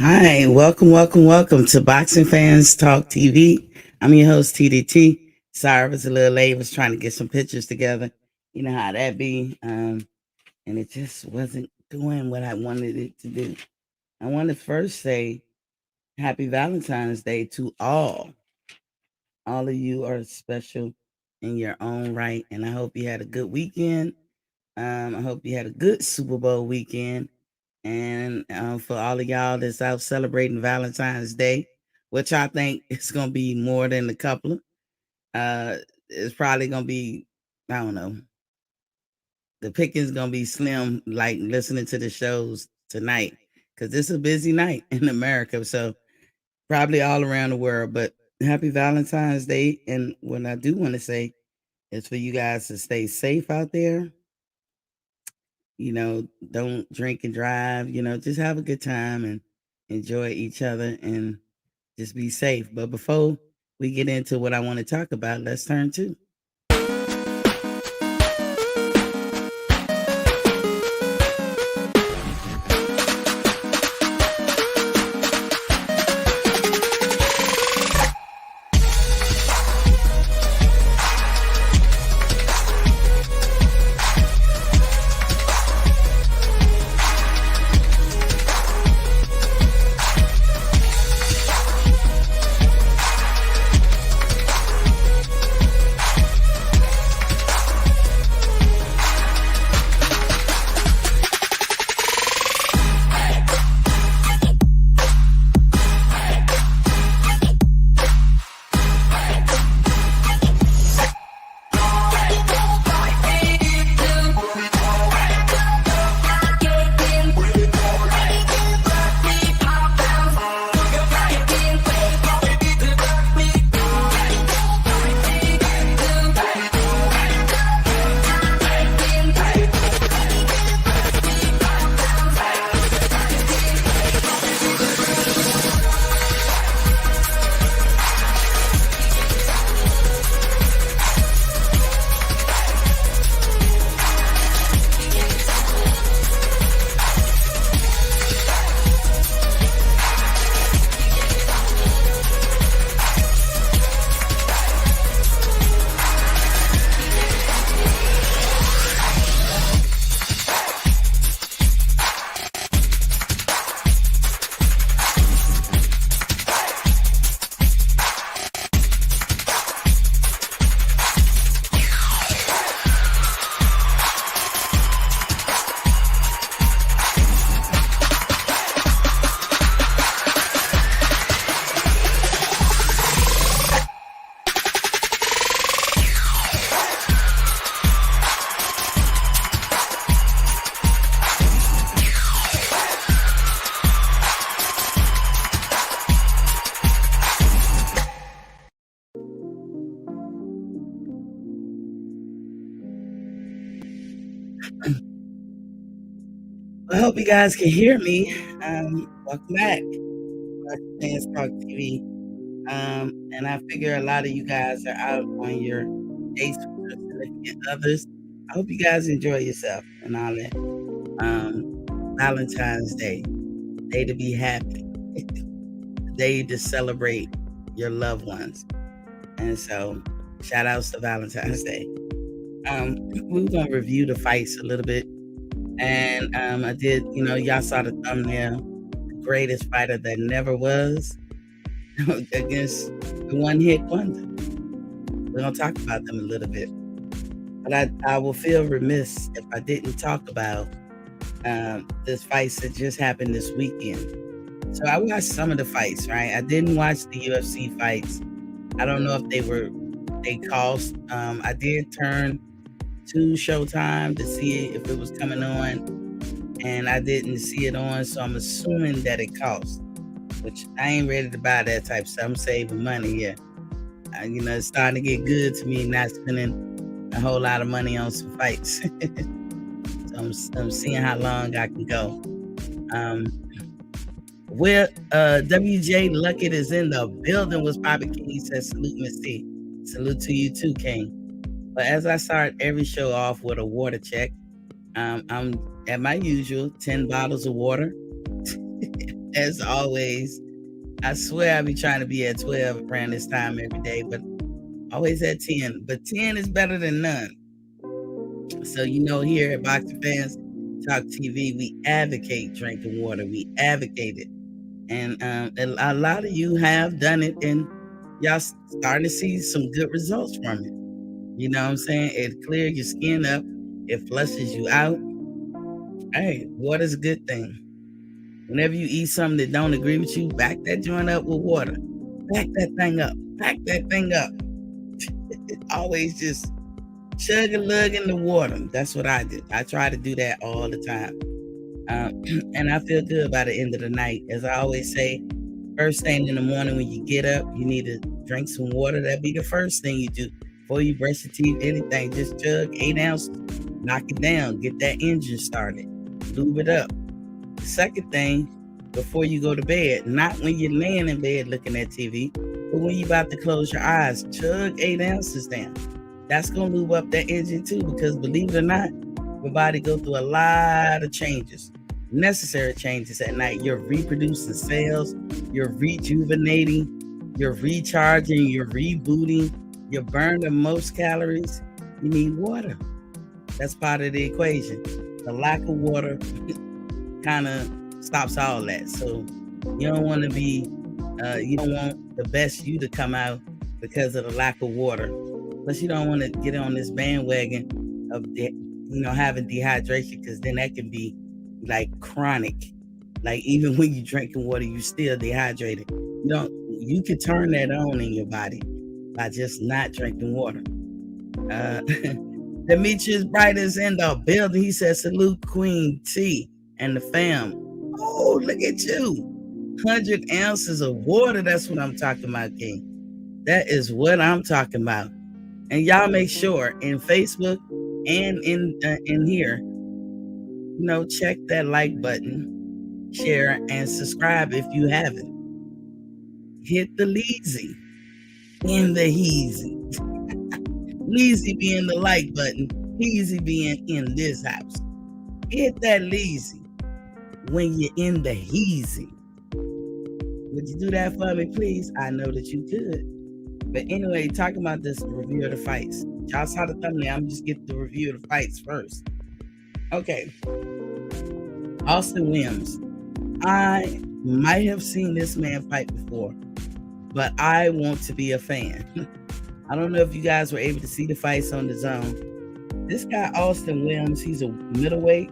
Hi, welcome to Boxing Fans Talk TV. I'm your host, TDT. Sorry I was a little late. Was trying to get some pictures together. You know how that be. And it just wasn't doing what I wanted it to do. I want to first say Happy Valentine's Day to all. All of you are special in your own right. And I hope you had a good weekend. I hope you had a good Super Bowl weekend. And for all of y'all that's out celebrating Valentine's Day, which I think is going to be more than a couple, uh, it's probably going to be, I don't know, the picking's going to be slim, like listening to the shows tonight, because it's a busy night in America. So probably all around the world. But happy Valentine's Day. And what I do want to say is for you guys to stay safe out there. Don't drink and drive, just have a good time and enjoy each other and just be safe. But before we get into what I want to talk about, let's turn to. I hope you guys can hear me. Welcome back to Fans Talk TV. And I figure a lot of you guys are out on your dates with your significant others. I hope you guys enjoy yourself and all that. Valentine's Day, day to be happy, day to celebrate your loved ones. And so, shout outs to Valentine's Day. We're gonna review the fights a little bit, and I did. Y'all saw the thumbnail. The greatest fighter that never was against the one hit wonder. We're gonna talk about them a little bit, but I will feel remiss if I didn't talk about this fights that just happened this weekend. So I watched some of the fights, right? I didn't watch the UFC fights. I don't know if they cost. I did turn to Showtime to see if it was coming on, and I didn't see it on, so I'm assuming that it cost. Which I ain't ready to buy that type of stuff. I'm saving money here. It's starting to get good to me, not spending a whole lot of money on some fights. So I'm seeing how long I can go. WJ Luckett is in the building with Bobby King. He says, salute, Miss T. Salute to you too, King. But as I start every show off with a water check, I'm at my usual 10 bottles of water. as always. I swear I be trying to be at 12 around this time every day, but always at 10. But 10 is better than none. So, here at Boxing Fans Talk TV, we advocate drinking water. We advocate it. And a lot of you have done it, and y'all starting to see some good results from it. You know what I'm saying? It clears your skin up. It flushes you out. Hey, water's a good thing. Whenever you eat something that don't agree with you, back that joint up with water. Back that thing up. Back that thing up. Always just chug a lug in the water. That's what I do. I try to do that all the time. And I feel good by the end of the night. As I always say, first thing in the morning when you get up, you need to drink some water. That'd be the first thing you do. Before you brush your teeth, anything, just chug 8 ounces, knock it down, get that engine started, lube it up. The second thing, before you go to bed, not when you're laying in bed looking at TV, but when you're about to close your eyes, chug 8 ounces down. That's going to lube up that engine too, because believe it or not, your body goes through a lot of changes, necessary changes at night. You're reproducing cells, you're rejuvenating, you're recharging, you're rebooting, you're burning most calories. You need water. That's part of the equation. The lack of water kind of stops all that. So you don't want to be, you don't want the best you to come out because of the lack of water. Plus, you don't want to get on this bandwagon of, having dehydration, because then that can be like chronic. Like even when you're drinking water, you still dehydrated. You can turn that on in your body by just not drinking water. Demetrius Bright is in the building. He says, salute Queen T and the fam. Oh, look at you. 100 ounces of water. That's what I'm talking about, King. That is what I'm talking about. And y'all make sure in Facebook and in here, check that like button, share, and subscribe if you haven't. Hit the leezy in the heezy. Leezy being the like button, heezy being in this house. Hit that leezy when you're in the heezy. Would you do that for me, please? I know that you could. But anyway, talking about this review of the fights. Y'all saw the thumbnail. I'm just getting the review of the fights first. Okay. Austin Williams. I might have seen this man fight before, but I want to be a fan. I don't know if you guys were able to see the fights on the zone. This guy, Austin Williams, he's a middleweight.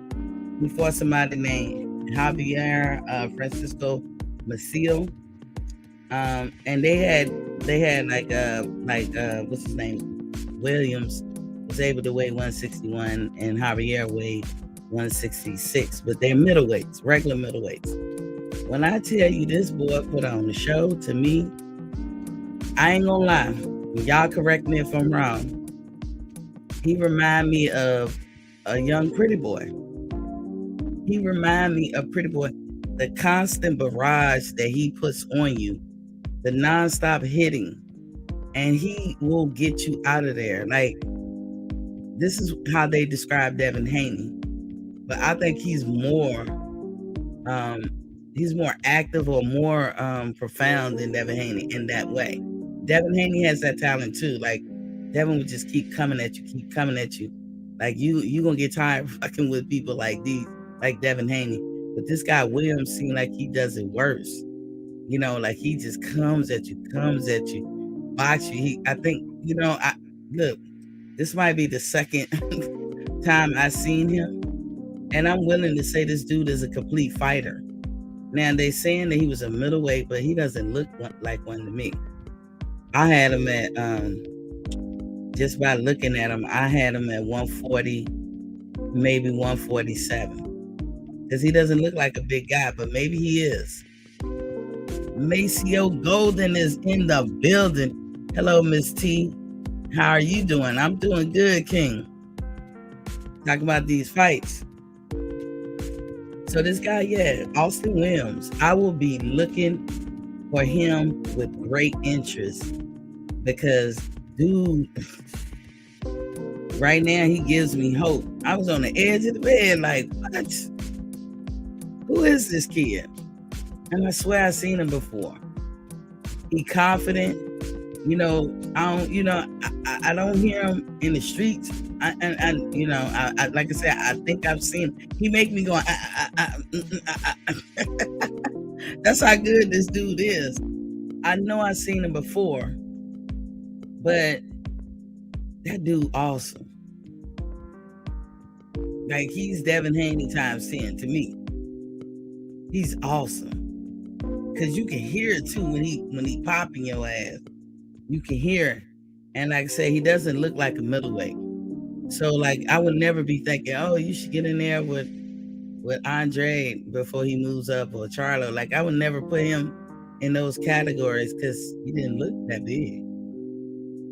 He fought somebody named Javier Francisco Maciel. And they had what's his name? Williams was able to weigh 161 and Javier weighed 166, but they're middleweights, regular middleweights. When I tell you this boy put on the show, to me, I ain't gonna lie. Y'all correct me if I'm wrong. He remind me of a young Pretty Boy. He remind me of Pretty Boy. The constant barrage that he puts on you, the nonstop hitting, and he will get you out of there. Like, this is how they describe Devin Haney. But I think he's more active or more profound than Devin Haney in that way. Devin Haney has that talent too. Like, Devin would just keep coming at you. Like, you gonna get tired fucking with people like these, like Devin Haney. But this guy Williams seems like he does it worse. Like he just comes at you, box you. I think, look, this might be the second time I've seen him, and I'm willing to say this dude is a complete fighter. Now, they saying that he was a middleweight, but he doesn't look like one to me. I had him at, just by looking at him, I had him at 140, maybe 147. Because he doesn't look like a big guy, but maybe he is. Maceo Golden is in the building. Hello, Miss T. How are you doing? I'm doing good, King. Talking about these fights. So this guy, Austin Williams, I will be looking for him with great interest, because dude, right now he gives me hope. I was on the edge of the bed like, what? Who is this kid? And I swear I've seen him before. He confident. You know, I don't hear him in the streets. I like I said, I think I've seen him. He make me go. That's how good this dude is. I know I've seen him before, but that dude awesome. Like, he's Devin Haney times 10 to me. He's awesome. Cause you can hear it too when he popping your ass. You can hear it. And like I said, he doesn't look like a middleweight. So like, I would never be thinking, oh, you should get in there with Andre before he moves up, or Charlo. Like, I would never put him in those categories because he didn't look that big.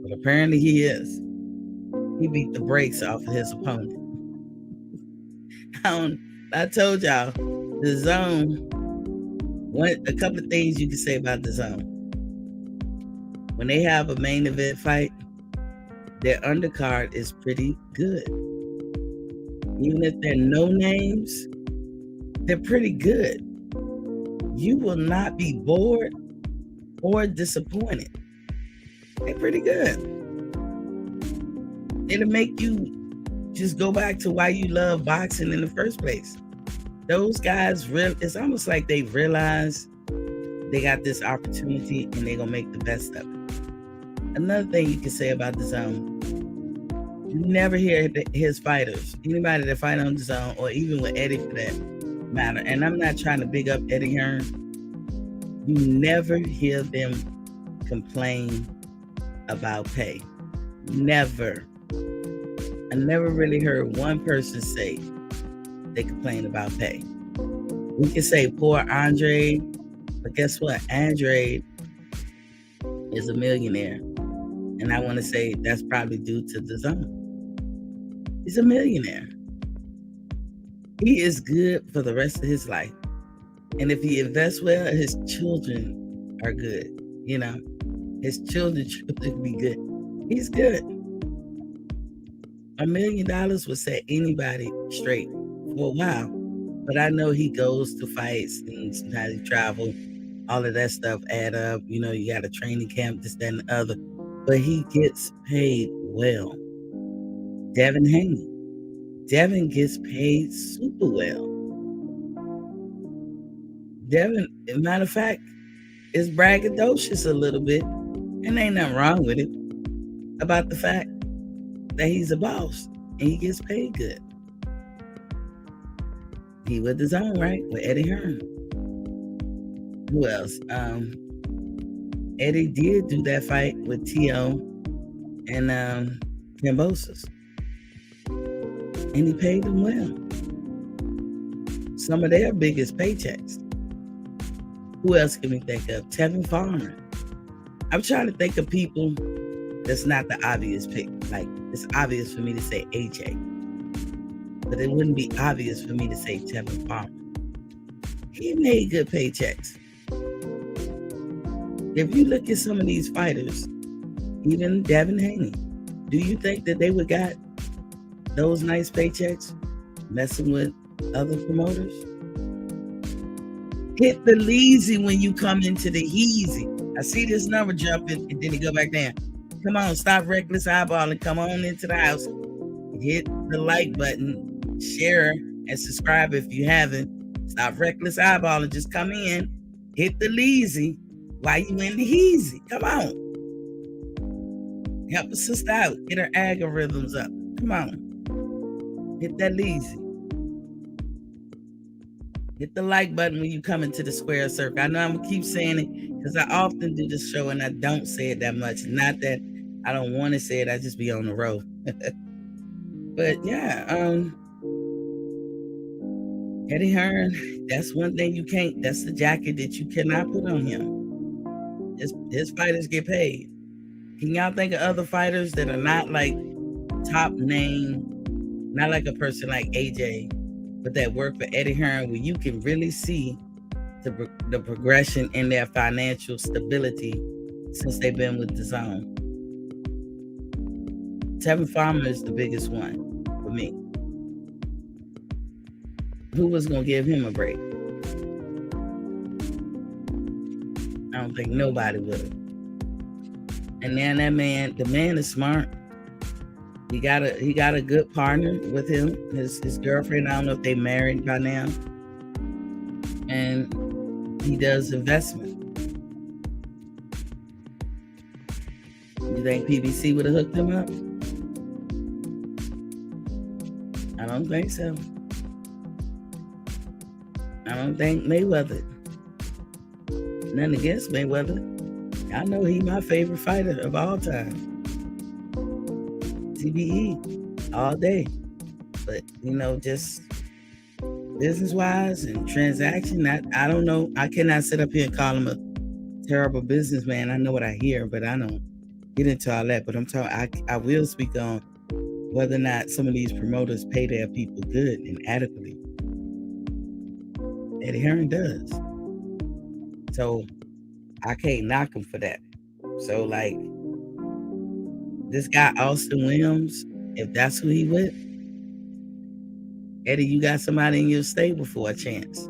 But apparently he is. He beat the brakes off of his opponent. I told y'all, the Zone, a couple of things you can say about the Zone. When they have a main event fight, their undercard is pretty good. Even if they're no names, they're pretty good. You will not be bored or disappointed. They're pretty good. It'll make you just go back to why you love boxing in the first place. Those guys, it's almost like they realize they got this opportunity and they're going to make the best of it. Another thing you can say about the Zone, you never hear his fighters, anybody that fight on the Zone, or even with Eddie for that matter, and I'm not trying to big up Eddie Hearn, you never hear them complain about pay. Never. I never really heard one person say they complain about pay. We can say poor Andre, but guess what? Andre is a millionaire. And I want to say that's probably due to the Zone. He's a millionaire. He is good for the rest of his life. And if he invests well, his children are good. You know, his children should be good. He's good. $1 million would set anybody straight for a while. But I know he goes to fights and sometimes he travels. All of that stuff add up. You know, you got a training camp, this, that, and the other. But he gets paid well. Devin Haney. Devin gets paid super well. Devin, as a matter of fact, is braggadocious a little bit, and ain't nothing wrong with it, about the fact that he's a boss and he gets paid good. He with his own, right? With Eddie Hearn. Who else? Eddie did do that fight with T.O. and Kambosos. And he paid them well. Some of their biggest paychecks. Who else can we think of? Tevin Farmer. I'm trying to think of people that's not the obvious pick. Like, it's obvious for me to say AJ. But it wouldn't be obvious for me to say Tevin Farmer. He made good paychecks. If you look at some of these fighters, even Devin Haney, do you think that they would got those nice paychecks messing with other promoters? Hit the leasy when you come into the heezy. I see this number jumping and then it go back down. Come on, stop reckless eyeballing. Come on into the house. Hit the like button, share, and subscribe if you haven't. Stop reckless eyeballing. Just come in, hit the leasy while you in the heezy. Come on. Help a sister out. Get her algorithms up. Come on. Hit that leasy. Hit the like button when you come into the square circle. I know I'm going to keep saying it because I often do this show and I don't say it that much. Not that I don't want to say it. I just be on the road. But yeah, Eddie Hearn, that's one thing you can't, that's the jacket that you cannot put on him. His fighters get paid. Can y'all think of other fighters that are not like top name, not like a person like AJ, but that work for Eddie Hearn, where you can really see the progression in their financial stability since they've been with the Zone? Tevin Farmer is the biggest one for me. Who was going to give him a break? don't think nobody would. And then the man is smart. He got a good partner with him. His girlfriend, I don't know if they married by now. And he does investment. You think PBC would have hooked him up? I don't think so. I don't think Mayweather. Nothing against Mayweather. I know he's my favorite fighter of all time. TBE all day. But, just business-wise and transaction, I don't know. I cannot sit up here and call him a terrible businessman. I know what I hear, but I don't get into all that. But I'm talking, I will speak on whether or not some of these promoters pay their people good and adequately. Eddie Hearn does. So I can't knock him for that. So like this guy Austin Williams, if that's who he with, Eddie, you got somebody in your stable for a chance.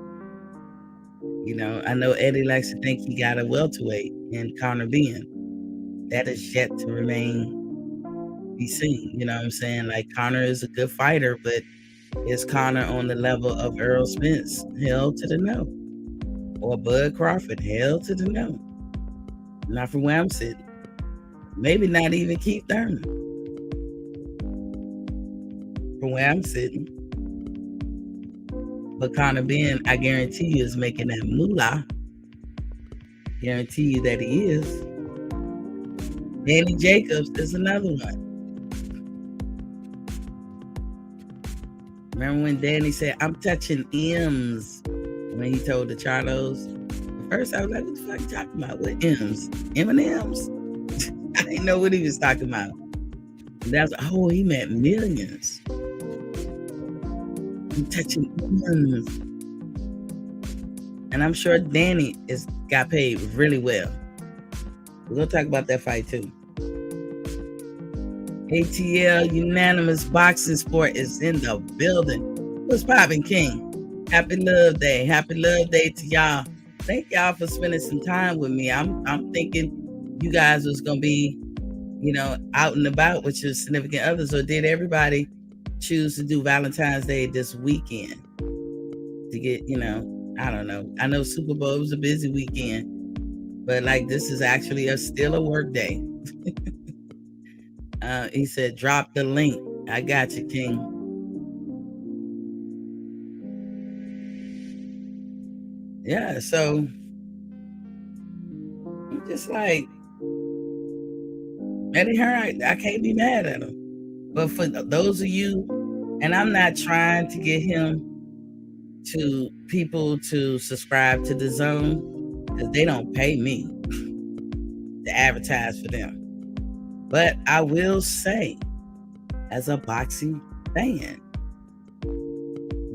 I know Eddie likes to think he got a welterweight in Conor Benn. That is yet to be seen. You know what I'm saying? Like Conor is a good fighter, but is Conor on the level of Errol Spence? Hell to the no. Or Bud Crawford? Hell to the no. Not from where I'm sitting. Maybe not even Keith Thurman. From where I'm sitting. But Conor Benn, I guarantee you, is making that moolah. Guarantee you that he is. Danny Jacobs is another one. Remember when Danny said, "I'm touching M's," when he told the Charlos? At first I was like, what the fuck are you talking about? What M's? M&M's? I didn't know what he was talking about. And that's, he meant millions. I'm touching M's. And I'm sure Danny got paid really well. We're going to talk about that fight too. ATL Unanimous Boxing Sport is in the building. What's poppin', King? Happy Love Day. Happy Love Day to y'all. Thank y'all for spending some time with me. I'm thinking you guys was going to be, out and about with your significant others, or did everybody choose to do Valentine's Day this weekend? To get, I don't know. I know Super Bowl was a busy weekend, but like this is actually still a work day. He said, drop the link. I got you, King. Yeah, so I'm just like, Eddie Hearn, I can't be mad at him. But for those of you, and I'm not trying to get him to people to subscribe to The Zone, because they don't pay me to advertise for them. But I will say, as a boxing fan,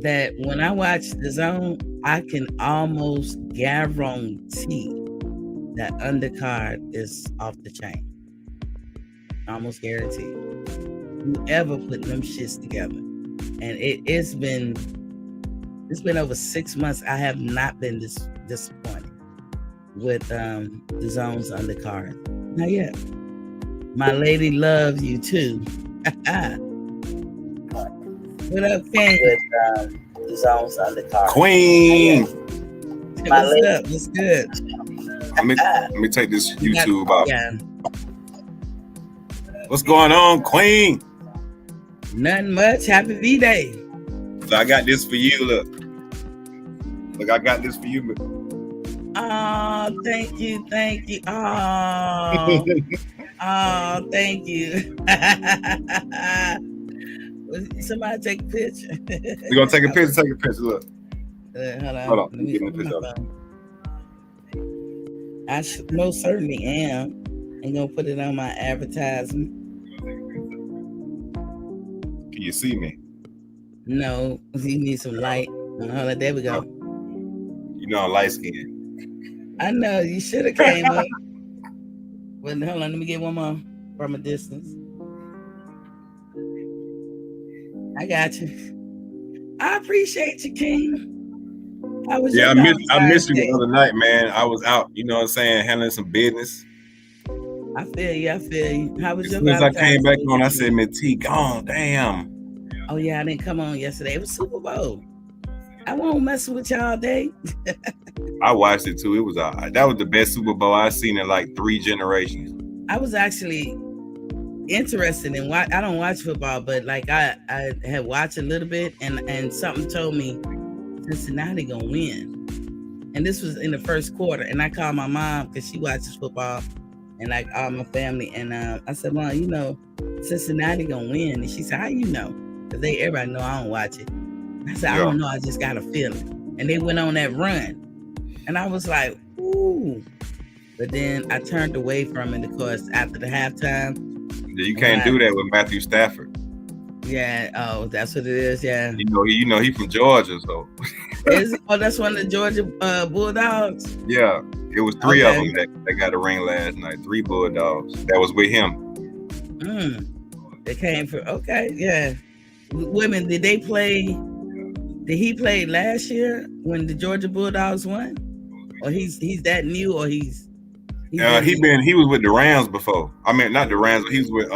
that when I watch The Zone, I can almost guarantee that undercard is off the chain. Almost guarantee. Whoever put them shits together. And it's been over 6 months. I have not been disappointed with The Zone's undercard. Not yet. My lady loves you too. What up, King? With The Zone's undercard. Queen. What's up? What's good? Let me take this YouTube off. Yeah. What's going on, Queen? Nothing much. Happy V-Day. So I got this for you. Look, I got this for you. Oh, thank you. Oh, thank you. Somebody take a picture. We're gonna take a picture. Take a picture. Look. Hold on. Let me get a picture. I most certainly am. I'm gonna put it on my advertisement. Can you see me? No, you need some light. Hold on, there we go. I'm light skinned. I know, you should have came up. But hold on, let me get one more from a distance. I got you. I appreciate you, King. How was Yeah, your I Valentine's missed you the Day? other night, man. I was out, you know what I'm saying, handling some business. I feel you. I feel you. How was As your soon as I came Valentine's back Day on, I said, weekend? "Man, T gone, damn." Oh yeah, I didn't come on yesterday. It was Super Bowl. I won't mess with y'all all day. I watched it too. It was that was the best Super Bowl I've seen in like 3 generations. I was actually interested in watch. I don't watch football, but like I had watched a little bit, and something told me Cincinnati gonna win. And this was in the first quarter, and I called my mom because she watches football, and like all my family. And I said, "Mom, you know, Cincinnati gonna win." And she said, "How you know?" Because everybody know I don't watch it. I said, "I don't know. I just got a feeling." And they went on that run, and I was like, "Ooh." But then I turned away from it because after the halftime. Yeah, you can't do that with Matthew Stafford. Yeah. Oh, that's what it is. Yeah. You know, he from Georgia, so. That's one of the Georgia Bulldogs. Yeah, it was 3 of them that got a ring last night. 3 Bulldogs that was with him. They came for yeah. Women, did they play? Did he play last year when the Georgia Bulldogs won? Or he's that new, or he was with the Rams before. I mean, not the Rams, but he was with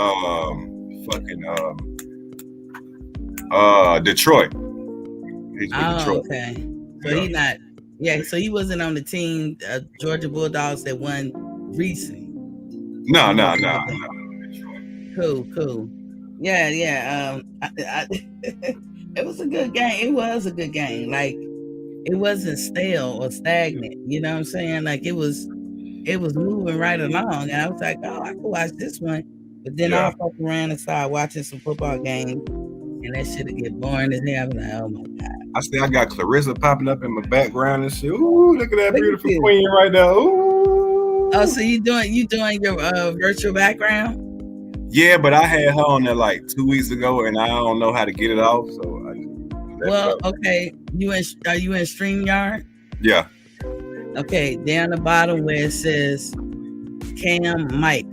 Detroit. He's with Detroit. Okay. So he's not. Yeah. So he wasn't on the team Georgia Bulldogs that won recently. No. Cool. Yeah. It was a good game. It was a good game. Like, it wasn't stale or stagnant. You know what I'm saying? Like, it was moving right along. And I was like, oh, I can watch this one. But then I'll fuck around and start watching some football games, and that shit'll get boring as hell. I'm like, oh my God. I see I got Clarissa popping up in my background and shit. Ooh, look at that beautiful queen right now. Ooh. Oh, so you doing your virtual background? Yeah, but I had her on there like 2 weeks ago, and I don't know how to get it off. So okay. Are you in StreamYard? Yeah. Okay, down the bottom where it says Cam Mic.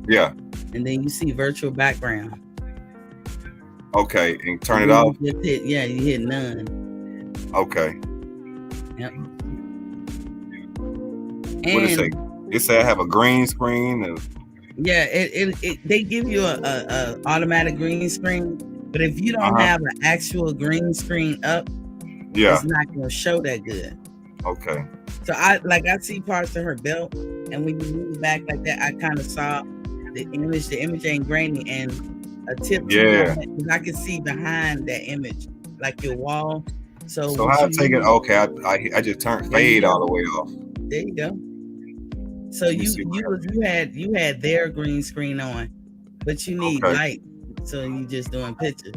Yeah. And then you see virtual background. Okay, and turn it off. You hit none. Okay. Yep. What it say? It said I have a green screen. Yeah, they give you a automatic green screen, but if you don't have an actual green screen up, it's not gonna show that good. Okay. So I see parts of her belt, and when you move back like that, I kind of saw the image. The image ain't grainy, and a tip. Yeah. Because I can see behind that image, like your wall. So how I take it? Okay, I just turned fade all the way off. There you go. So you had their green screen on, but you need light. So you just doing pictures.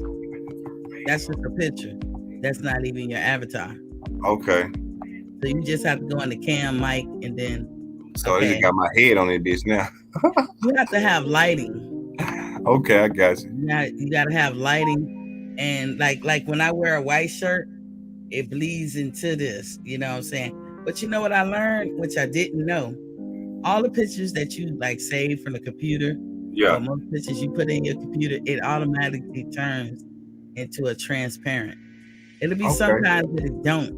That's just a picture. That's not even your avatar. Okay. So you just have to go on the Cam Mic, and then. So I just got my head on that bitch now. You have to have lighting. Okay, I got you. You got to have lighting, and like when I wear a white shirt, it bleeds into this. You know what I'm saying? But you know what I learned, which I didn't know. All the pictures that you like save from the computer, or most pictures you put in your computer, it automatically turns into a transparent. It'll be sometimes that it don't,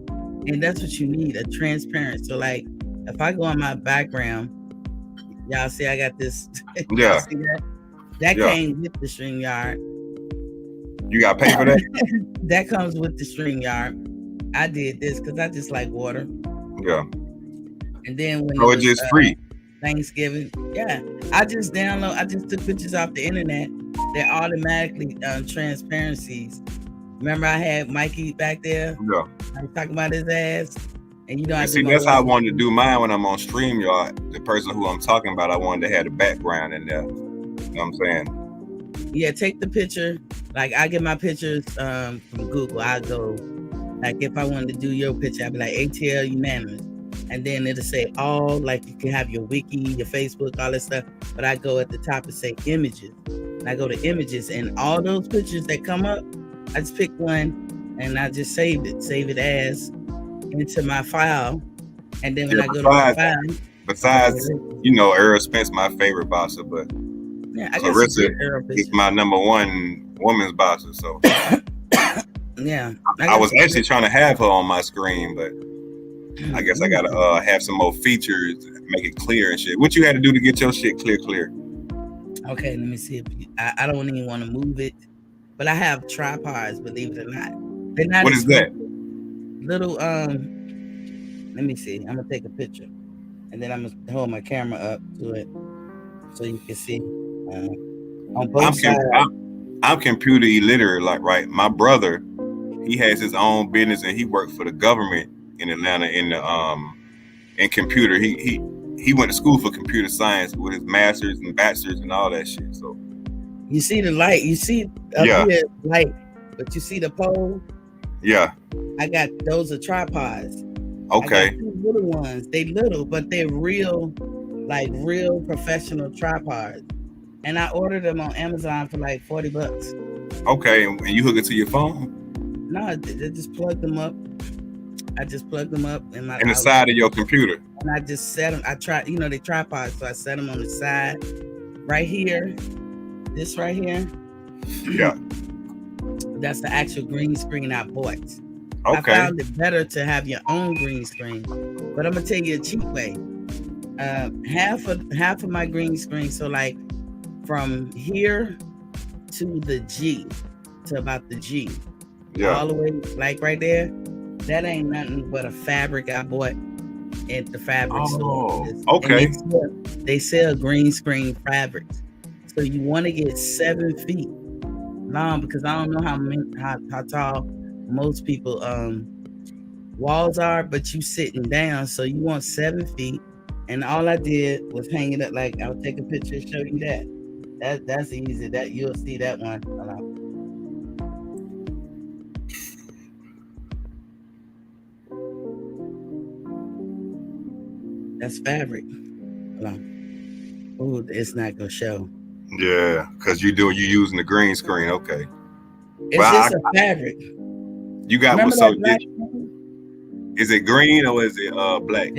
and that's what you need, a transparent. So like, if I go on my background, y'all see I got this. Yeah. See that? That came with the StreamYard. You got to pay for that? That comes with the StreamYard. I did this because I just like water. Yeah. And then when it's just free. Thanksgiving, I just took pictures off the internet. They're automatically transparencies. Remember I had Mikey back there? Yeah. I was talking about his ass. And you know, that's how I wanted to do mine when I'm on StreamYard. The person who I'm talking about, I wanted to have the background in there. You know what I'm saying? Yeah, take the picture. Like, I get my pictures from Google. I go, like, if I wanted to do your picture, I'd be like ATL Unanimous. And then it'll say all, like, you can have your wiki, your Facebook, all that stuff. But I go at the top and say images. And I go to images, and all those pictures that come up, I just pick one and I just save it as into my file. And then when I go to my file. Besides, you know, Earl Spence, my favorite boxer, but Clarissa is my number one women's boxer. So Yeah. I was actually trying to have her on my screen, but I guess I gotta have some more features, make it clear and shit. What you had to do to get your shit clear? Okay, let me see if I don't even want to move it, but I have tripods. Believe it or not, they're not. What is that? Little Let me see. I'm gonna take a picture, and then I'm gonna hold my camera up to it so you can see on both sides. I'm computer illiterate, like right. My brother, he has his own business and he worked for the government in Atlanta in computer. He went to school for computer science with his masters and bachelors and all that shit. So you see the light, you see up here light, but you see the pole? Yeah. I got those are tripods. Okay. I got 2 little ones. They little, but they're real, like real professional tripods. And I ordered them on Amazon for like $40. Okay, and you hook it to your phone? No, I just plug them up. I just plug them up in the side of your computer. And I just set them. I try, they tripods, so I set them on the side, right here. This right here. Yeah. That's the actual green screen I bought. Okay. I found it better to have your own green screen, but I'm gonna tell you a cheap way. Half of my green screen, so like from here to the G, to about the G, all the way like right there. That ain't nothing but a fabric I bought at the fabric store. Okay. They sell green screen fabrics, so you want to get 7 feet long because I don't know how tall most people walls are, but you sitting down, so you want 7 feet. And all I did was hang it up. Like I'll take a picture and show you that. That's easy. That you'll see that one. That's fabric. Oh, it's not gonna show. Yeah, because you using the green screen. Okay. It's just a fabric. You got what? So is it green or is it black?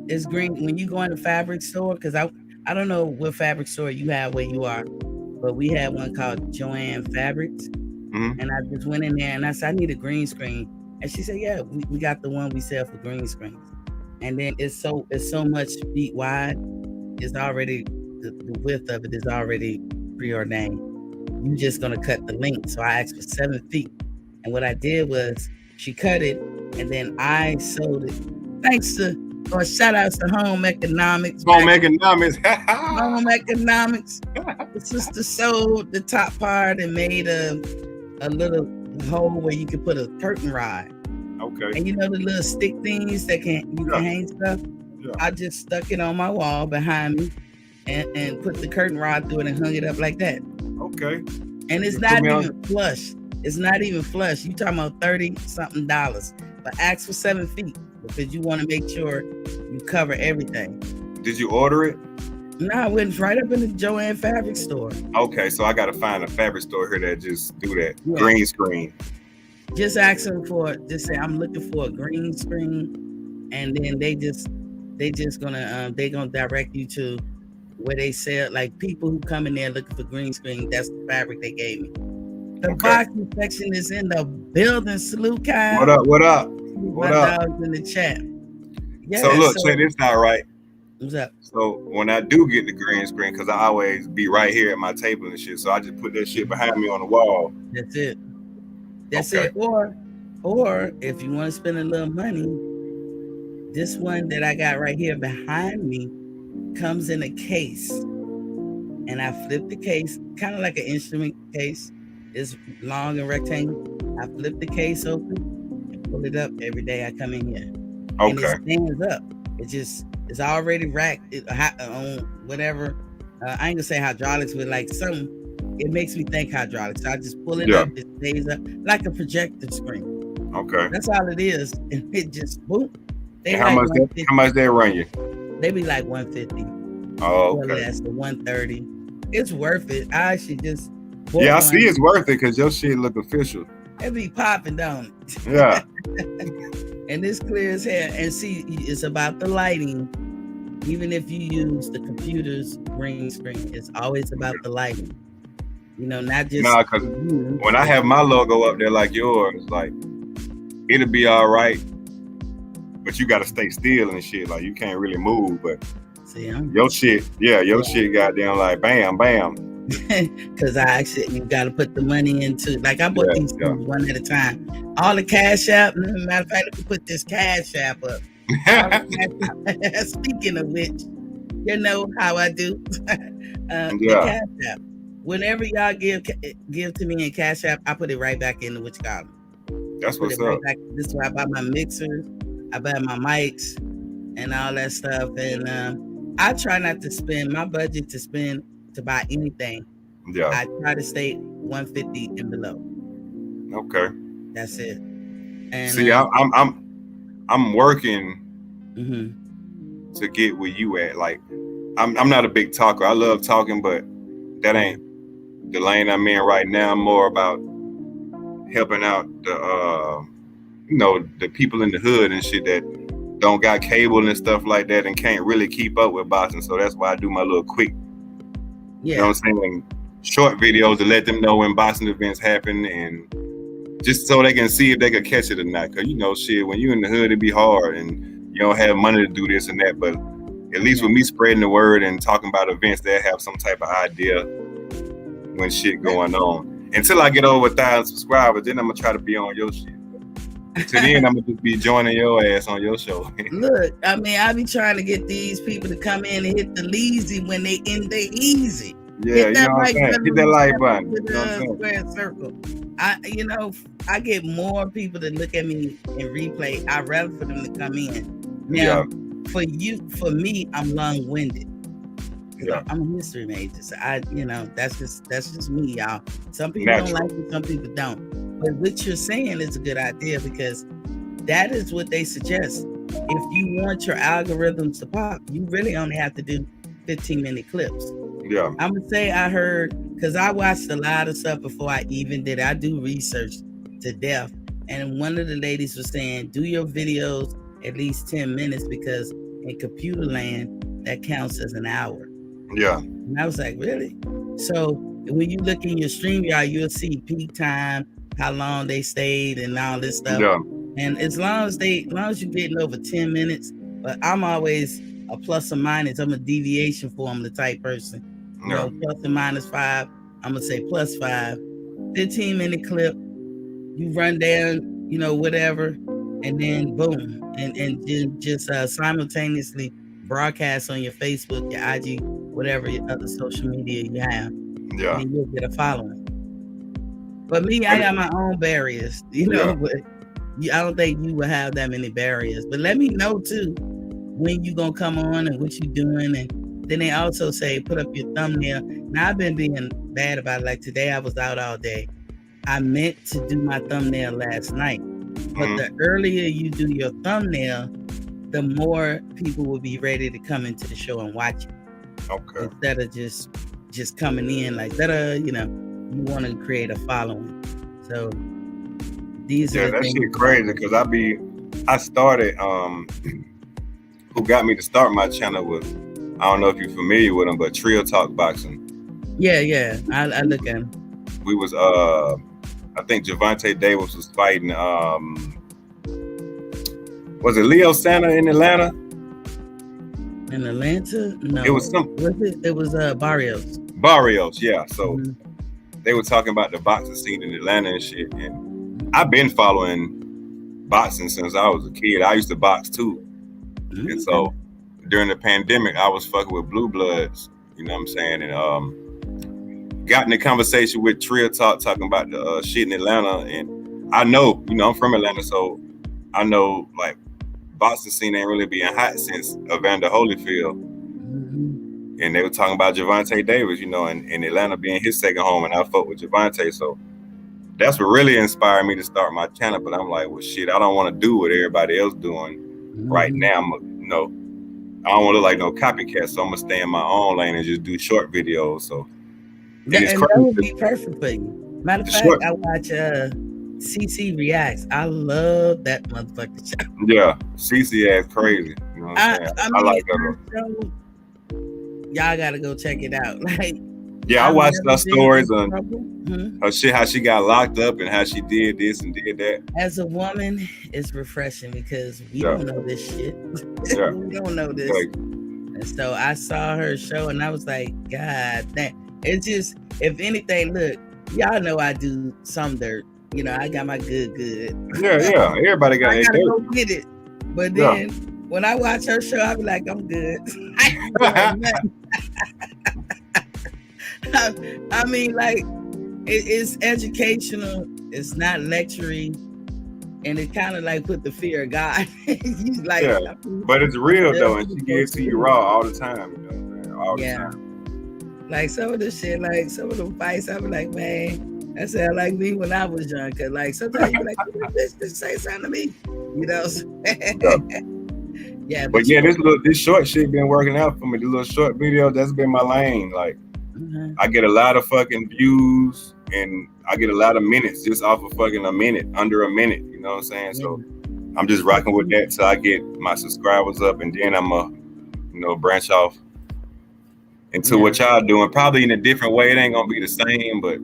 It's green. When you go in the fabric store, because I don't know what fabric store you have where you are, but we had one called Joanne Fabrics, and I just went in there and I said I need a green screen, and she said, yeah, we got the one we sell for green screens, and then it's so much feet wide. It's already the width of it is already preordained. You're just gonna cut the length. So I asked for 7 feet, and what I did was she cut it, and then I sewed it. Thanks to shout outs to Home Economics. Home Economics. Home Economics. The sister sewed the top part and made a little hole where you could put a curtain rod. Okay. And you know the little stick things that can hang stuff? Yeah. I just stuck it on my wall behind me and put the curtain rod through it and hung it up like that. Okay. And it's not even flush. It's not even flush. You talking about $30-something, but ask for 7 feet because you want to make sure you cover everything. Did you order it? No, I went right up in the Joanne Fabric store. Okay, so I got to find a fabric store here that just do that green screen. Just ask them just say I'm looking for a green screen, and then they gonna direct you to where they sell, like people who come in there looking for green screen. That's the fabric they gave me. The boxing section is in the building. Salute, Kyle. What up? My dog's in the chat. Yeah, so look, check this out, right? What's up? So when I do get the green screen, because I always be right here at my table and shit, so I just put that shit behind me on the wall. That's it. That's it. Or if you want to spend a little money, this one that I got right here behind me comes in a case, and I flip the case, kind of like an instrument case. It's long and rectangle. I flip the case open and pull it up every day I come in here. Okay. And it stands up. It's already racked on whatever. I ain't gonna say hydraulics, but like something. It makes me think hydraulics. So I just pull it up. It stays up like a projector screen. Okay. That's all it is. And it just boom. How much they run you? They be like $150. Oh, okay. That's the $130. It's worth it. I actually just I see it's worth it because your shit look official. It be popping, don't it? Yeah. And it's clear as hell. And see, it's about the lighting. Even if you use the computer's green screen, it's always about the lighting. Not just Nah, because when I have my logo up there like yours, like it'll be all right, but you got to stay still and shit. Like you can't really move. But your shit, shit goddamn like bam, bam. Because you got to put the money into. Like I bought these things one at a time. All the Cash App. Matter of fact, let me put this Cash App up. Speaking of which, you know how I do. The Cash App. Whenever y'all give to me in Cash App, I put it right back into which column. That's what's up. This is where I buy my mixers, I buy my mics, and all that stuff. And I try not to spend my budget to buy anything. Yeah. I try to stay 150 and below. Okay. That's it. And see, I'm working to get where you at. Like, I'm not a big talker. I love talking, but that ain't the lane I'm in right now. I'm more about helping out the people in the hood and shit that don't got cable and stuff like that and can't really keep up with boxing. So that's why I do my little quick, you know what I'm saying, short videos to let them know when boxing events happen and just so they can see if they could catch it or not. Cause shit, when you in the hood, it be hard and you don't have money to do this and that. But at least with me spreading the word and talking about events, they have some type of idea when shit going on. Until I get over 1,000 subscribers, then I'm gonna try to be on your shit. Until then, I'm gonna just be joining your ass on your show. Look, I mean, I be trying to get these people to come in and hit the lazy when they in the easy. Yeah, hit that like button. Hit that like button. With the square circle. I get more people to look at me and replay. I'd rather for them to come in. Now, for me, I'm long-winded. Yeah. I'm a history major, so that's just me, y'all. Some people don't like it, some people don't. But what you're saying is a good idea because that is what they suggest. If you want your algorithms to pop, you really only have to do 15-minute clips. Yeah. I'm gonna say I heard, because I watched a lot of stuff before I even did it. I do research to death. And one of the ladies was saying, do your videos at least 10 minutes because in computer land, that counts as an hour. Yeah. And I was like, really? So when you look in your StreamYard, you'll see peak time, how long they stayed and all this stuff. Yeah. And as long as you're getting over 10 minutes, but I'm always a plus or minus. I'm a deviation formula type person. Plus or minus 5. I'm gonna say plus 5. 15-minute clip. You run down, whatever, and then boom, and just simultaneously broadcast on your Facebook, your IG, whatever your other social media you have. Yeah. And you'll get a following. But me, I got my own barriers, but I don't think you will have that many barriers. But let me know too when you gonna come on and what you doing. And then they also say put up your thumbnail. Now I've been being bad about it. Like today I was out all day. I meant to do my thumbnail last night. But the earlier you do your thumbnail, the more people will be ready to come into the show and watch it. Okay. Instead of just coming in like that, you want to create a following. So these are that shit crazy because I started who got me to start my channel was, I don't know if you're familiar with him, but Trill Talk Boxing. Yeah. I look at him. We was I think Gervonta Davis was fighting was it Leo Santa in Atlanta? In Atlanta? No. It was It was Barrios. Barrios, yeah. So they were talking about the boxing scene in Atlanta and shit. And I've been following boxing since I was a kid. I used to box too. And so during the pandemic, I was fucking with Blue Bloods, you know what I'm saying? And got in a conversation with Trill talking about the shit in Atlanta. And I know, I'm from Atlanta, so I know like boxing scene ain't really being hot since Evander Holyfield. And they were talking about Gervonta Davis, and Atlanta being his second home, and I fuck with Gervonta. So that's what really inspired me to start my channel. But I'm like, well, shit, I don't want to do what everybody else doing right now. I don't want to look like no copycat, so I'm gonna stay in my own lane and just do short videos. So that would be perfect for you. Matter of fact, I watch CC Reacts. I love that motherfucking show. Yeah, CC ass crazy. You know what I'm saying? I like that. Y'all gotta go check it out. Like Yeah, I I've watched never her been in stories on trouble. her shit, how she got locked up and how she did this and did that. As a woman, it's refreshing because we Yeah. don't know this shit. Yeah. We don't know this. Like, And so I saw her show and I was like, God damn. It's just, if anything, look, y'all know I do some dirt. You know, I got my good. yeah. Everybody got I their gotta dirt. go get it. But Yeah. then when I watch her show, I be like, I'm good. I ain't doing nothing. I mean, like, it's educational. It's not lecturing. And it kind of like put the fear of God. You like, Yeah, but it's real though, and she gives to you raw all the time. You know what I'm saying? All the time. Like some of the shit, like some of the fights, I be like, man, that sound like me when I was young. Cause like sometimes you be like, bitch, just say something to me, you know? Yeah, but yeah, this short shit been working out for me. The little short video, that's been my lane. Like, I get a lot of fucking views, and I get a lot of minutes just off of fucking under a minute. You know what I'm saying? Yeah. So I'm just rocking with that till I get my subscribers up, and then I'm branch off into what y'all doing. Probably in a different way. It ain't gonna be the same, but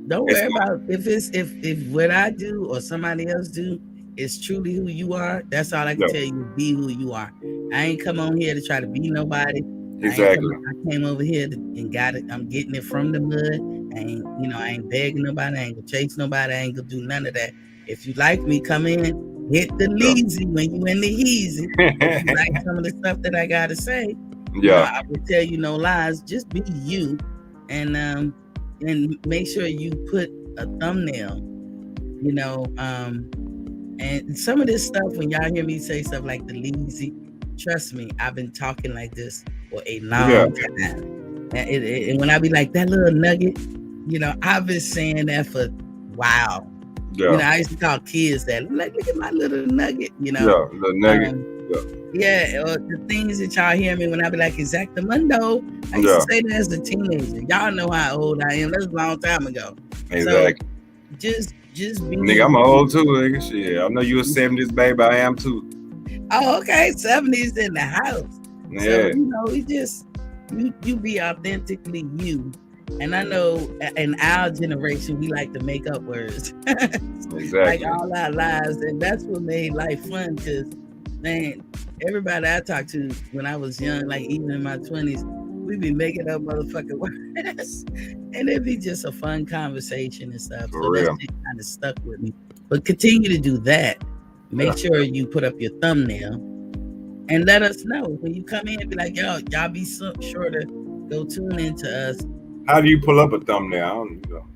don't worry about if what I do or somebody else do is truly who you are. That's all I can tell you. Be who you are. I ain't come on here to try to be nobody. Exactly. I came over here and got it. I'm getting it from the mud. I ain't begging nobody. I ain't gonna chase nobody. I ain't gonna do none of that. If you like me, come in, hit the leezy when you in the easy. If you like some of the stuff that I gotta say, I will tell you no lies. Just be you, and make sure you put a thumbnail. And some of this stuff, when y'all hear me say stuff like the leezy, trust me, I've been talking like this for a long time. And when I be like, that little nugget, I've been saying that for a while. Yeah. I used to call kids that, like, look at my little nugget, Yeah, little nugget. Or the things that y'all hear me when I be like, exactamundo. I used to say that as a teenager. Y'all know how old I am. That's a long time ago. Exactly. So just be. Nigga, I'm old too, nigga. Shit, I know you a 70s baby. I am too. Oh, okay. 70s in the house. Yeah. So, you be authentically you. And I know in our generation, we like to make up words. Exactly. Like all our lives. And that's what made life fun. Because, man, everybody I talked to when I was young, like even in my 20s, we be making up motherfucking words. And it'd be just a fun conversation and stuff. For real. That kind of stuck with me. But continue to do that. Make sure you put up your thumbnail and let us know when you come in and be like, y'all be sure to go tune into us. How do you pull up a thumbnail? I don't know.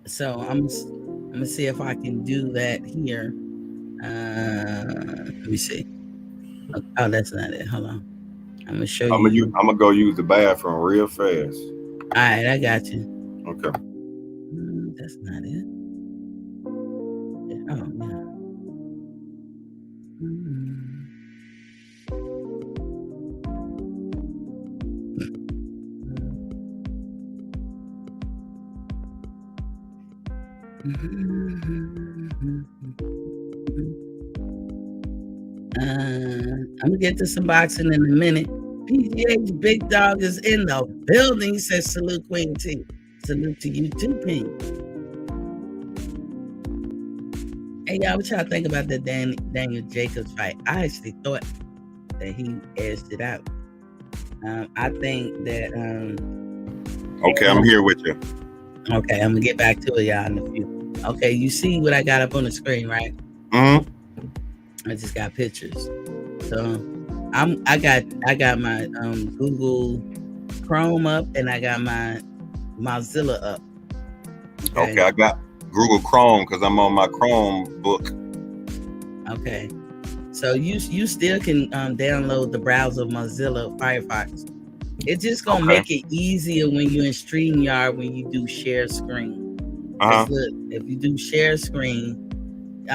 So I'm gonna see if I can do that here. Let me see. Oh, that's not it. Hold on. I'm gonna show you. I'm gonna go use the bathroom real fast. All right, I got you. Okay. That's not it. Oh, yeah. I'm gonna get to some boxing in a minute. PGH Big Dog is in the building. He says, salute Queen T. Salute to you too, Pink. Hey, y'all, what y'all think about the Daniel Jacobs fight? I actually thought that he edged it out. I think that... okay, I'm here with you. Okay, I'm gonna get back to it, y'all, in a few. Okay, you see what I got up on the screen, right? Mm-hmm. I just got pictures. So I got my Google Chrome up and I got my Mozilla up. Okay, I got Google Chrome because I'm on my Chrome book. Okay. So you still can download the browser of Mozilla Firefox. It's just gonna make it easier when you're in StreamYard when you do share screen. Look, if you do share screen,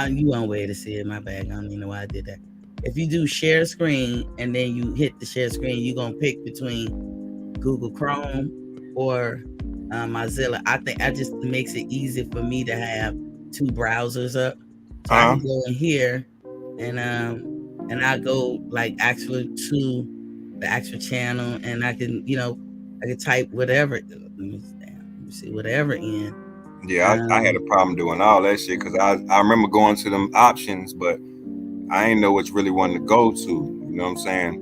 you won't wait to see it. My bad. I don't even know why I did that. If you do share screen and then you hit the share screen, you're gonna pick between Google Chrome or Mozilla. I think that just makes it easy for me to have two browsers up. So I can go in here and I go like actually to the actual channel and I can, I can type whatever. Let me see whatever end. Yeah, I had a problem doing all that shit because I remember going to them options, but I ain't know which really one to go to. You know what I'm saying?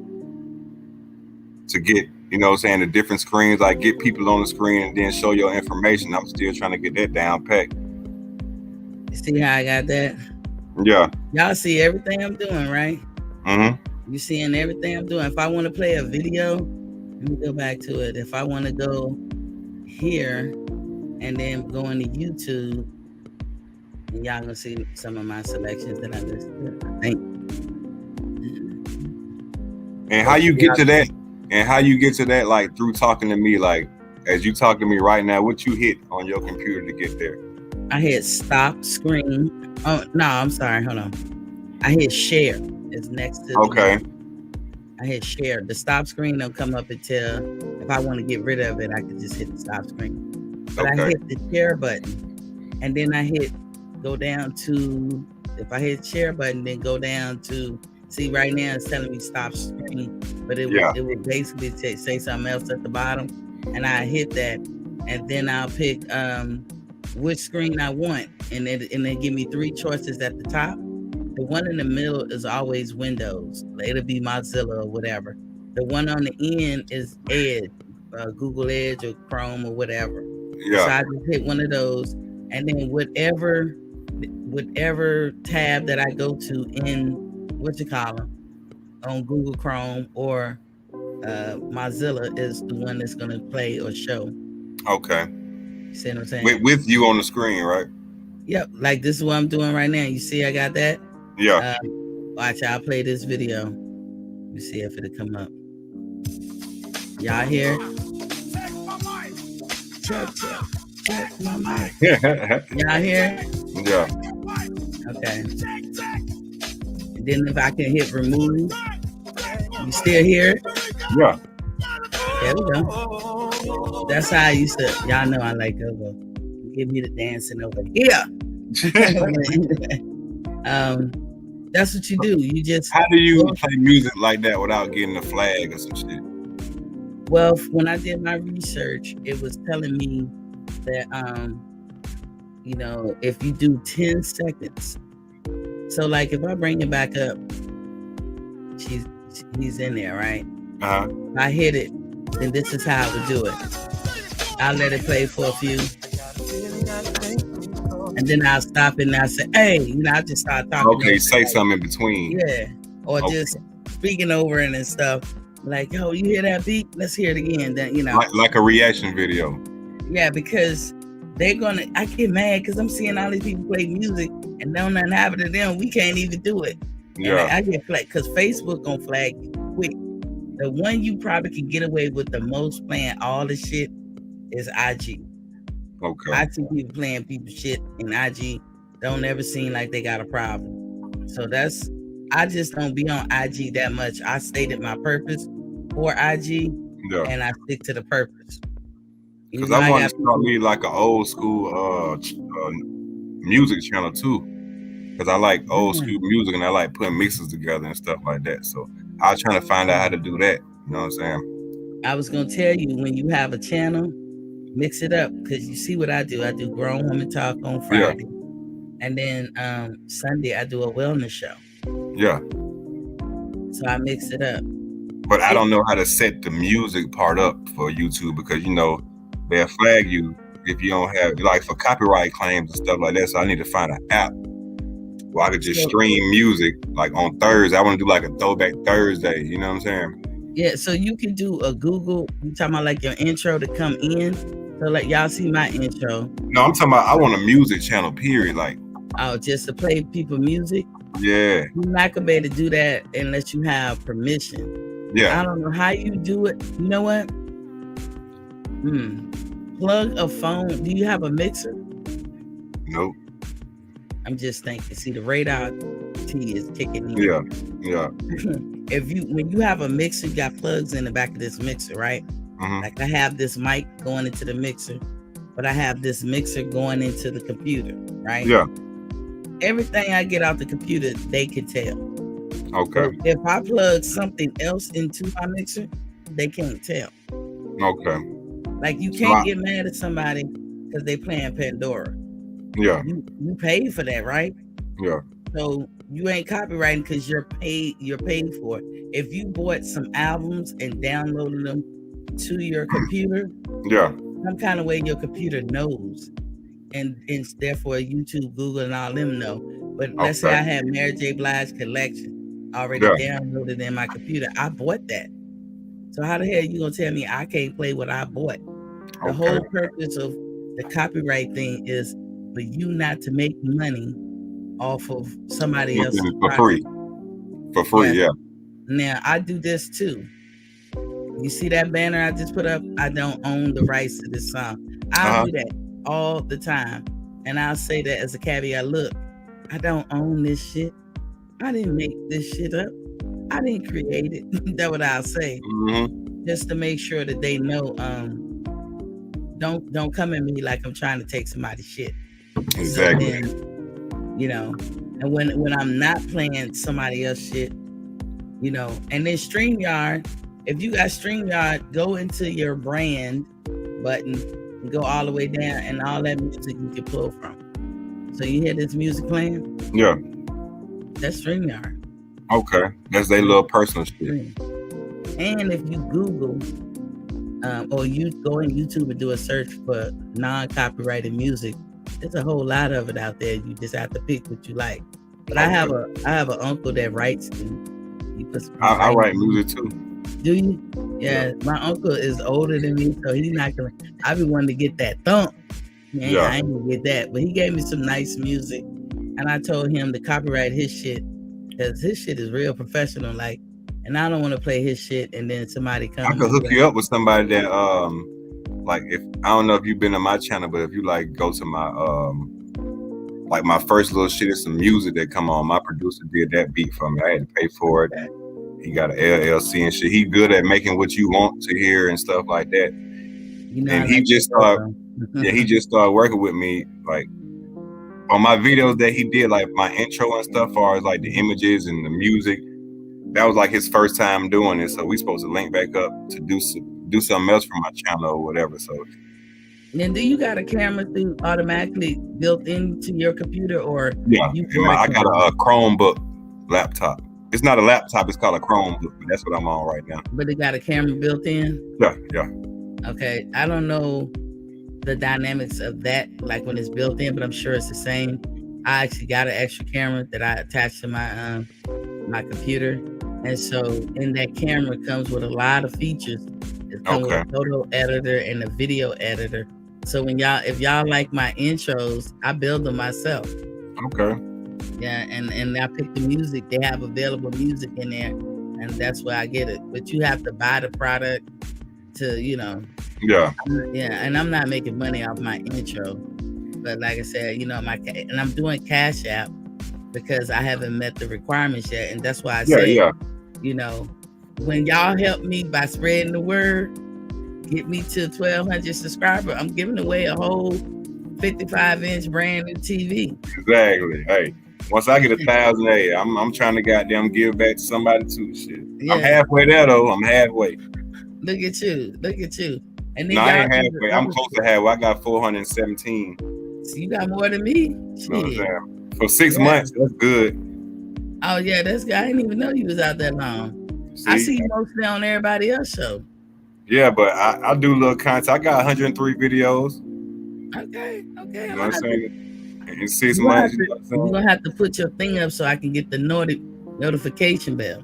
To get, you know what I'm saying, the different screens, like get people on the screen and then show your information. I'm still trying to get that down packed. You see how I got that? Yeah. Y'all see everything I'm doing, right? Mm-hmm. You seeing everything I'm doing. If I want to play a video, let me go back to it. If I want to go here and then go into YouTube, and y'all gonna see some of my selections that I listed, I think. And how you get to that? And how you get to that, like through talking to me, like as you talk to me right now, what you hit on your computer to get there? I hit stop screen. Oh no, I'm sorry. Hold on. I hit share. It's next to. Okay. I hit share. The stop screen don't come up until if I want to get rid of it, I can just hit the stop screen. But I hit the share button, and then I hit go down to. If I hit share button, then go down to. See, right now it's telling me stop screen, but it would basically say something else at the bottom, and I hit that, and then I'll pick which screen I want, and then give me 3 choices at the top. The one in the middle is always Windows. It'll be Mozilla or whatever. The one on the end is Edge, Google Edge or Chrome or whatever. Yeah. So I just hit one of those, and then whatever tab that I go to in on Google Chrome or Mozilla is the one that's gonna play or show. Okay. You see what I'm saying? With you on the screen, right? Yep. Like this is what I'm doing right now. You see, I got that. Yeah. Watch, I'll play this video. Let me see if it'll come up. Y'all hear? Check my mic. Y'all hear? Yeah. Okay. And then if I can hit remove, you still hear it? Yeah. There we go. That's how I used to. Y'all know I like over. Give me the dancing over here. That's what you do. You just. How do you play music like that without getting a flag or some shit? Well, when I did my research, it was telling me that if you do 10 seconds. So like if I bring it back up, he's in there, right? Uh-huh. I hit it, then this is how I would do it. I'll let it play for a few. And then I'll stop it and I'll say, hey, I just start talking. Okay, say something in between. Yeah. Or just speaking over it and stuff. Like, yo, you hear that beat? Let's hear it again. Then, Like a reaction video. Yeah, because I get mad because I'm seeing all these people play music and don't nothing happen to them. We can't even do it. Yeah. And I get flagged because Facebook gonna flag you quick. The one you probably can get away with the most playing all the shit is IG. Okay. I see people playing people's shit in IG don't ever seem like they got a problem. So I just don't be on IG that much. I stated my purpose for IG and I stick to the purpose. Because I want to start me like an old school music channel too. Because I like old school music and I like putting mixes together and stuff like that. So I was trying to find out how to do that. You know what I'm saying? I was going to tell you, when you have a channel, mix it up. Because you see what I do. I do Grown Woman Talk on Friday. Yeah. And then Sunday, I do a wellness show. Yeah. So I mix it up. But I don't know how to set the music part up for YouTube because, they'll flag you if you don't have, like for copyright claims and stuff like that. So I need to find an app where I could just stream music like on Thursday. I want to do like a throwback Thursday. You know what I'm saying? Yeah. So you can do a Google, you talking about like your intro to come in. So like y'all see my intro. No, I'm talking about, I want a music channel, period. Like, oh, just to play people music? Yeah. You're not gonna be able to do that unless you have permission. Yeah. I don't know how you do it. You know what? Plug a phone. Do you have a mixer? Nope. I'm just thinking. See, the radar T is kicking in. Yeah. When you have a mixer, you got plugs in the back of this mixer, right? Mm-hmm. Like I have this mic going into the mixer, but I have this mixer going into the computer, right? Yeah. Everything I get out the computer, they can tell. Okay. So if I plug something else into my mixer, they can't tell. Okay. Like you can't get mad at somebody because they playing Pandora. Yeah. You paid for that, right? Yeah. So you ain't copywriting because you're paid for it. If you bought some albums and downloaded them to your computer, yeah, some kind of way your computer knows, and therefore YouTube, Google, and all them know. But let's say I had Mary J. Blige collection already downloaded in my computer. I bought that. So how the hell you gonna tell me I can't play what I bought? The whole purpose of the copyright thing is for you not to make money off of somebody else's for free. For free, yeah. Now I do this too. You see that banner I just put up? I don't own the rights to this song. I'll do that all the time. And I'll say that as a caveat. Look, I don't own this shit. I didn't make this shit up. I didn't create it. That's what I'll say. Mm-hmm. Just to make sure that they know, don't come at me like I'm trying to take somebody's shit. Exactly. So then, you know, and when I'm not playing somebody else's shit, you know, and then StreamYard, if you got StreamYard, go into your brand button and go all the way down, and all that music you can pull from. So you hear this music playing? Yeah. That's StreamYard. Okay. That's their little personal shit. And if you Google or you go on YouTube and do a search for non-copyrighted music, there's a whole lot of it out there. You just have to pick what you like. But I have an uncle that writes. I write music too. Do you? Yeah, my uncle is older than me, so he's not gonna. I be wanting to get that thump. Man, I ain't gonna get that. But he gave me some nice music, and I told him to copyright his shit because his shit is real professional. Like, and I don't want to play his shit, and then somebody comes. I could hook you up with somebody that like, if I don't know if you've been on my channel, but if you like go to my like my first little shit is some music that come on. My producer did that beat for me. I had to pay for it. He got an LLC and shit. He good at making what you want to hear and stuff like that. You know, and he just started, he just started working with me, like on my videos that he did, like my intro and stuff, as far as like the images and the music. That was like his first time doing it. So we supposed to link back up to do something else for my channel or whatever. So. And do you got a camera thing automatically built into your computer, or I got a Chromebook laptop. It's not a laptop, it's called a Chromebook, but that's what I'm on right now. But it got a camera built in? Yeah. Okay. I don't know the dynamics of that, like when it's built in, but I'm sure it's the same. I actually got an extra camera that I attached to my my computer. And so in that camera comes with a lot of features. It comes with a photo editor and a video editor. So if y'all like my intros, I build them myself. Okay. Yeah, and I pick the music. They have available music in there, and that's where I get it. But you have to buy the product to, you know. Yeah. And I'm not making money off my intro. But like I said, you know, and I'm doing Cash App because I haven't met the requirements yet. And that's why I say, you know, when y'all help me by spreading the word, get me to 1,200 subscribers, I'm giving away a whole 55-inch brand new TV. Exactly. Hey, once I get 1,000, hey, I'm trying to goddamn give back to somebody too. Shit. Yeah. I'm halfway there though. I'm halfway. Look at you. And then I ain't halfway. I'm close to halfway. I got 417. So you got more than me. You know what I'm saying? For 6 months, that's good. Oh yeah, that's good. I didn't even know you was out that long. I see you mostly on everybody else's show. Yeah, but I do little content. I got 103 videos. Okay. You know what I'm saying? In 6 months. You're gonna have to put your thing up so I can get the notification bell.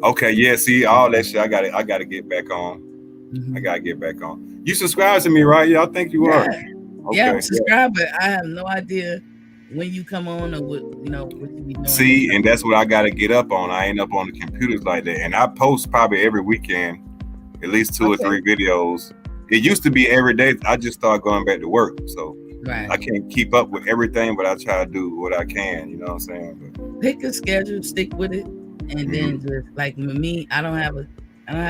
Okay, yeah, see, all that shit I gotta get back on. I gotta get back on. You subscribe to me, right? Yeah, I think you are. Okay, yeah, I'm subscribed, but I have no idea when you come on or what you be doing. See, and that's what I gotta get up on. I ain't up on the computers like that. And I post probably every weekend, at least 2 or 3 videos. It used to be every day. I just started going back to work. So I can't keep up with everything, but I try to do what I can, you know what I'm saying? But pick a schedule, stick with it, and then just like with me, I don't have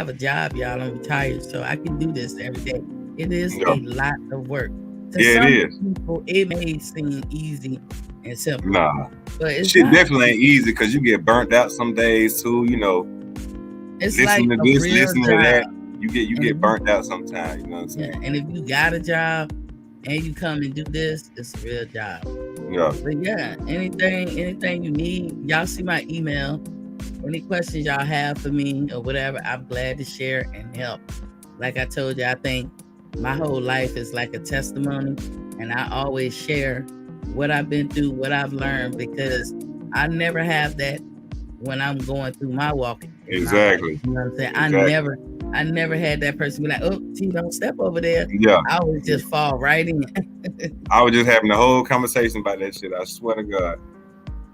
a job, y'all. I'm retired, so I can do this every day. It is a lot of work. To some it is. People, it may seem easy and simple. Nah, but it's shit definitely ain't easy because you get burnt out some days too. You know, it's like a real job. To that. You get burnt out sometimes. You know what I'm saying? Yeah, and if you got a job and you come and do this, it's a real job. Yeah. But yeah, anything you need, y'all see my email. Any questions y'all have for me or whatever, I'm glad to share and help. Like I told you, I think my whole life is like a testimony, and I always share what I've been through, what I've learned, because I never have that when I'm going through my walk. Exactly. You know what I'm saying? Exactly. I never had that person be like, "Oh, T, don't step over there." Yeah. I always just fall right in. I was just having a whole conversation about that shit. I swear to God.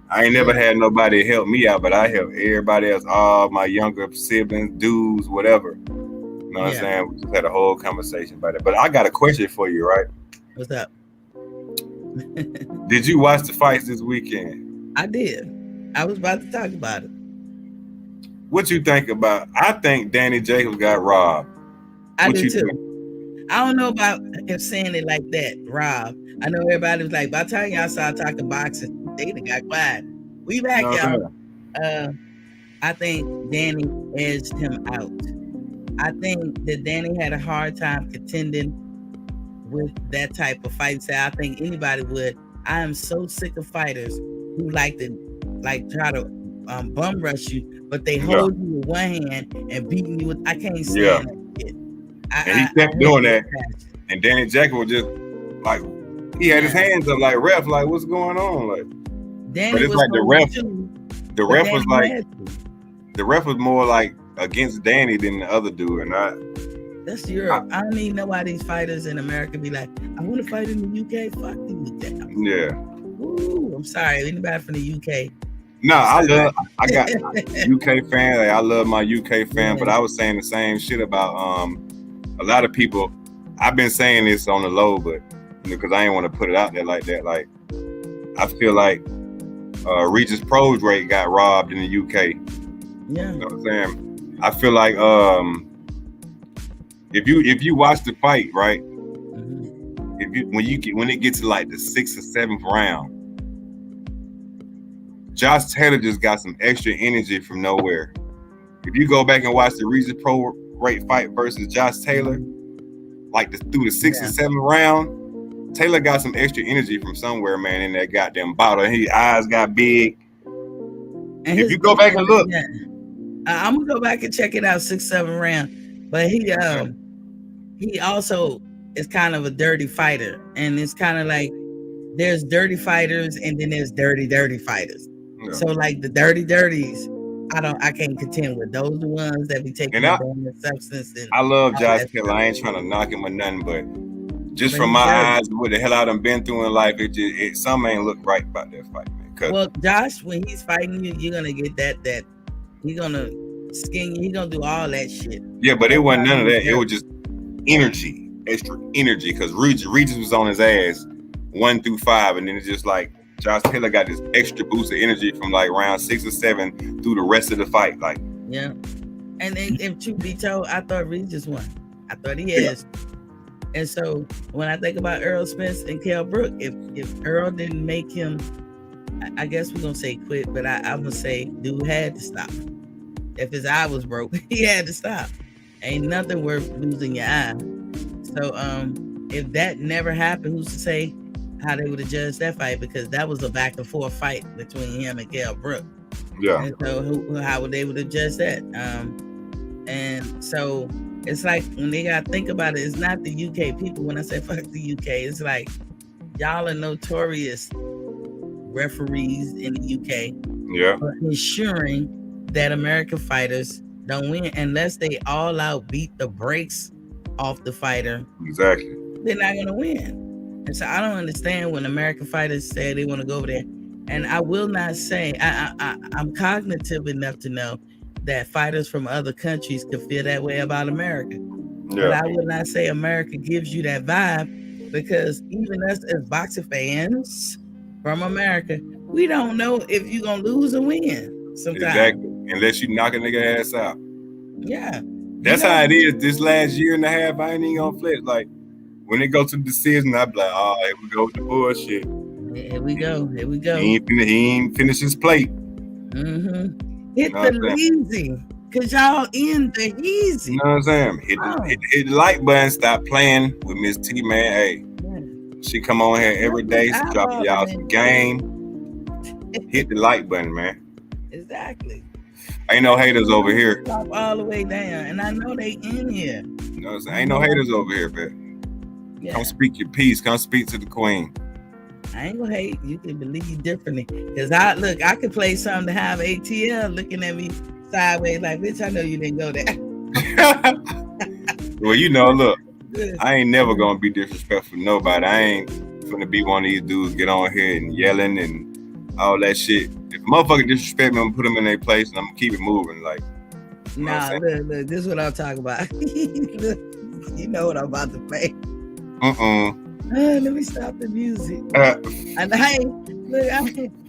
I ain't never had nobody help me out, but I help everybody else, all my younger siblings, dudes, whatever. You know what I'm saying? We just had a whole conversation about it. But I got a question for you, right? What's up? Did you watch the fights this weekend? I did. I was about to talk about it. What you think about? I think Danny Jacobs got robbed. I do too. I don't know about him saying it like that, Rob. I know everybody was like, by the time y'all started talking boxing, they done got quiet. We back, y'all. I think Danny edged him out. I think that Danny had a hard time contending with that type of fight. So I think anybody would. I am so sick of fighters who like to try to bum rush you, but they hold you with one hand and beating you with. I can't stand that shit. And he kept doing that. And Danny Jacobs was just like, he had his hands up like, ref, like, what's going on? Like, Danny but it's was like the ref was like, the ref was more like against Danny than the other dude. And that's Europe. I don't even know why these fighters in America be like, I want to fight in the UK. Fuck the UK. Yeah. Ooh, I'm sorry. Anybody from the UK? No, I got UK fans. Like, I love my UK fan, but I was saying the same shit about a lot of people. I've been saying this on the low, but because I ain't want to put it out there like that. Like, I feel like Regis Prograis got robbed in the UK. Yeah. You know what I'm saying? I feel like if you watch the fight, right? When it gets to like the 6th or 7th round, Josh Taylor just got some extra energy from nowhere. If you go back and watch the Regis Prograis fight versus Josh Taylor, like through the 6th or 7th round, Taylor got some extra energy from somewhere, man, in that goddamn bottle. His eyes got big. And if you go back and look, I'm gonna go back and check it out 6th, 7th round. But he also is kind of a dirty fighter, and it's kind of like there's dirty fighters and then there's dirty fighters. Yeah. So like the dirties, I can't contend with those. The ones that be taking the substance. And I love Josh Taylor. I ain't trying to knock him or nothing, but just from my eyes, what the hell I done been through in life, something ain't look right about that fight, man. Well, Josh, when he's fighting you, you're gonna get that he's gonna skin you. He's gonna do all that shit. Yeah, but it wasn't none of that. It was just energy, extra energy, because Regis was on his ass 1 through 5, and then it's just like Josh Taylor got this extra boost of energy from like round 6 or 7 through the rest of the fight. Like, yeah. And if truth be told, I thought Regis won. I thought he is. And so when I think about Errol Spence and Kell Brook, if Earl didn't make him, I guess we're gonna say quit, but I'm gonna say dude had to stop. If his eye was broke, he had to stop. Ain't nothing worth losing your eye. So if that never happened, who's to say how they would have judged that fight? Because that was a back and forth fight between him and Kell Brook. Yeah. And so how would they would have judged that? And so it's like when they gotta think about it, it's not the UK people. When I say fuck the UK, it's like y'all are notorious referees in the UK for ensuring that American fighters don't win unless they all out beat the brakes off the fighter. Exactly. They're not gonna win. And so I don't understand when American fighters say they want to go over there. And I will not say I'm cognitive enough to know that fighters from other countries could feel that way about America. Yeah. But I will not say America gives you that vibe, because even us as boxing fans from America, we don't know if you're gonna lose or win sometimes. Exactly. Unless you knock a nigga ass out. Yeah. That's how it is. This last year and a half, I ain't even gonna flex. Like, when it goes to the decision, I be like, oh, here we go with the bullshit. Here we go. He ain't finished his plate. Mm-hmm. Hit the lazy. Cause y'all in the easy. You know what I'm saying? Hit the like button. Stop playing with Miss T, man. Hey, she come on here every day, dropping y'all some game. Hit the like button, man. Exactly. Ain't no haters over here. All the way down, and I know they in here. You know what I'm saying? Ain't no haters over here, man. Yeah. Come speak your piece. Come speak to the queen. I ain't gonna hate. You can believe differently. Cause I could play something to have ATL looking at me sideways like, bitch, I know you didn't go there. Well, you know, look, I ain't never gonna be disrespectful to nobody. I ain't gonna be one of these dudes get on here and yelling and all that shit. If a motherfucker disrespect me, I'm gonna put them in their place and I'm gonna keep it moving. Like, nah, look, this is what I'm talking about. Look, you know what I'm about to play. Let me stop the music. And I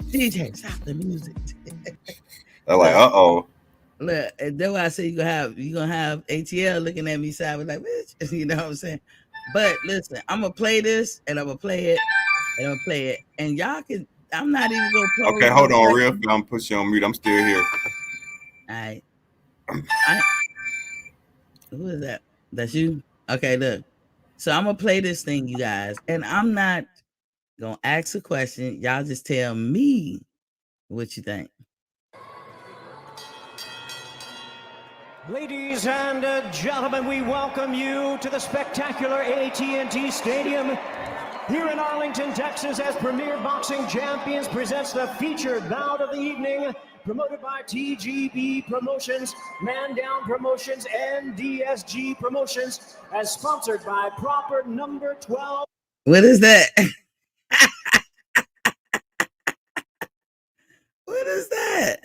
DJ, stop the music. I'm like, uh-oh. Look, and then I say you gonna have ATL looking at me sideways like, bitch. You know what I'm saying? But listen, I'm gonna play this and I'm gonna play it and I'm gonna play it. And y'all can, I'm not even gonna play. Okay, hold on, real. I'm gonna put you on mute. I'm still here. All right. Who is that? That's you? Okay, look. So I'm gonna play this thing, you guys, and I'm not gonna ask a question. Y'all just tell me what you think. Ladies and gentlemen, we welcome you to the spectacular AT&T Stadium here in Arlington, Texas, as Premier Boxing Champions presents the featured bout of the evening, promoted by TGB Promotions, Man Down Promotions, and DSG Promotions, as sponsored by Proper Number 12. What is that? What is that?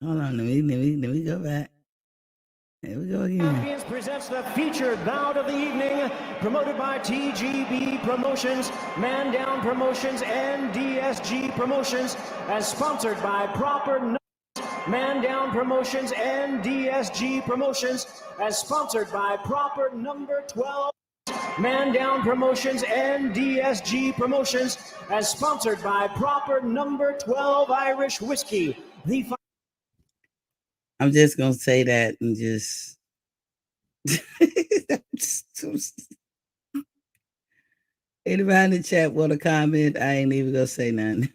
Hold on, let me go back. Here we go again. Champions presents the featured bout of the evening, promoted by TGB Promotions, Man Down Promotions, and DSG Promotions, as sponsored by Proper Man Down Promotions, and DSG Promotions, as sponsored by Proper Number 12. Man Down Promotions and DSG Promotions, as sponsored by Proper Number 12 Irish Whiskey. I'm just gonna say that and just anybody in the chat want to comment? I ain't even gonna say nothing.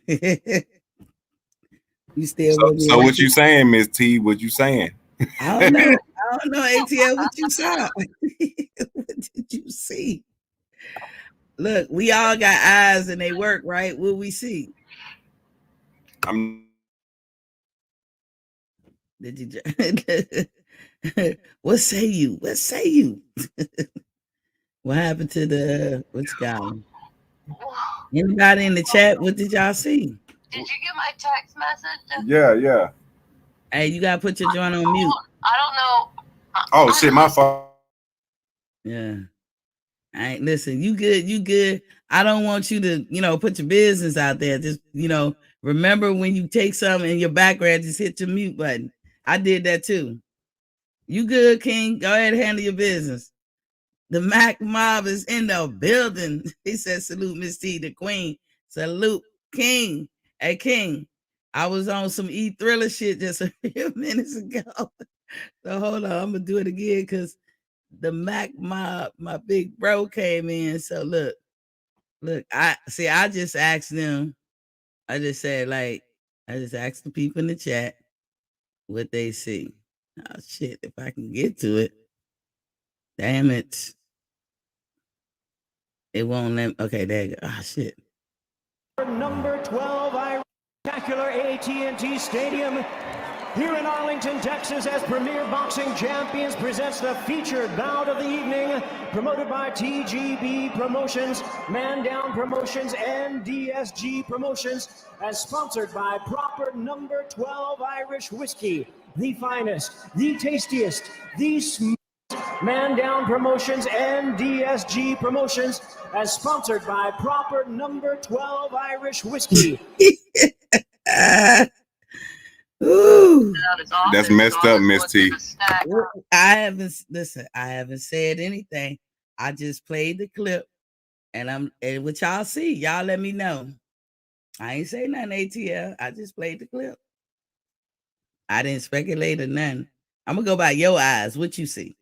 You still so what you saying, Miss T? What you saying? I don't know. ATL, what you saw? What did you see? Look, we all got eyes and they work, right? What we see? Did you? What say you? What say you? What happened to the what's going? Anybody in the chat? What did y'all see? Did you get my text message? Yeah. Hey, you gotta put your joint on mute. I don't know. Oh shit, my fault. Yeah. I ain't listen, you good. I don't want you to, put your business out there. Just, remember when you take something in your background, just hit your mute button. I did that too. You good, King? Go ahead and handle your business. The Mac Mob is in the building. He said, salute Miss T, the queen. Salute King. Hey, King, I was on some Thriller shit just a few minutes ago. So hold on, I'm going to do it again because the Mac Mob, my big bro, came in. So look, I just asked them. I just said, I just asked the people in the chat what they see. Oh, shit, if I can get to it. Damn it. It won't let me. Okay, there you go. Oh, shit. Number 12, spectacular AT&T Stadium here in Arlington, Texas, as Premier Boxing Champions presents the featured bout of the evening, promoted by TGB Promotions, Man Down Promotions, and DSG Promotions, as sponsored by Proper Number 12 Irish Whiskey, the finest, the tastiest, the smoothest. Man Down Promotions and DSG Promotions, as sponsored by Proper Number 12 Irish Whiskey. Ooh. That's messed up, Miss T. I haven't said anything. I just played the clip and what y'all see, y'all let me know. I ain't say nothing, ATL. I just played the clip. I didn't speculate or nothing. I'm gonna go by your eyes. What you see?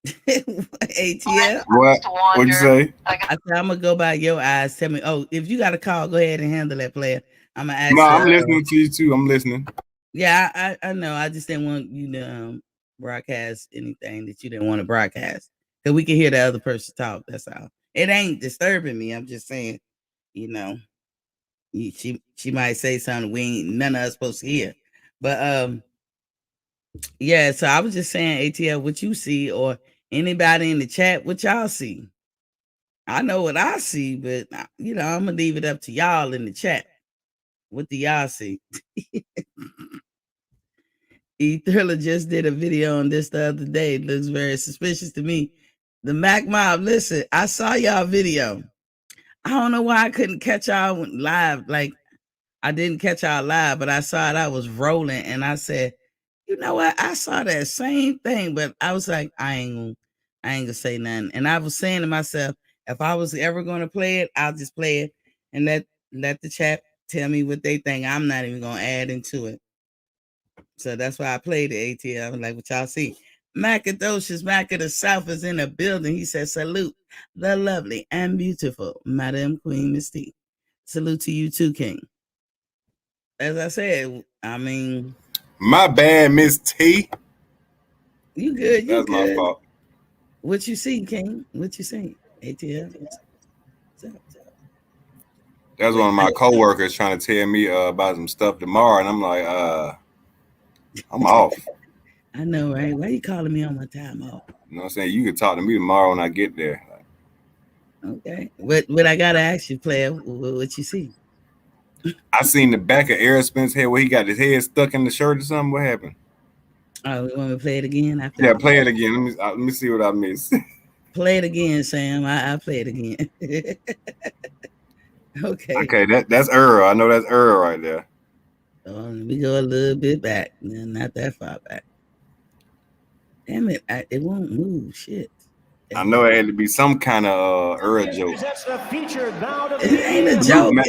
ATL. What? What'd you say? I said I'm gonna go by your eyes. Tell me. Oh, if you got a call, go ahead and handle that, player. I'm gonna ask. No, I'm listening to you too. I'm listening. Yeah, I know. I just didn't want you to broadcast anything that you didn't want to broadcast, because we can hear the other person talk. That's all. It ain't disturbing me. I'm just saying, you know, she might say something we ain't none of us supposed to hear. But yeah. So I was just saying, ATL, what you see, or anybody in the chat, what y'all see? I know what I see, but you know, I'm gonna leave it up to y'all in the chat. What do y'all see? E-Thriller just did a video on this the other day. It looks very suspicious to me. The Mac Mob, listen, I saw y'all video. I don't know why I couldn't catch y'all live. Like, I didn't catch y'all live, but I saw it. I was rolling, and I said, you know what? I saw that same thing, but I was like, I ain't gonna say nothing. And I was saying to myself, if I was ever gonna play it, I'll just play it and let the chat tell me what they think. I'm not even gonna add into it. So that's why I played the ATL. I was like, what y'all see? Macadocious Mac of the South is in the building. He says, salute the lovely and beautiful Madam Queen Mystique. Salute to you too, King. As I said, I mean, my bad, Miss T. You good? You That's good. my fault. What you see, King? What you see? ATL. That's one of my coworkers trying to tell me about some stuff tomorrow, and I'm like, I'm off. I know, right? Why you calling me on my time off? You know what I'm saying? You can talk to me tomorrow when I get there. Okay. What I gotta ask you, player, what you see? I seen the back of Errol Spence's head where he got his head stuck in the shirt or something. What happened? Oh, you want me to play it again? After yeah, play it again. Let me see what I missed. Play it again, Sam. I'll play it again. Okay, that's Earl. I know that's Earl right there. Let me go a little bit back. Not that far back. Damn it, it won't move. Shit. I know it had to be some kind of Earl joke. It ain't a joke. Mac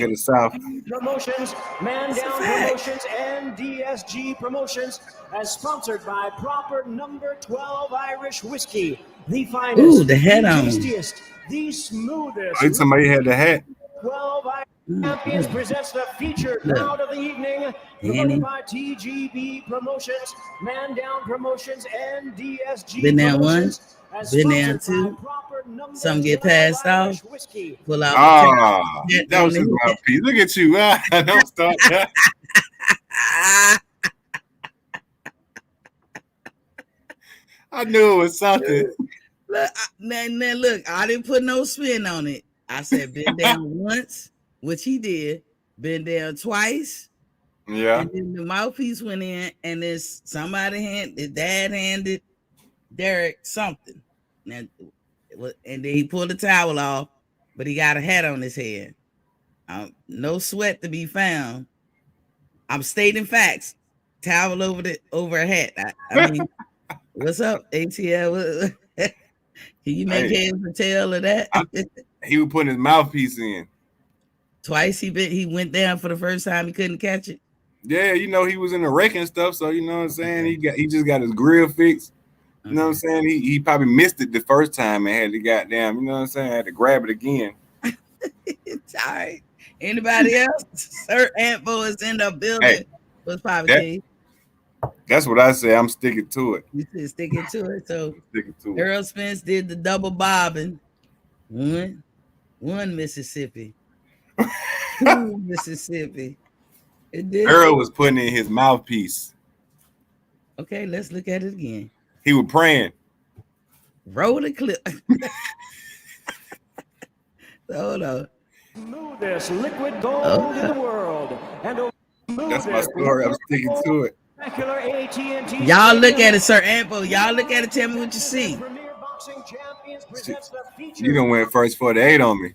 of the South. Promotions, Man Down Promotions, and DSG Promotions, as sponsored by Proper Number 12 Irish Whiskey, the finest, ooh, the head on, tastiest, the smoothest. Hey, somebody had the hat. 12 Irish Champions presents the featured bout of the evening, promoted by TGB Promotions, Man Down Promotions, and DSG been there Promotions. One. Been there two. Some get passed off. Pull out. That was his mouthpiece. Look at you. Don't start that. I knew it was something. Look, look, I didn't put no spin on it. I said been down once, which he did. Been down twice. Yeah. And then the mouthpiece went in, and then his dad handed Derek something. And then he pulled the towel off, but he got a hat on his head. No sweat to be found. I'm stating facts. Towel over a hat. I mean, what's up, ATL? Can you make heads or tail of that? He was putting his mouthpiece in. Twice he went down for the first time. He couldn't catch it. Yeah, he was in the wreck and stuff. So you know what I'm saying. He just got his grill fixed. You know what I'm saying? He probably missed it the first time and had to goddamn, you know what I'm saying? Had to grab it again. It's all right. Anybody else? Sir Antbo is in the building. Hey, what's poppin'? That's what I say. I'm sticking to it. You said sticking to it. So sticking to Errol Spence did the double bobbing. One Mississippi. Two Mississippi. Earl was putting in his mouthpiece. Okay, let's look at it again. He was praying. Roll the clip. Hold on. Smoothest liquid gold in the world. And that's my story. I'm sticking to it. Y'all look at it, Sir Ampo. Y'all look at it. Tell me what you see. You done went first 48 on me.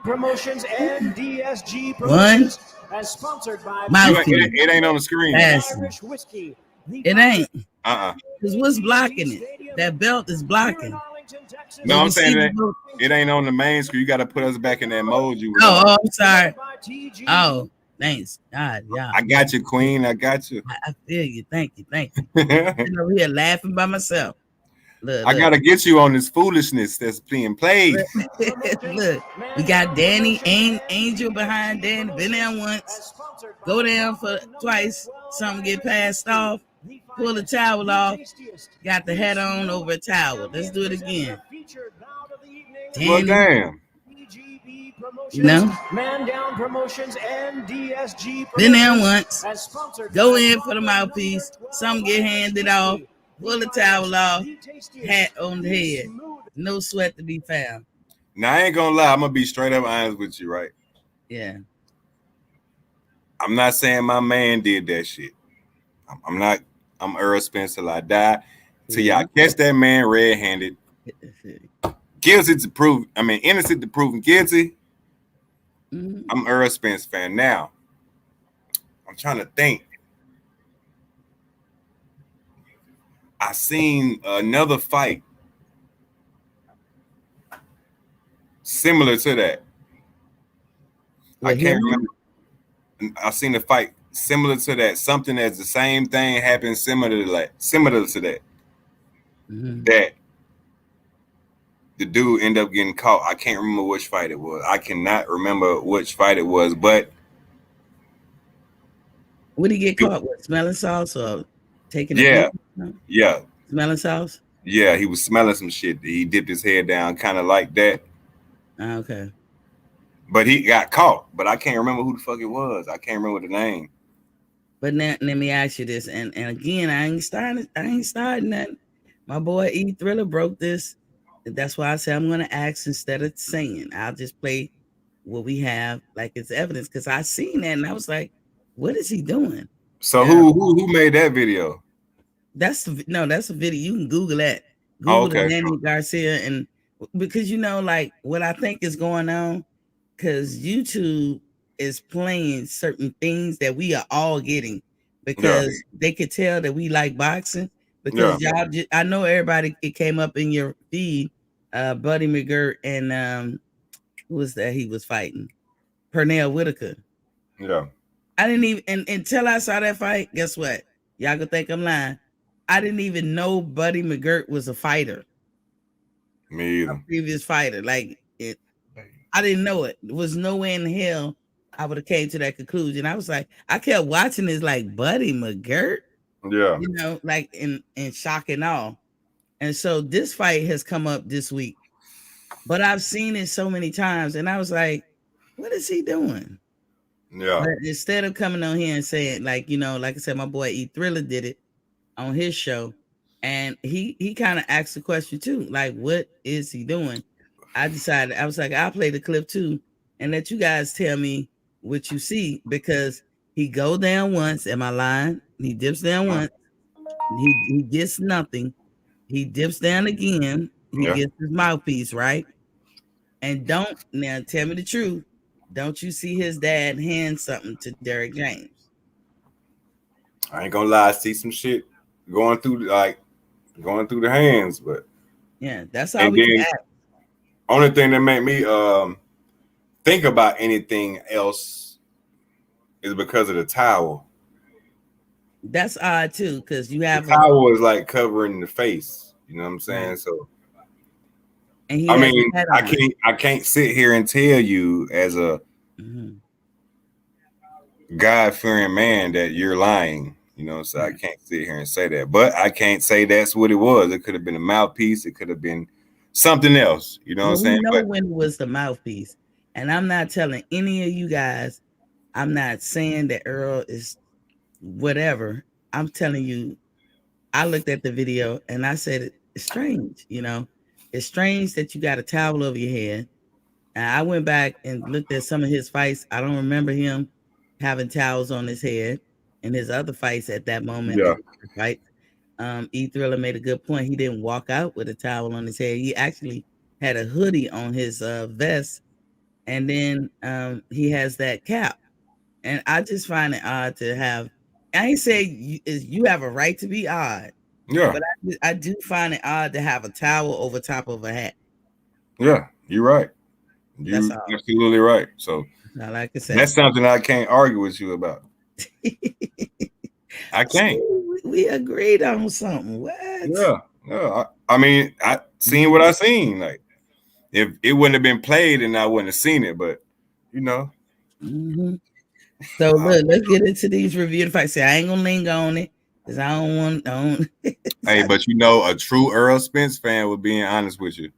Promotions and DSG Promotions. As sponsored by it ain't on the screen. It ain't. Because what's blocking it? That belt is blocking. No, But I'm we saying see that the- it ain't on the main screen. You got to put us back in that mode you was Oh, on. I'm sorry. Oh, thanks. God, yeah. I got you, Queen. I got you. I feel you. Thank you. Thank you. I'm over here laughing by myself. Look, I gotta get you on this foolishness that's being played. Look, we got Danny Angel behind Danny. Been there once. Go down for twice. Something get passed off. Pull the towel off. Got the hat on over a towel. Let's do it again. Well, Danny, damn. you know, Man Down Promotions and DSG been there Promotions once. Go in for the mouthpiece. Some get handed off. Pull the towel off. Hat on the head. No sweat to be found. Now I ain't gonna lie. I'm gonna be straight up honest with you, right? Yeah. I'm not saying my man did that shit. I'm not. I'm Earl Spencer. I die till y'all catch that man red-handed. Guilty to prove. I mean, innocent to proven guilty. Mhm. I'm Earl Spence fan now. I'm trying to think. I seen another fight similar to that. I can't remember. I seen a fight similar to that. Something that's the same thing happened similar to that. Mhm. That the dude ended up getting caught. I can't remember which fight it was. I cannot remember which fight it was, but What did he get caught with? Smelling sauce or taking yeah, a yeah, smelling sauce? yeah. He was smelling some shit. He dipped his head down, kind of like that. Okay. But he got caught. But I can't remember who the fuck it was. I can't remember the name. But now let me ask you this, and again, I ain't starting that. My boy E Thriller broke this. That's why I say I'm gonna ask instead of saying. I'll just play what we have like it's evidence because I seen that and I was like, what is he doing? So Yeah. who made that video? That's a video. You can Google that. Oh, Google okay. Danny Garcia, and because you know, like what I think is going on, because YouTube is playing certain things that we are all getting because they could tell that we like boxing. Because y'all, I know everybody. It came up in your feed, Buddy McGirt and who was that? He was fighting Pernell Whitaker. Yeah. I didn't even until I saw that fight. Guess what? Y'all could think I'm lying. I didn't even know Buddy McGirt was a fighter. Me either. A previous fighter. Like it, I didn't know it. There was no way in hell I would have came to that conclusion. I was like, I kept watching this like Buddy McGirt. Yeah. You know, like in shock and awe. And so this fight has come up this week. But I've seen it so many times, and I was like, what is he doing? Yeah. But instead of coming on here and saying, like, you know, like I said, my boy E Thriller did it on his show, and he kind of asked the question too, like, what is he doing? I decided, I was like, I'll play the clip too and let you guys tell me what you see, because he go down once. Am I lying? He dips down once. He gets nothing. He dips down again. He gets his mouthpiece, right? And don't, now tell me the truth, don't you see his dad hand something to Derek James? I ain't gonna lie, I see some shit going through the hands, but yeah, that's all we can ask. Only thing that made me think about anything else is because of the towel. That's odd too, because you have the towel is like covering the face. You know what I'm saying? Right. So, and I mean, I can't sit here and tell you as a God-fearing man that you're lying. You know, so I can't sit here and say that. But I can't say that's what it was. It could have been a mouthpiece. It could have been something else. You know what I'm saying? We know when it was the mouthpiece. And I'm not telling any of you guys, I'm not saying that Earl is whatever. I'm telling you, I looked at the video and I said, it's strange, you know. It's strange that you got a towel over your head. And I went back and looked at some of his fights. I don't remember him having towels on his head in his other fights at that moment. Yeah. Right. E Thriller made a good point. He didn't walk out with a towel on his head. He actually had a hoodie on his vest, and then he has that cap. And I just find it odd to have. I ain't say you have a right to be odd, Yeah. But I do find it odd to have a towel over top of a hat. Yeah, you're right. That's You're all. absolutely right. So I like I said. that's something I can't argue with you about. I can't. We agreed on something. What? Yeah. I mean, I seen what I seen. Like, if it wouldn't have been played, and I wouldn't have seen it. But you know. Mm-hmm. So look, let's get into these review fights. See, I ain't gonna linger on it because I don't want. Hey, but you know, a true Earl Spence fan would being honest with you.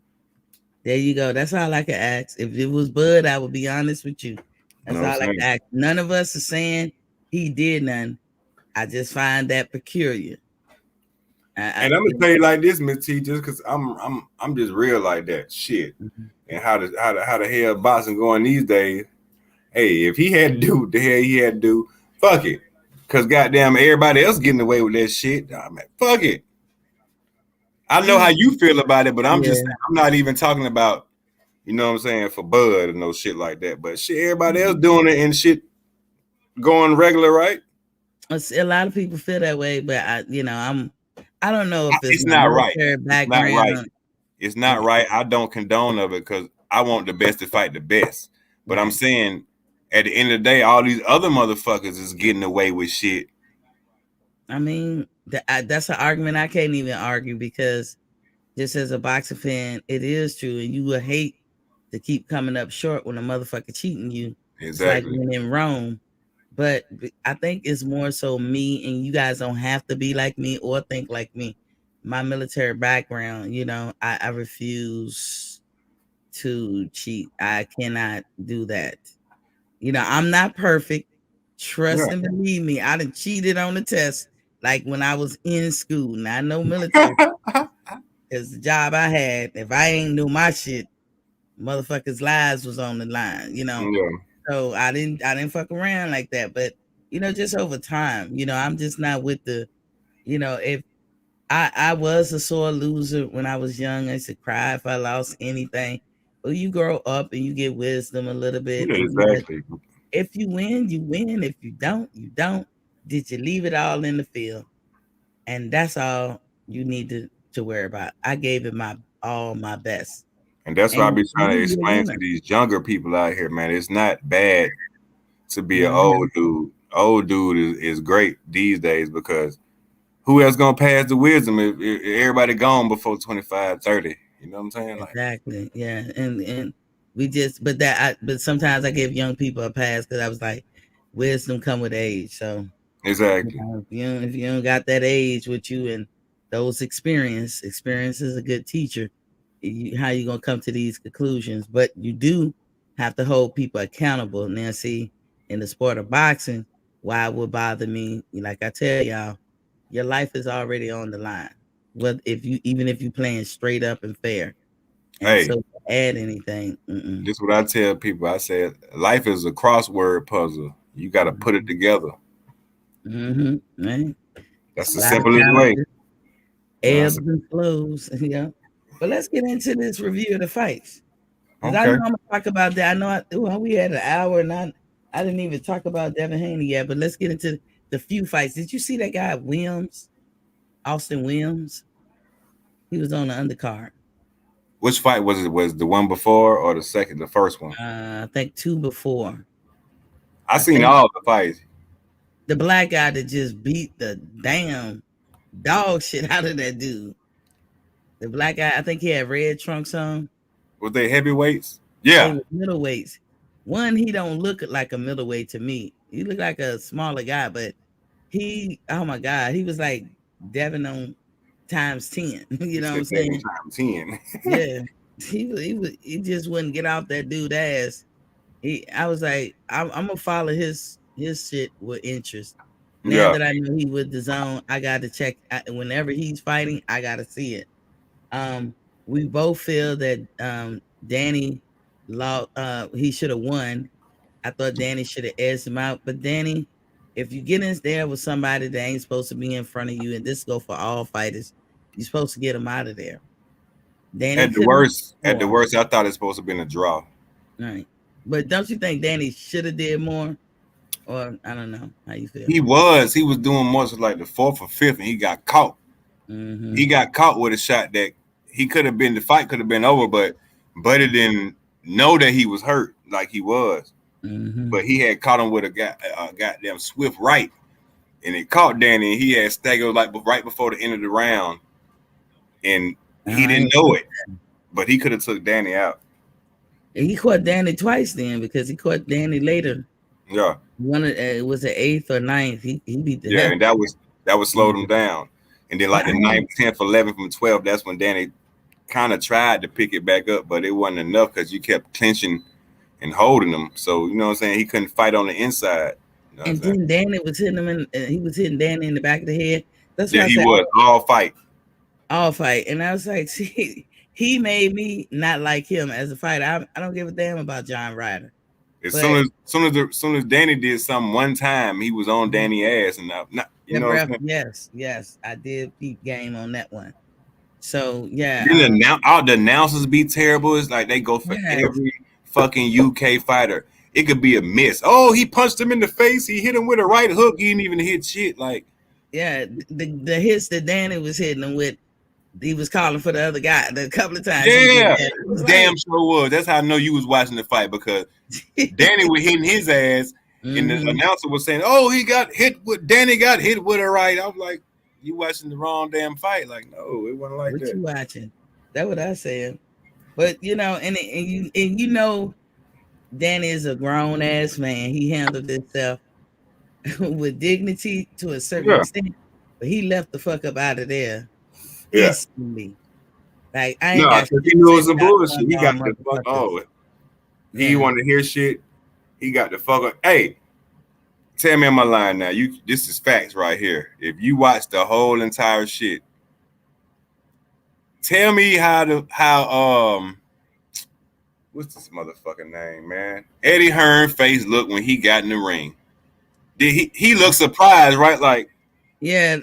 There you go. That's all I can ask. If it was Bud, I would be honest with you. That's all I can ask. None of us are saying he did none. I just find that peculiar. And I'm gonna tell you like this, Miss T, just because I'm just real like that shit. Mm-hmm. And how the hell boxing going these days? Hey, if he had to do what the hell he had to do, fuck it. Cause goddamn everybody else getting away with that shit. I mean, fuck it. I know how you feel about it, but I'm just I'm not even talking about, you know what I'm saying, for Bud and no shit like that. But shit, everybody else doing it and shit going regular, right? A lot of people feel that way, but I don't know if it's not right. Background. It's not right. I don't condone of it because I want the best to fight the best. But I'm saying at the end of the day, all these other motherfuckers is getting away with shit. I mean, that's an argument I can't even argue because just as a boxing fan, it is true. And you will hate to keep coming up short when a motherfucker cheating you. Exactly. It's like when in Rome. But I think it's more so me, and you guys don't have to be like me or think like me. My military background, I refuse to cheat. I cannot do that. I'm not perfect. Trust and believe me, I done cheated on the test like when I was in school. Now I know military because the job I had, if I ain't knew my shit, motherfuckers' lives was on the line, Yeah. So I didn't fuck around like that. But just over time, I'm just not with the, if I was a sore loser when I was young. I used to cry if I lost anything. Well, you grow up and you get wisdom a little bit. Yeah, exactly. If you win, you win. If you don't, you don't. Did you leave it all in the field? And that's all you need to worry about. I gave it my best. And that's what I be trying to explain to these younger people out here, man. It's not bad to be an old dude. Old dude is great these days because who else gonna pass the wisdom if everybody gone before 25, 30? You know what I'm saying? Exactly. Yeah. And we just, but sometimes I give young people a pass because I was like, wisdom come with age. So exactly. If you don't got that age with you and those experience is a good teacher. How you gonna come to these conclusions? But you do have to hold people accountable. Now, see, in the sport of boxing, why it would bother me, like I tell y'all, your life is already on the line. Well, even if you playing straight up and fair. And so add anything. This is what I tell people. I said, life is a crossword puzzle. You got to put it together. Right. That's the simplest way. Ebbs and flows. Yeah. But let's get into this review of the fights. Okay. I know I'm gonna talk about that. I know we had an hour and I didn't even talk about Devin Haney yet, but let's get into the few fights. Did you see that guy Williams? Austin Williams? He was on the undercard. Which fight was it? Was the one before or the first one? I think 2 before. I seen all the fights. The black guy that just beat the damn dog shit out of that dude. The black guy, I think he had red trunks on. Was they heavyweights? Yeah. They were middleweights. One, he don't look like a middleweight to me. He looked like a smaller guy, but oh my God, he was like Devin on times 10. You know what I'm saying? Times 10. Yeah. He just wouldn't get off that dude's ass. I was like, I'm gonna follow his shit with interest. Now that I know he with the zone, I gotta check whenever he's fighting, I gotta see it. We both feel that Danny he should have won. I thought Danny should have edged him out, but Danny, if you get in there with somebody that ain't supposed to be in front of you, and this go for all fighters, you're supposed to get them out of there. Danny at the worst, I thought it's supposed to be a draw. Right. But don't you think Danny should have did more? Or I don't know how you feel. He was doing more so like the 4th or 5th, and he got caught. Mhm. He got caught with a shot that he could have been. The fight could have been over, but Buddy didn't know that he was hurt like he was. Mhm. But he had caught him with a goddamn swift right, and it caught Danny, and he had staggered like right before the end of the round, and he didn't know it, but he could have took Danny out. And he caught Danny twice then, because he caught Danny later. Yeah, It was the 8th or 9th. He beat the hell. and that was slowed him down. And then like the 9th, 10th, 11th, from 12, that's when Danny kind of tried to pick it back up, but it wasn't enough because you kept clinching and holding him. So you know what I'm saying, he couldn't fight on the inside. You know And then Danny was hitting him he was hitting Danny in the back of the head. That's yeah, what I he said, was all fight. And I was like, see, he made me not like him as a fighter. I don't give a damn about John Ryder. As soon as Danny did something one time, he was on Danny ass, and not you know. What I'm yes, I did peep game on that one. So yeah, then all the announcers be terrible. It's like they go for every fucking UK fighter. It could be a miss. Oh, he punched him in the face. He hit him with a right hook. He didn't even hit shit. Like, yeah, the hits that Danny was hitting him with, he was calling for the other guy a couple of times. Yeah, damn sure was. That's how I know you was watching the fight, because Danny was hitting his ass, and the announcer was saying, "Oh, Danny got hit with a right." I was like, "You watching the wrong damn fight?" Like, no, it wasn't like that. What you watching? That's what I said. But you know, and you know, Danny is a grown ass man. He handled himself with dignity to a certain extent, but he left the fuck up out of there instantly. Like, I ain't got he knew it was a bullshit. He got the fuck on. He wanted to hear shit. He got the fuck up. Hey, tell me on my line now. This is facts right here. If you watch the whole entire shit, tell me how what's this motherfucking name, man? Eddie Hearn face looked when he got in the ring. Did he looked surprised, right? Like, yeah,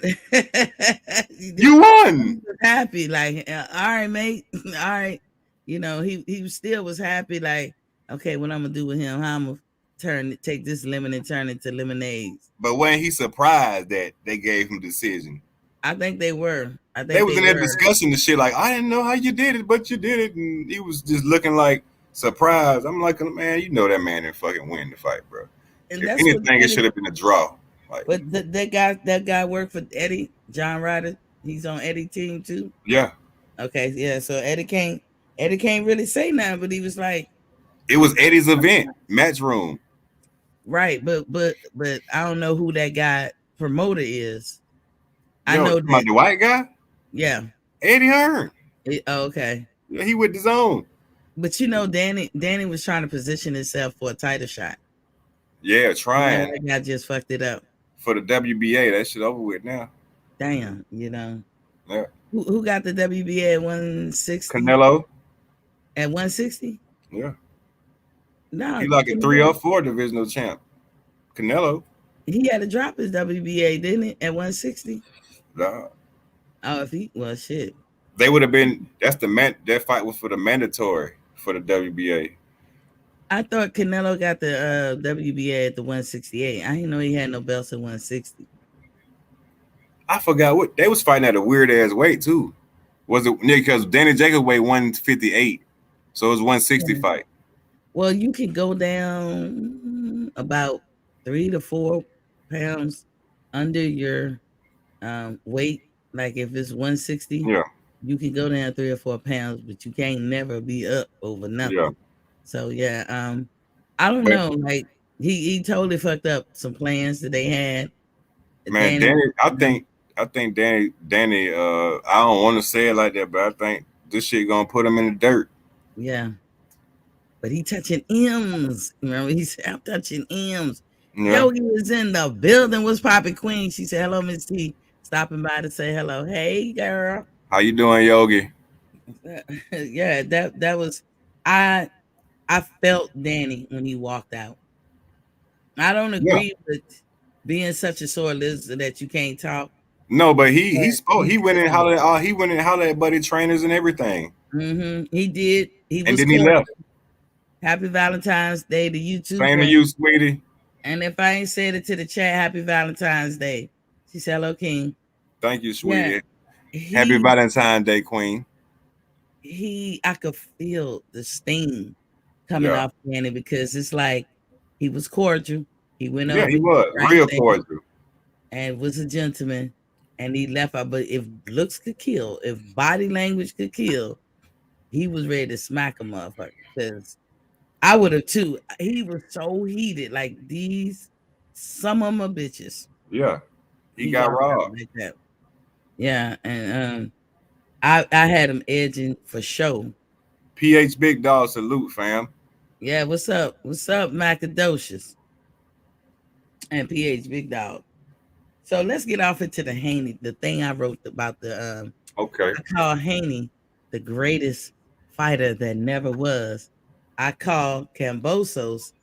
you won. He was happy, like, all right, mate, all right. You know, he still was happy, like, okay, what I'm gonna do with him? How I'm gonna take this lemon and turn it to lemonades. But when he surprised that they gave him decision, I think they were. I think they was in there discussing the shit, like, I didn't know how you did it, but you did it, and he was just looking like surprised. I'm like, man, you know that man didn't fucking win the fight, bro. And if anything, it should have been a draw. Like, but that guy worked for Eddie, John Ryder. He's on Eddie's team too. Yeah. Okay. Yeah. So Eddie can't really say nothing, but he was like, it was Eddie's event, Matchroom. Right, but I don't know who that guy promoter is. I know that, the white guy. Yeah, Eddie Hearn. Okay. Yeah, he with his own. But you know, Danny was trying to position himself for a title shot. Yeah, trying. That guy just fucked it up. For the WBA, that shit over with now. Damn, you know. Yeah. Who got the WBA at 160? Canelo. At 160? Yeah. No, he like a 304 divisional champ. Canelo. He had to drop his WBA, didn't he? At 160? Nah. Oh, shit. They would have been. That fight was for the mandatory for the WBA. I thought Canelo got the WBA at the 168. I didn't know he had no belts at 160. I forgot what they was fighting at a weird ass weight too. Was it because Danny Jacobs weighed 158, so it was 160 fight. Well, you can go down about 3 to 4 pounds under your weight. Like if it's 160, you can go down 3 or 4 pounds, but you can't never be up over nothing. Yeah. So yeah, I don't know. Like he totally fucked up some plans that they had. Man, Danny, I think Danny. I don't want to say it like that, but I think this shit gonna put him in the dirt. Yeah. But he touching M's. Remember, he said, I'm touching M's. Yeah. Yogi was in the building. What's poppin', Queen? She said, hello, Miss T. Stopping by to say hello. Hey, girl. How you doing, Yogi? Yeah, that was I felt Danny when he walked out. I don't agree with being such a sore loser that you can't talk. No, but he spoke. He went and hollered at buddy trainers and everything. Mm-hmm. He did. And then he left. Happy Valentine's Day to you too. Same to you, sweetie. And if I ain't said it to the chat, happy Valentine's Day. She said, hello, King. Thank you, sweetie. Happy Valentine's Day, Queen. I could feel the sting coming off Danny because it's like he was cordial. He went over. He was real cordial and was a gentleman, and he left out. But if looks could kill, if body language could kill, he was ready to smack a motherfucker. Because I would have too. He was so heated, like these. Some of them are bitches. Yeah, he got robbed like that. Yeah, and I had him edging for show. PH Big Dog, salute, fam. Yeah, what's up? What's up, Macadocious? And PH Big Dog. So let's get off into the Haney, the thing I wrote about the okay. I call Haney the greatest fighter that never was. I call Kambosos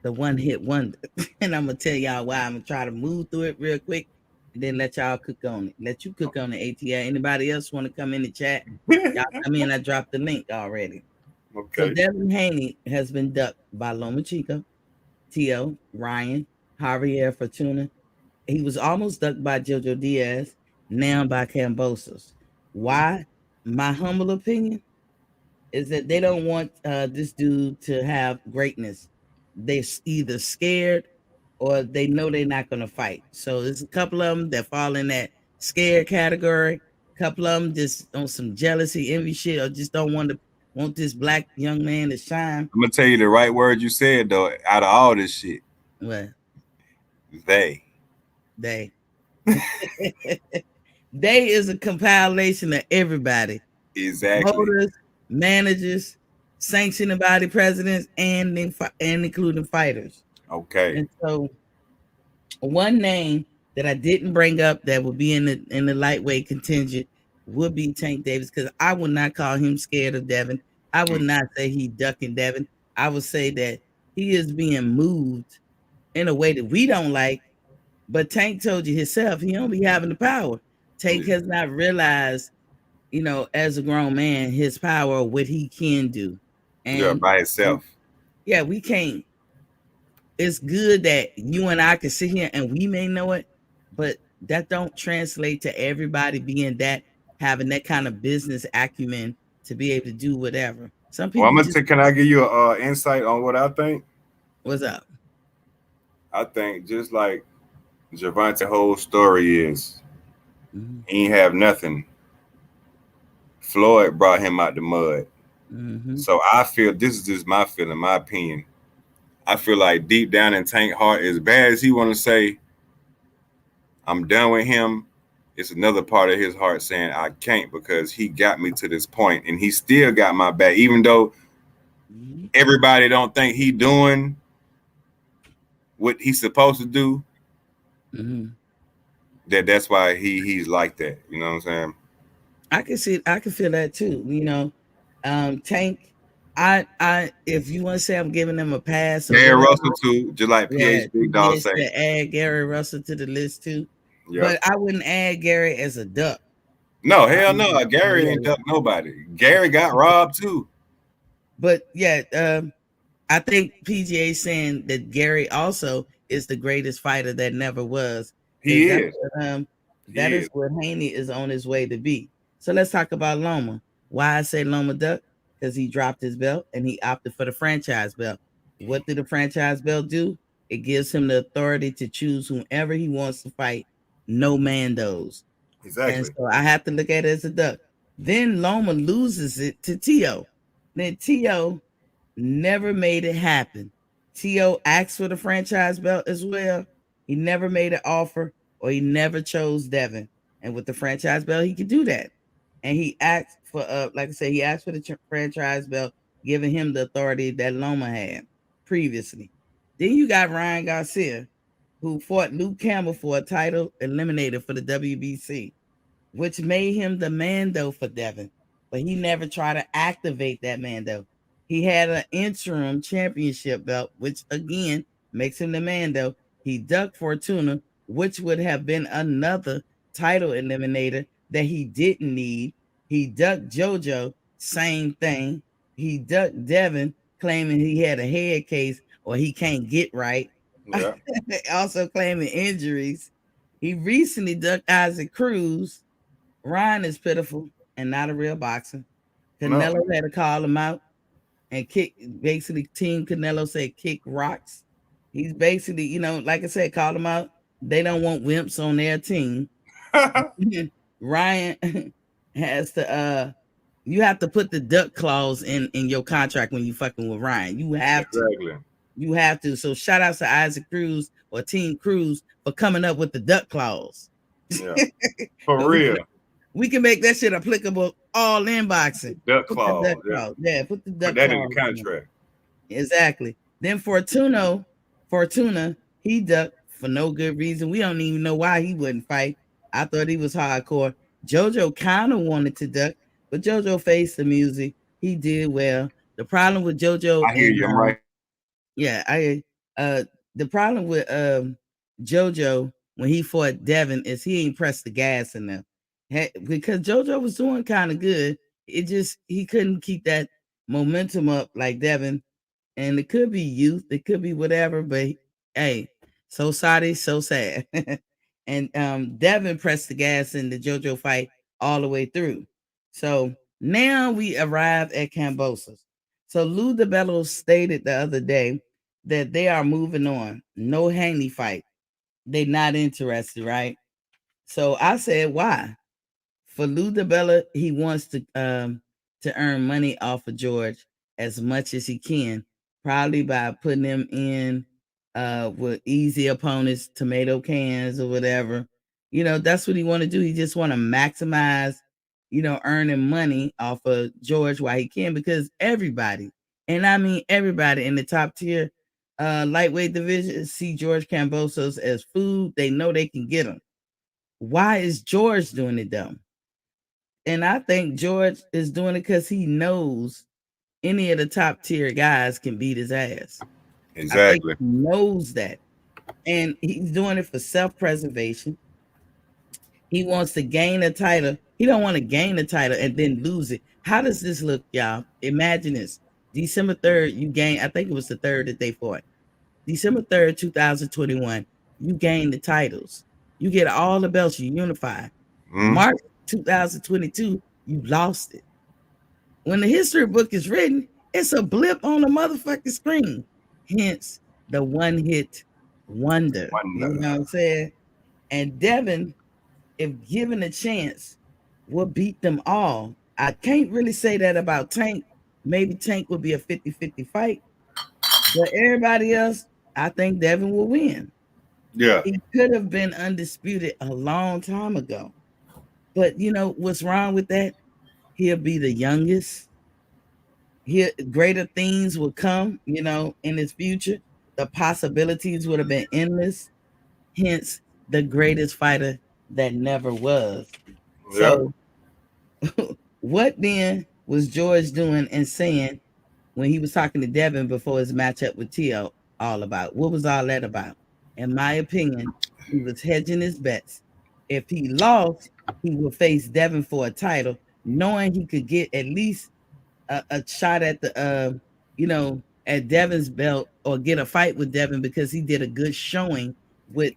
the one-hit wonder. And I'm gonna tell y'all why. I'm gonna try to move through it real quick and then let y'all cook on it. Let you cook on the ATI. Anybody else want to come in the chat? Y'all come in. I dropped the link already. Okay. So Devin Haney has been ducked by Loma Chica, Tio, Ryan, Javier Fortuna. He was almost ducked by Jojo Diaz, now by Kambosos. Why? My humble opinion is that they don't want this dude to have greatness. They're either scared or they know they're not going to fight. So there's a couple of them that fall in that scared category. A couple of them just on some jealousy, envy shit, or just don't want this black young man to shine. I'm gonna tell you the right word you said though. Out of all this shit, what? They. They is a compilation of everybody. Exactly. Voters, managers, sanctioning body presidents, and including fighters. Okay. And so one name that I didn't bring up that would be in the lightweight contingent would be Tank Davis, because I would not call him scared of Devin. I would not say he ducking Devin. I would say that he is being moved in a way that we don't like. But Tank told you himself, he don't be having the power. Tank has not realized, as a grown man, his power, what he can do. And by himself. Yeah, we can't. It's good that you and I can sit here and we may know it, but that don't translate to everybody having that kind of business acumen to be able to do whatever. Some people. Well, can I give you an insight on what I think? What's up? I think just like Gervonta's whole story is, he ain't have nothing. Floyd brought him out the mud. So I feel, this is just my feeling, my opinion. I feel like deep down in Tank's heart, as bad as he want to say, I'm done with him, it's another part of his heart saying, I can't, because he got me to this point and he still got my back, even though everybody don't think he doing what he's supposed to do. That's why he's like that. You know what I'm saying? I can feel that too. Tank, if you want to say I'm giving them a pass, Gary Russell too, just like PH Big Dog say. Add Gary Russell to the list too. But I wouldn't add Gary as a duck. No, hell no. Gary ain't duck nobody. Gary got robbed too. But I think PGA saying that Gary also is the greatest fighter that never was. He is. That is what Haney is on his way to be. So let's talk about Loma. Why I say Loma duck? Because he dropped his belt and he opted for the franchise belt. What did the franchise belt do? It gives him the authority to choose whomever he wants to fight. No mandos. Exactly. And so I have to look at it as a duck. Then Loma loses it to Tio. Then Tio never made it happen. Tio asked for the franchise belt as well. He never made an offer, or he never chose Devin. And with the franchise belt, he could do that. And he asked for, like I said, he asked for the franchise belt, giving him the authority that Loma had previously. Then you got Ryan Garcia, who fought Luke Campbell for a title eliminator for the WBC, which made him the Mando for Devin. But he never tried to activate that Mando. He had an interim championship belt, which again makes him the Mando. He ducked Fortuna, which would have been another title eliminator that he didn't need. He ducked JoJo, same thing. He ducked Devin, claiming he had a head case or he can't get right. Yeah. Also claiming injuries. He recently ducked Isaac Cruz, Ryan is pitiful and not a real boxer. No. Canelo had to call him out and kick. Basically, Team Canelo said kick rocks. He's basically, you know, like I said, call him out. They don't want wimps on their team. Ryan has to you have to put the duck clause in your contract when you fucking with Ryan. You have to. Exactly. You have to. So shout out to Isaac Cruz or Team Cruz for coming up with the duck clause. Yeah. For real. We can make that shit applicable all in boxing. Duck clause. Yeah, put the duck Put that clause in the contract. Exactly. Then Fortuna, he ducked for no good reason. We don't even know why he wouldn't fight. I thought he was hardcore. JoJo kind of wanted to duck, but JoJo faced the music. He did well. The problem with JoJo, I hear you. I'm right. Yeah, the problem with JoJo when he fought Devin is he ain't pressed the gas enough. Because JoJo was doing kind of good. He couldn't keep that momentum up like Devin. And it could be youth, it could be whatever, but hey, so sorry, so sad. And Devin pressed the gas in the JoJo fight all the way through. So now we arrive at Kambosos. So Lou DiBello stated the other day that they are moving on. No Haney fight. They're not interested, right? So I said, why? For Lou DiBello, he wants to earn money off of George as much as he can, probably by putting him in with easy opponents, tomato cans or whatever. You know, that's what he want to do. He just want to maximize, you know, earning money off of George while he can, because everybody, and I mean everybody in the top tier lightweight division see George Kambosos as food. They know they can get him. Why is George doing it though? And I think George is doing it because he knows any of the top tier guys can beat his ass. Exactly. He knows that. And he's doing it for self-preservation. He wants to gain a title. He don't want to gain a title and then lose it. How does this look, y'all? Imagine this. December 3rd, you gain, I think it was the 3rd that they fought. December 3rd, 2021, you gain the titles. You get all the belts, you unify. March 2022, you lost it. When the history book is written, it's a blip on the motherfucking screen. Hence the one-hit wonder. You know what I'm saying? And Devin, if given a chance, will beat them all. I can't really say that about Tank. Maybe Tank would be a 50-50 fight. But everybody else, I think Devin will win. Yeah. He could have been undisputed a long time ago. But you know what's wrong with that? He'll be the youngest. Greater things will come, you know, in his future. The possibilities would have been endless. Hence, the greatest fighter that never was. Yeah. So, what then was George doing and saying when he was talking to Devin before his matchup with Tio all about? What was all that about? In my opinion, he was hedging his bets. If he lost, he would face Devin for a title, knowing he could get at least a shot at the you know, at Devin's belt, or get a fight with Devin because he did a good showing with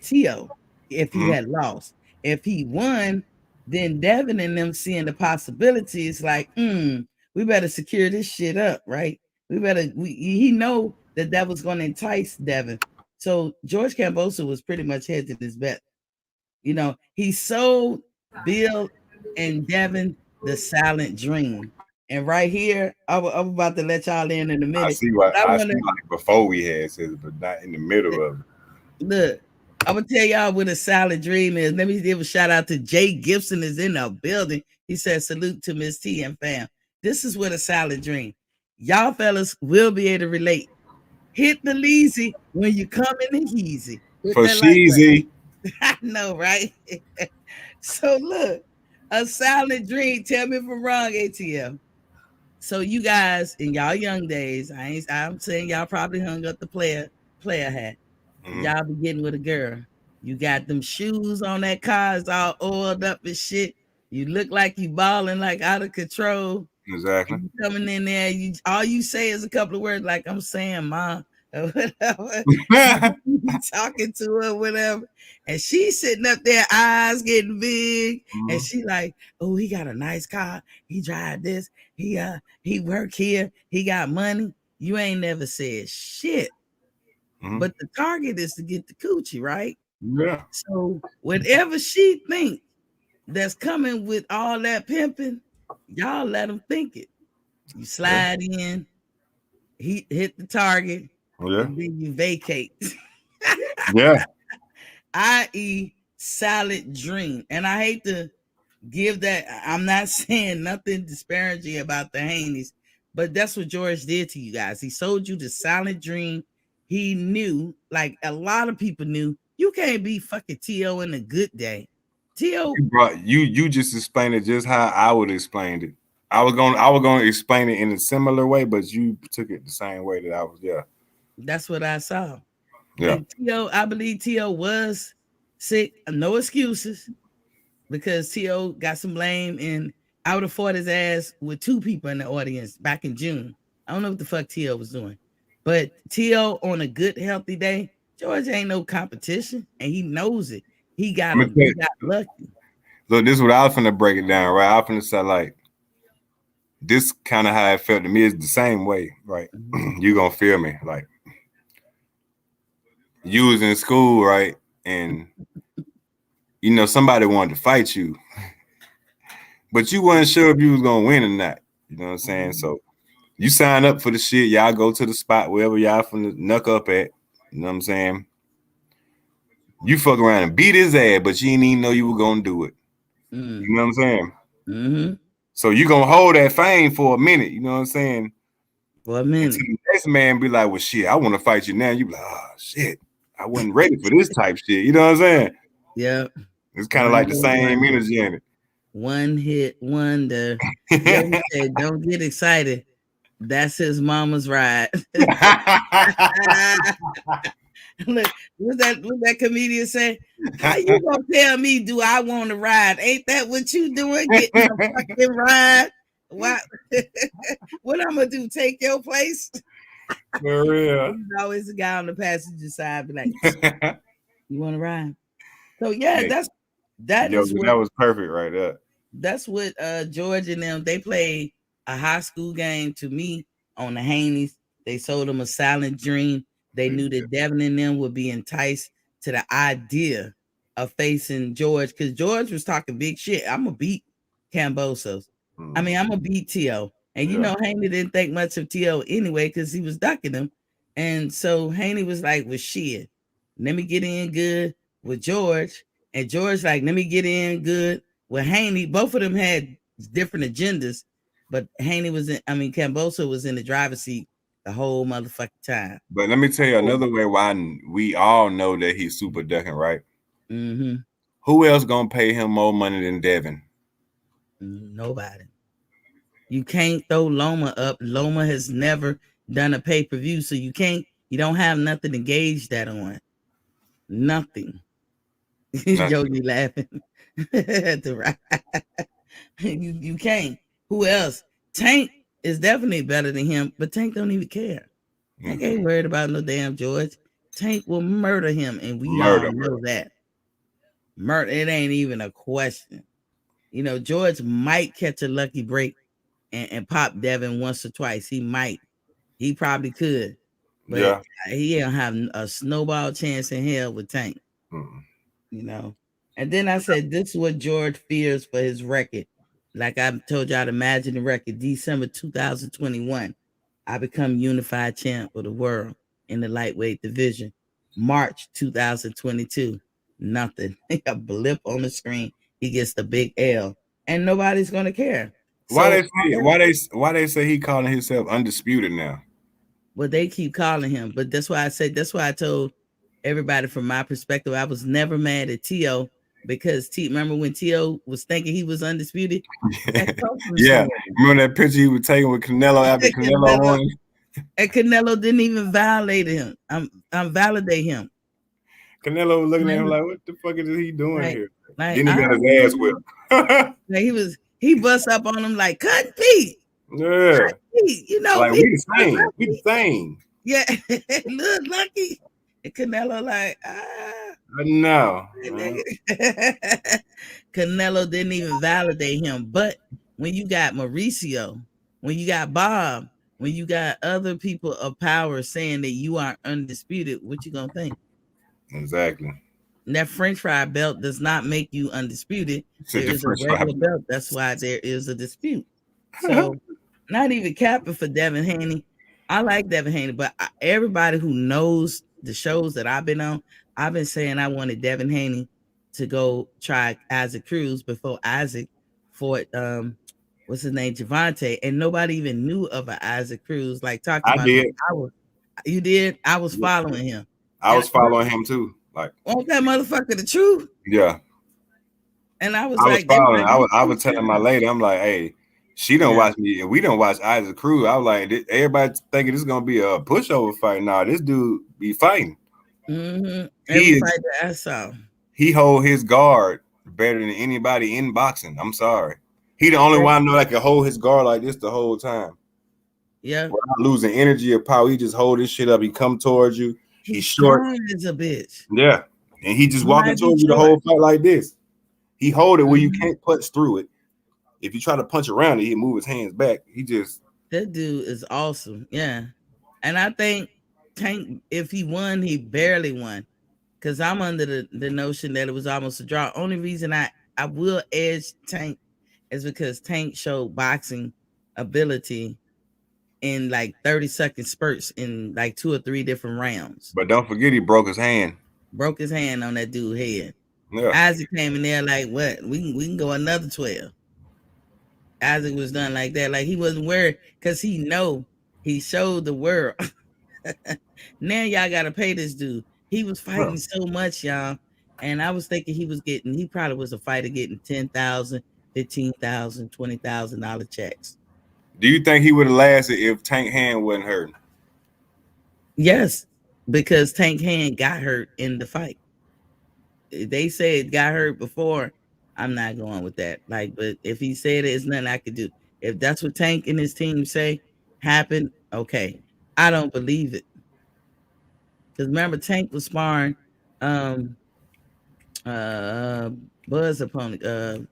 Tio. If he had lost, if he won, then Devin and them seeing the possibilities, like, we better secure this shit up, right? He know that was going to entice Devin. So George Kambosos was pretty much hedging his bet. You know, he sold Bill and Devin the silent dream. And right here, I'm about to let y'all in a minute. I see like before we had said, but not in the middle of it. Look, I'm gonna tell y'all what a silent dream is. Let me give a shout out to Jay Gibson is in the building. He said, salute to Miss T and fam. This is what a silent dream. Y'all fellas will be able to relate. Hit the leezy when you come in the easy. For cheesy. I know, right? So look, a silent dream. Tell me if I'm wrong, ATL. So you guys in y'all young days, I'm saying y'all probably hung up the player hat. Y'all be getting with a girl. You got them shoes on that car, it's all oiled up and shit. You look like you balling like out of control. Exactly. You coming in there, all you say is a couple of words like I'm saying, Ma, or whatever. Talking to her, whatever. And she's sitting up there, eyes getting big. And she like, oh, he got a nice car. He drive this. He work here. He got money. You ain't never said shit. But the target is to get the coochie, right? Yeah. So whatever she think that's coming with all that pimping, y'all let him think it. You slide in, he hit the target, and then you vacate. Yeah. I.e. salad dream. And I hate to give that. I'm not saying nothing disparaging about the Haneys, but that's what George did to you guys. He sold you the salad dream. He knew, like a lot of people knew, you can't be fucking T.O. in a good day. T.O. You just explained it just how I would explain it. I was gonna explain it in a similar way, but you took it the same way that I was. Yeah. That's what I saw. Yeah. And T.O., I believe T.O. was sick. No excuses, because T.O. got some blame, and I would have fought his ass with 2 people in the audience back in June. I don't know what the fuck T.O. was doing. But T.O. on a good, healthy day, George ain't no competition, and he knows it. He got lucky. Look, this is what I was finna break it down, right? I was finna say, like, this kind of how it felt to me is the same way, right? You gonna feel me, like you was in school, right? And you know somebody wanted to fight you, but you wasn't sure if you was gonna win or not. You know what I'm saying? So you sign up for the shit. Y'all go to the spot wherever y'all finna knuck up at. You know what I'm saying? You fuck around and beat his ass, but you didn't even know you were gonna do it. You know what I'm saying? Mm-hmm. So you gonna hold that fame for a minute. You know what I'm saying? For a minute. The next man be like, well, shit, I want to fight you now. You be like, oh, shit, I wasn't ready for this type shit. You know what I'm saying? Yeah. It's kind of like the same energy in it. One hit wonder. Yogi said, don't get excited. That's his mama's ride. Look, what that comedian say? How you gonna tell me, do I want to ride? Ain't that what you doing? Getting a fucking ride? What? What I'm gonna do? Take your place? For real. He's always the guy on the passenger side, be like, you want to ride? So yeah, that was perfect right there. That's what George and them, they played a high school game to me on the Haneys. They sold them a silent dream. They knew that Devin and them would be enticed to the idea of facing George, because George was talking big shit. I'm gonna beat Kambosos. I mean, I'm gonna beat T.O. And you know, Haney didn't think much of T.O. anyway, because he was ducking him. And so Haney was like, well, shit, let me get in good with George. And George like, let me get in good with Haney. Both of them had different agendas, but Kambosos was in the driver's seat the whole motherfucking time. But let me tell you another way why we all know that he's super ducking, right? Mm-hmm. Who else gonna pay him more money than Devin? Nobody. You can't throw Loma up. Loma has never done a pay-per-view, so you don't have nothing to gauge that on. Nothing. Yogi laughing at the right. You can't. Who else? Tank is definitely better than him, but Tank don't even care. Tank ain't worried about no damn George. Tank will murder him, and we all know that. Murder, it ain't even a question. You know, George might catch a lucky break and pop Devin once or twice. He might. He probably could. But he don't have a snowball chance in hell with Tank. You know. And then I said, this is what George fears for his record. Like I told y'all to imagine the record. December 2021, I become unified champ of the world in the lightweight division. March 2022, nothing. A blip on the screen. He gets the big L, and nobody's gonna care. Why they say he calling himself undisputed now? Well, they keep calling him, but that's why I told everybody from my perspective, I was never mad at T.O. because remember when T.O. was thinking he was undisputed? Yeah. Remember that picture he was taking with Canelo after Canelo won? And Canelo didn't even validate him. Validate him. Canelo was looking at him like, what the fuck is he doing here? Like, then he got his ass whipped. He bust up on him like, cut Pete. Yeah. Pete, you know, like, Pete, we the same. Yeah, look lucky. And Canelo like, No. Canelo didn't even validate him. But when you got Mauricio, when you got Bob, when you got other people of power saying that you are undisputed, what you gonna think? Exactly. And that French fry belt does not make you undisputed. It's There is a French fry regular belt. That's why there is a dispute. So, not even capping for Devin Haney. I like Devin Haney, but everybody who knows the shows that I've been on, I've been saying I wanted Devin Haney to go try Isaac Cruz before Isaac fought what's his name, Javante, and nobody even knew of an Isaac Cruz. Like talking I about did. You did? I was following him. I was following him too. Like, wasn't that motherfucker the truth? Yeah. And I was like, following. I was telling my lady, I'm like, hey, she don't watch me, and we don't watch Isaac Cruz. I was like, everybody thinking this is gonna be a pushover fight. Nah, this dude be fighting. Mm-hmm. Every fight that I saw, he hold his guard better than anybody in boxing. I'm sorry, he the only one I know that can hold his guard like this the whole time. Yeah, without losing energy or power. He just hold his shit up. He come towards you. He's short as a bitch. Yeah, and he just walking towards you the whole fight like this. He hold it where you can't punch through it. If you try to punch around it, he move his hands back. That dude is awesome. Yeah. And I think Tank, if he won, he barely won. Because I'm under the notion that it was almost a draw. Only reason I will edge Tank is because Tank showed boxing ability in like 30-second spurts in like 2 or 3 different rounds. But don't forget he broke his hand. Broke his hand on that dude's head. Yeah. Isaac came in there like, what? We can go another 12. Isaac was done like that. Like he wasn't worried because he showed the world. Now y'all gotta pay this dude. He was fighting so much, y'all. And I was thinking he probably was a fighter getting $10,000, $15,000, $20,000 checks. Do you think he would have lasted if Tank Hand wasn't hurt? Yes, because Tank Hand got hurt in the fight. They said got hurt before. I'm not going with that. Like, but if he said it, it's nothing I could do. If that's what Tank and his team say happened, okay. I don't believe it. Because remember, Tank was sparring Bud's opponent,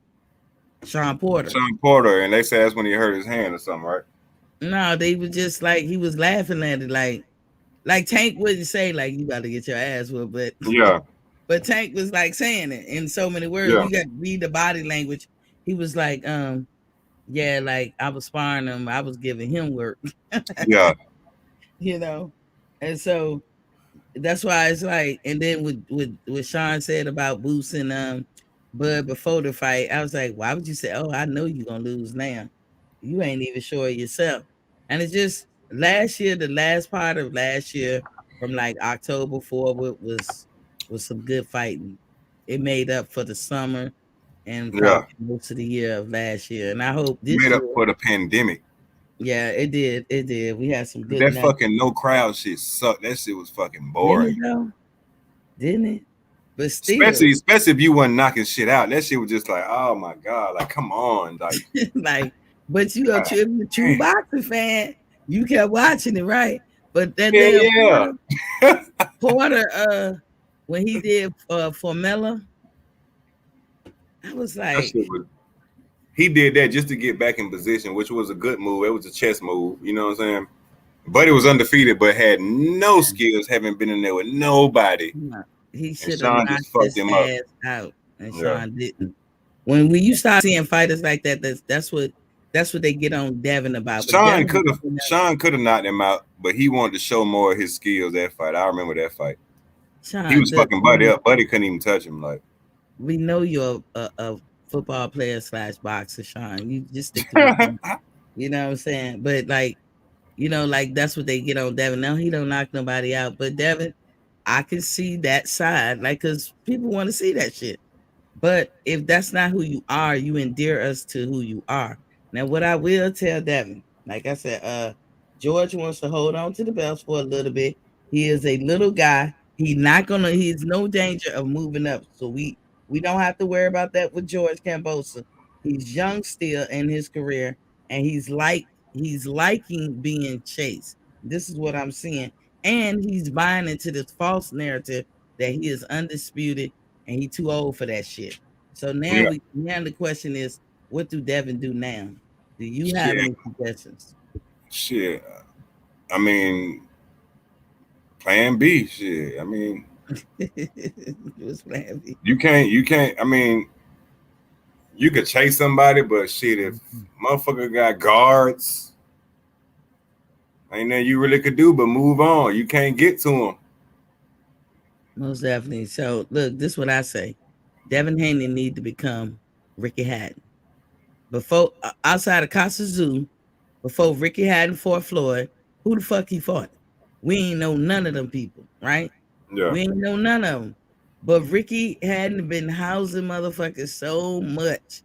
Sean Porter. Sean Porter, and they said that's when he hurt his hand or something, right? No, they were just like he was laughing at it, like Tank wouldn't say like you got to get your ass whooped, but yeah. But Tank was like saying it in so many words. Yeah. You got to read the body language. He was like, yeah, like I was sparring him. I was giving him work. Yeah. You know, and so that's why it's like, and then with what Sean said about Boots and Bud before the fight, I was like, why would you say, oh, I know you're going to lose now. You ain't even sure of yourself. And it's just last year, the last part of last year from like October forward was some good fighting. It made up for the summer and most of the year of last year. And I hope this made year, up for the pandemic. Yeah, it did. It did. We had some good. That fucking no crowd shit sucked. That shit was fucking boring. Didn't it? But still, especially if you wasn't knocking shit out. That shit was just like, oh my god, like come on, like. But you a true boxing fan. You kept watching it, right? But that Porter, when he did Formella, I was like, he did that just to get back in position, which was a good move. It was a chess move, you know what I'm saying? But it was undefeated, but had no skills, haven't been in there with nobody. He should have knocked his ass out, and Sean didn't. When you start seeing fighters like that, that's what they get on Devin about. Sean could have knocked him out, but he wanted to show more of his skills that fight. I remember that fight. Sean, he was fucking Buddy up. Buddy couldn't even touch him. Like, we know you're a football player / boxer, Sean. You just stick to it. You know what I'm saying? But like, you know, like that's what they get on Devin. Now he don't knock nobody out, but Devin, I can see that side, like, because people want to see that shit. But if that's not who you are, you endear us to who you are. Now, what I will tell Devin, like I said, George wants to hold on to the belts for a little bit. He is a little guy. He's no danger of moving up. So we don't have to worry about that with George Kambosos. He's young still in his career, and he's liking being chased. This is what I'm seeing. and he's buying into this false narrative that he is undisputed and he too old for that shit. So now now the question is, what do Devin do now? Do you have any suggestions? Shit. I mean, plan B. Shit. I mean, What's plan B? You can't. I mean, you could chase somebody, but shit, if motherfucker got guards, ain't nothing you really could do but move on. You can't get to him. Most definitely. So look, this is what I say. Devin Haney need to become Ricky Hatton. Before outside of Casa Zoo, before Ricky Hatton fought Floyd, who the fuck he fought? We ain't know none of them people, right? Yeah. We ain't know none of them. But Ricky hadn't been housing motherfuckers so much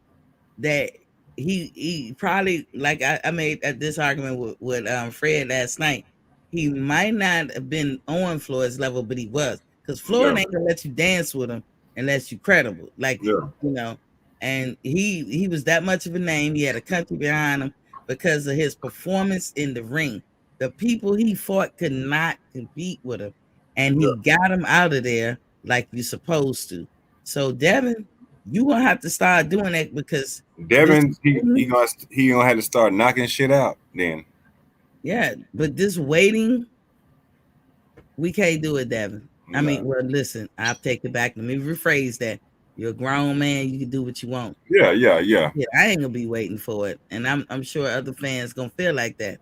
that he probably, like I made this argument with Fred last night. He might not have been on Floyd's level, but he was, because Floyd ain't gonna let you dance with him unless you credible, like you know. And he was that much of a name. He had a country behind him because of his performance in the ring. The people he fought could not compete with him, and he got him out of there like you're supposed to. So Devin, you gonna have to start doing that, because Devin, he gonna have to start knocking shit out then. Yeah, but this waiting, we can't do it, Devin. I mean, well, listen, I'll take it back. Let me rephrase that. You're a grown man. You can do what you want. Yeah. I ain't gonna be waiting for it, and I'm sure other fans gonna feel like that.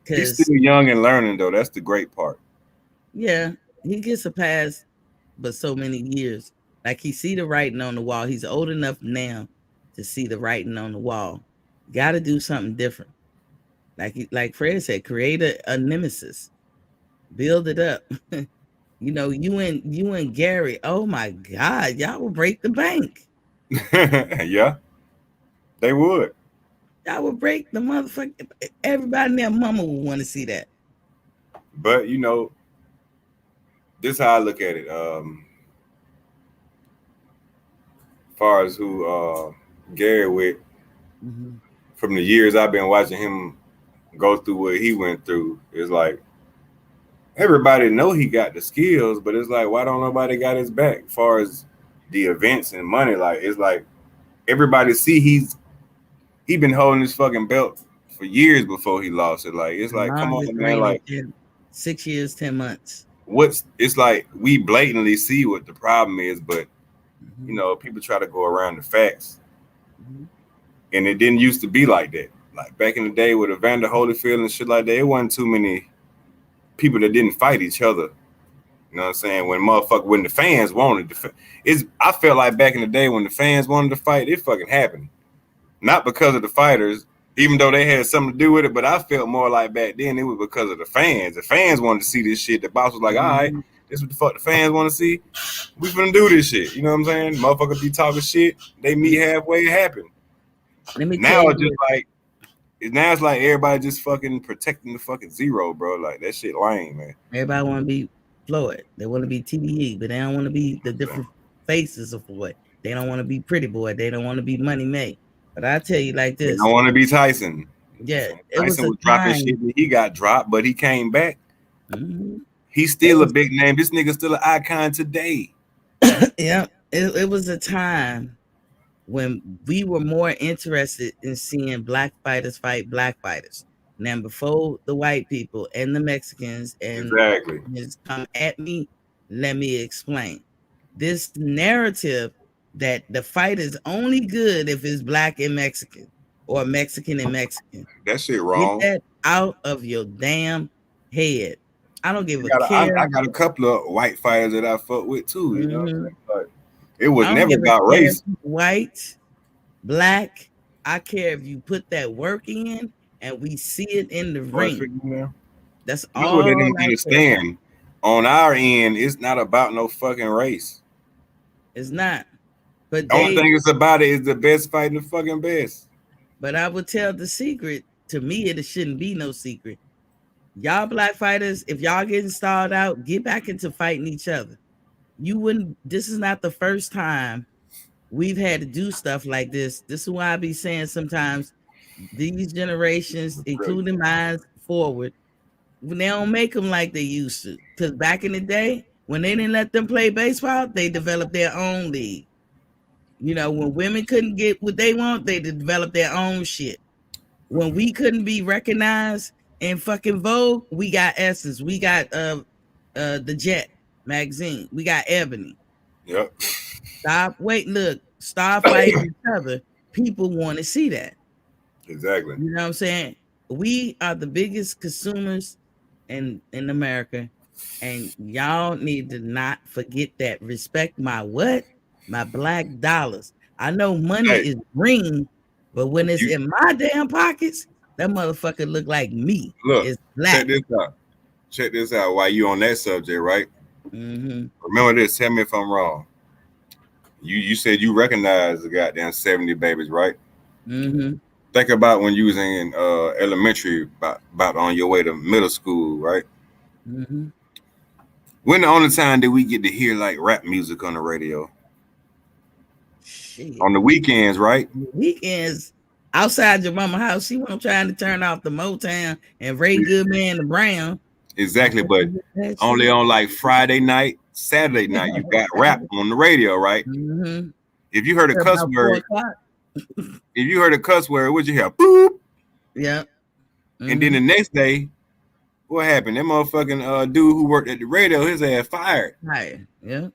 He's still young and learning, though. That's the great part. Yeah, he gets a pass, but so many years. Like, he see the writing on the wall. He's old enough now to see the writing on the wall. Got to do something different. Like Fred said, create a nemesis, build it up. You know, you and Gary. Oh my God, y'all will break the bank. Yeah, they would. Y'all would break the motherfucker. Everybody and their mama would want to see that. But you know, this is how I look at it. As far as who Gary with, from the years I've been watching him go through what he went through, it's like everybody know he got the skills, but it's like, why don't nobody got his back? As far as the events and money, like, it's like everybody see he been holding his fucking belt for years before he lost it. Like, it's like, come on, man, like 6 years, 10 months. It's like we blatantly see what the problem is, but you know, people try to go around the facts. And it didn't used to be like that. Like back in the day with Evander Holyfield and shit like that, it wasn't too many people that didn't fight each other. You know what I'm saying? When the fans wanted to I felt like back in the day when the fans wanted to fight, it fucking happened. Not because of the fighters, even though they had something to do with it, but I felt more like back then it was because of the fans. The fans wanted to see this shit. The boss was like, all right, this is what the fuck the fans want to see. We finna do this shit. You know what I'm saying? Motherfuckers be talking shit. They meet halfway, it happened. Now it's just like, now it's like everybody just fucking protecting the fucking zero, bro. Like, that shit lame, man. Everybody want to be Floyd. They want to be TDE, but they don't want to be the different faces of Floyd. They don't want to be Pretty Boy. They don't want to be Money May. But I tell you like this. They don't want to be Tyson. Yeah. Tyson was dropping shit that he got dropped, but he came back. He's still a big name. This nigga's still an icon today. Yeah. It was a time when we were more interested in seeing black fighters fight black fighters. Now, before the white people and the Mexicans and just come at me, let me explain. This narrative that the fight is only good if it's black and Mexican or Mexican and Mexican. That shit wrong. Get that out of your damn head. I don't give a care. I got a couple of white fighters that I fuck with too. You know what I'm saying? But it was never about race. White, black. I care if you put that work in and we see it in the ring. That's all. What they don't understand. On our end, it's not about no fucking race. It's not. But the only thing it's about is the best fighting the fucking best. But I would tell the secret. To me, it shouldn't be no secret. Y'all black fighters, if y'all getting stalled out, get back into fighting each other. You wouldn't. This is not the first time we've had to do stuff like this. This is why I be saying sometimes these generations, including mine forward, They don't make them like they used to. Because back in the day, when they didn't let them play baseball, they developed their own league. You know, when women couldn't get what they want, they developed their own shit. When we couldn't be recognized in fucking Vogue, we got Essence. We got the Jet magazine. We got Ebony. Yep. Stop fighting each other. People want to see that. Exactly. You know what I'm saying? We are the biggest consumers in America, and y'all need to not forget that. Respect my what? My black dollars. I know money is green, but when it's in my damn pockets, that motherfucker look like me. Look, it's black. Check this out. While you on that subject, right? Mm-hmm. Remember this. Tell me if I'm wrong. You said you recognize the goddamn 70 babies, right? Mm-hmm. Think about when you was in elementary, about on your way to middle school, right? Mm-hmm. When the only time did we get to hear like rap music on the radio? Shit. On the weekends, right? Weekends outside your mama house, she wasn't trying to turn off the Motown and Ray Goodman and Brown. Exactly, but only on like Friday night, Saturday night, you got rap on the radio, right? Mm-hmm. If you heard a cuss word, what'd you hear? Boop. Yeah. Mm-hmm. And then the next day, what happened? That motherfucking dude who worked at the radio, his ass fired. Right. Yeah.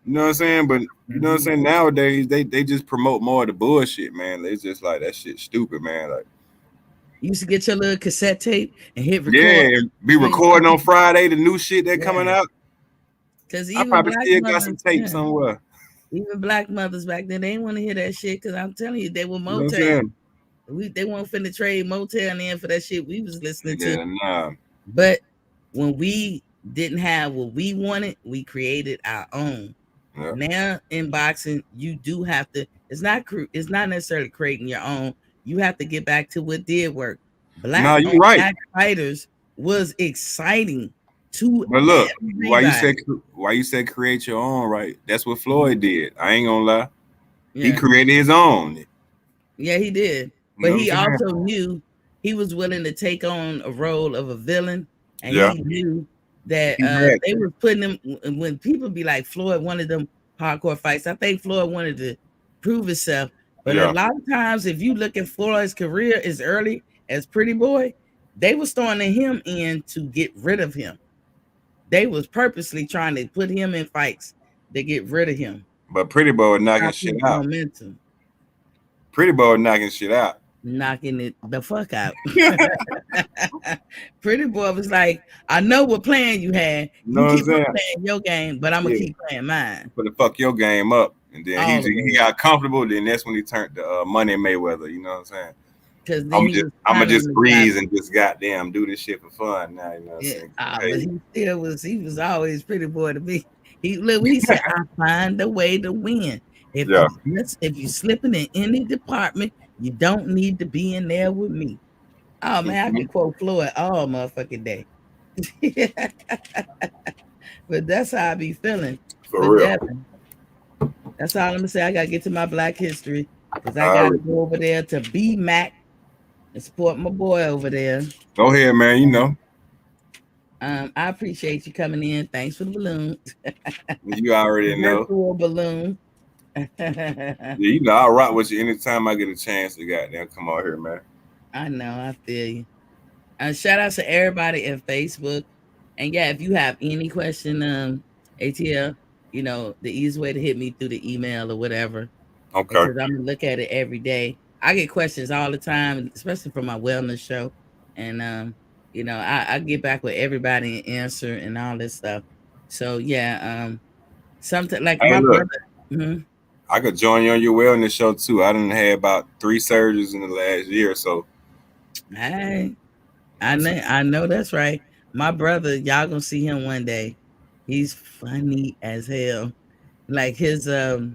You know what I'm saying? But you know what I'm saying? Nowadays, they just promote more of the bullshit, man. They just like that shit stupid, man. Like you used to get your little cassette tape and hit record. Yeah, be recording on Friday the new shit that coming out. Because I probably still got some tape somewhere. Even black mothers back then, they didn't want to hear that shit because I'm telling you, they were Motown. They weren't finna trade Motown in for that shit we was listening to. Nah. But when we didn't have what we wanted, we created our own. Yeah. Now in boxing, you do have to. It's not necessarily creating your own. You have to get back to what did work. Black fighters was exciting to. But look, why you said create your own, right? That's what Floyd did. I ain't gonna lie. Yeah. He created his own. Yeah, he did. But he also knew he was willing to take on a role of a villain, and he knew that they were putting him. When people be like Floyd wanted them hardcore fights, I think Floyd wanted to prove himself. But a lot of times, if you look at Floyd's career as early as Pretty Boy, they was throwing him in to get rid of him. They was purposely trying to put him in fights to get rid of him. But Pretty Boy was knocking shit out. Momentum. Pretty Boy was knocking shit out. Knocking it the fuck out. Pretty Boy was like, I know what plan you had. You keep playing your game, but I'm gonna keep playing mine. But to fuck your game up. And then he got comfortable. Then that's when he turned to Money Mayweather. You know what I'm saying? Because I'm gonna just breeze and just goddamn do this shit for fun now. You know what I'm saying? But he was always Pretty Boy to me. He said, I find a way to win. If you're slipping in any department, you don't need to be in there with me. Oh man, I can quote Floyd all motherfucking day. But that's how I be feeling. For real. Devin, that's all I'm gonna say. I gotta get to my Black history because I gotta go over there to BMAC and support my boy over there. Go ahead, man. You know. I appreciate you coming in. Thanks for the balloon. You already know. Balloon. Yeah, you know, I'll rock with you anytime I get a chance to goddamn come out here, man. I know, I feel you. Shout out to everybody at Facebook. And yeah, if you have any question, ATL, you know, the easiest way to hit me through the email or whatever. Okay. Because I'm gonna look at it every day. I get questions all the time, especially for my wellness show. And you know, I get back with everybody and answer and all this stuff. So yeah, something like my brother. Mm-hmm. I could join you on your wellness show too. I done had about 3 surgeries in the last year or so. Hey, I know that's right. My brother, y'all gonna see him one day. He's funny as hell. Like his I ain't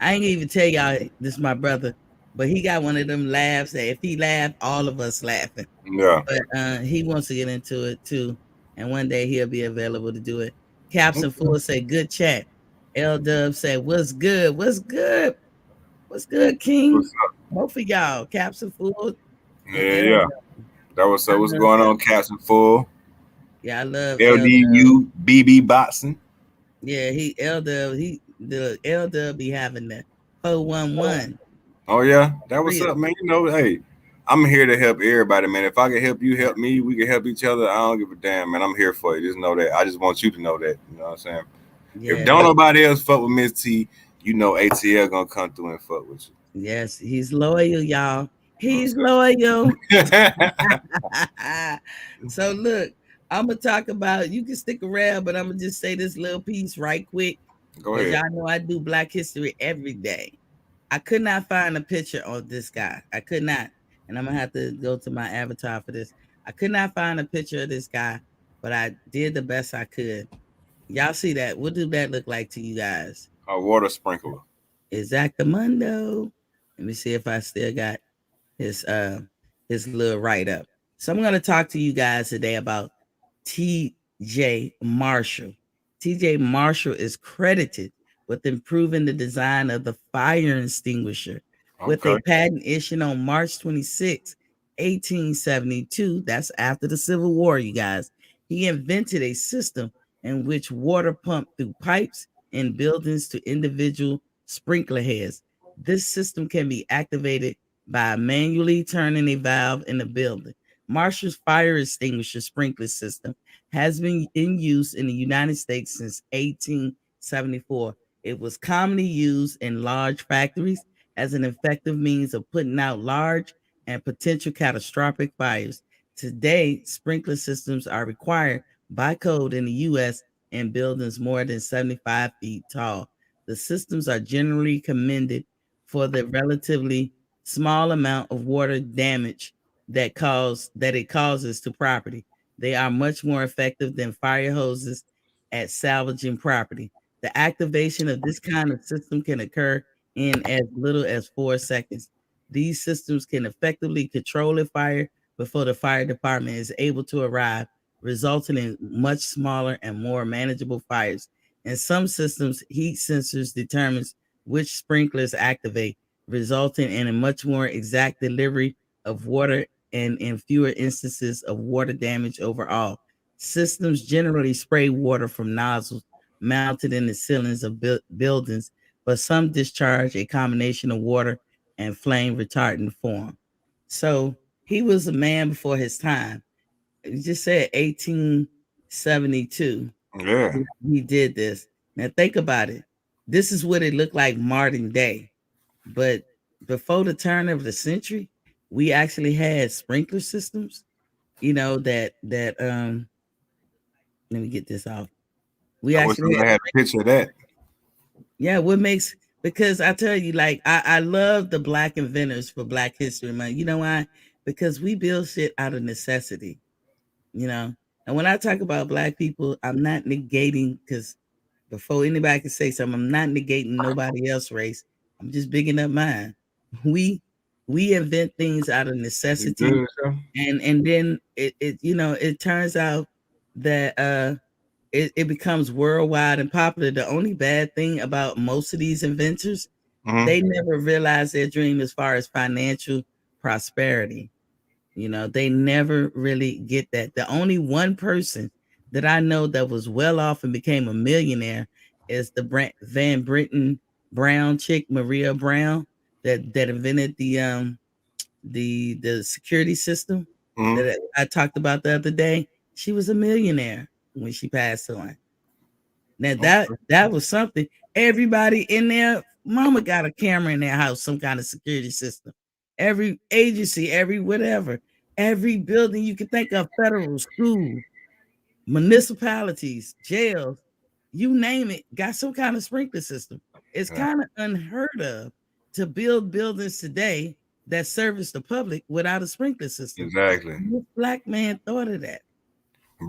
gonna even tell y'all this is my brother, but he got one of them laughs that if he laugh, all of us laughing. Yeah. But he wants to get into it too, and one day he'll be available to do it. Caps and Full say good chat. L Dub said, "What's good? What's good? What's good, King? What's Both of y'all, Caps and Full." Yeah. That was so. What's going on, Caps and Full? Yeah, I love L Dub. LDU BB Boxing. Yeah, the L Dub be having the 411. Oh yeah, that was Real. up, man. You know, hey, I'm here to help everybody, man. If I can help you, help me. We can help each other. I don't give a damn, man. I'm here for you. Just know that. I just want you to know that. You know what I'm saying? If Yeah. don't nobody else fuck with Miss T, you know ATL gonna come through and fuck with Yes, he's loyal, y'all. He's you. loyal. So look, I'm gonna talk about. You can stick around, but I'm gonna just say this little piece right quick Go because ahead. y'all know I do Black History every day. I could not find a picture of this guy. I could not, and I'm gonna have to go to my avatar for this. I could not find a picture of this guy, but I did the best I could. Y'all see that? What do that look like to you guys? A water sprinkler. Exactamundo. Let me see if I still got his little write up. So I'm gonna talk to you guys today about T.J. Marshall. T.J. Marshall is credited with improving the design of the fire extinguisher with Okay. a patent issued on March 26, 1872. That's after the Civil War, you guys. He invented a system in which water pumped through pipes in buildings to individual sprinkler heads. This system can be activated by manually turning a valve in the building. Marshall's fire extinguisher sprinkler system has been in use in the United States since 1874. It was commonly used in large factories as an effective means of putting out large and potential catastrophic fires. Today, sprinkler systems are required by code in the U.S. in buildings more than 75 feet tall. The systems are generally commended for the relatively small amount of water damage that it causes to property. They are much more effective than fire hoses at salvaging property. The activation of this kind of system can occur in as little as 4 seconds. These systems can effectively control a fire before the fire department is able to arrive, resulting in much smaller and more manageable fires. In some systems, heat sensors determines which sprinklers activate, resulting in a much more exact delivery of water and in fewer instances of water damage overall. Systems generally spray water from nozzles mounted in the ceilings of buildings, but some discharge a combination of water and flame retardant form. So he was a man before his time. You just said 1872. Yeah. He did this. Now think about it. This is what it looked like modern day. But before the turn of the century, we actually had sprinkler systems, that let me get this off. We I wish actually I had, had a picture of that. yeah, what makes, because I tell you, like, I love the Black inventors for Black History Month. You know why? Because we build shit out of necessity, you know. And when I talk about Black people, I'm not negating, because before anybody can say something, I'm not negating nobody else's race. I'm just bigging up mine. We we invent things out of You necessity, good, sir? and then it turns out that it becomes worldwide and popular. The only bad thing about most of these inventors, they never realize their dream as far as financial prosperity. They never really get that. The only one person that I know that was well off and became a millionaire is the Van Britton Brown chick, Maria Brown, that invented the security system Mm-hmm. that I talked about the other day. She was a millionaire when she passed on. Now that was something. Everybody in there, mama got a camera in their house, some kind of security system. Every agency, every whatever, every building you can think of, federal school, municipalities, jails, you name it, got some kind of sprinkler system. It's kind of unheard of to build buildings today that service the public without a sprinkler system. Exactly. This Black man thought of that.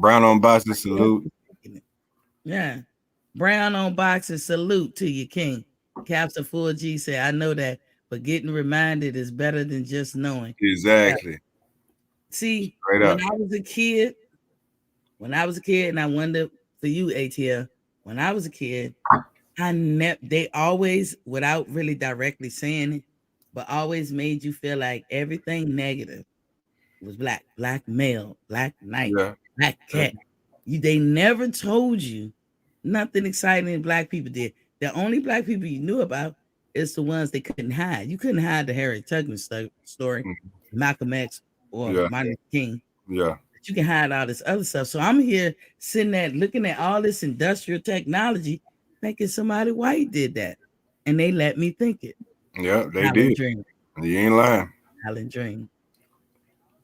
Brown on Boston salute. Yeah. Brown on boxing, salute to you, King. Captain Full G said, I know that, but getting reminded is better than just knowing. Exactly. Yeah. See, Straight when up. I was a kid, and I wonder for you, ATL, when I was a kid, they always, without really directly saying it, but always made you feel like everything negative was black male, black knight, Yeah. black cat. They never told you nothing exciting black people did. The only black people you knew about is the ones they couldn't hide. You couldn't hide the Harriet Tubman story, Malcolm X, or Martin Luther King. Yeah. But you can hide all this other stuff. So I'm here sitting there looking at all this industrial technology, thinking somebody white did that. And they let me think it. Yeah, they did. Dream. You ain't lying. Alan Dream.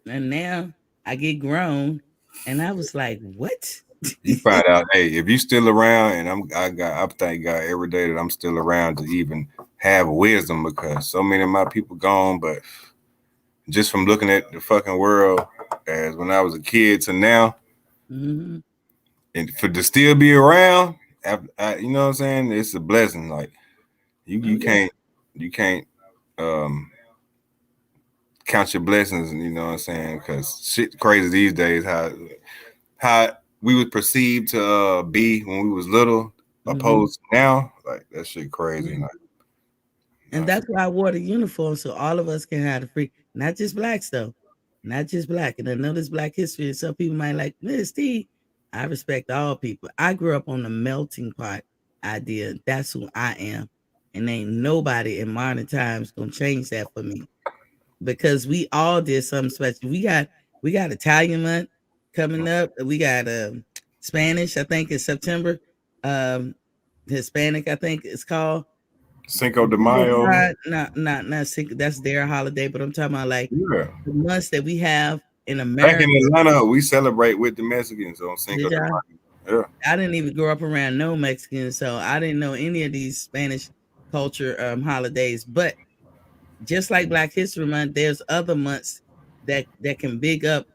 And now I get grown, and I was like, what? You find out, hey, if you still around, and I thank God every day that I'm still around to even have wisdom, because so many of my people gone, but just from looking at the fucking world as when I was a kid to now, and to still be around, you know what I'm saying? It's a blessing. Like you can't count your blessings, you know what I'm saying? Because shit crazy these days. How we was perceived to be when we was little, opposed to now, like that shit crazy. Like, and that's why I wore the uniform, so all of us can have the free, not just blacks though, not just black. And I know this Black history, and some people might like, Mr. Steve, I respect all people. I grew up on the melting pot idea. That's who I am, and ain't nobody in modern times gonna change that for me, because we all did something special. We got Italian month coming up. We got Spanish, I think it's September. Hispanic, I think it's called Cinco de Mayo. Not Cinco, that's their holiday, but I'm talking about like the months that we have in America. Back in Atlanta, we celebrate with the Mexicans on Cinco de Mayo. Yeah. I didn't even grow up around no Mexicans, so I didn't know any of these Spanish culture holidays. But just like Black History Month, there's other months that can big up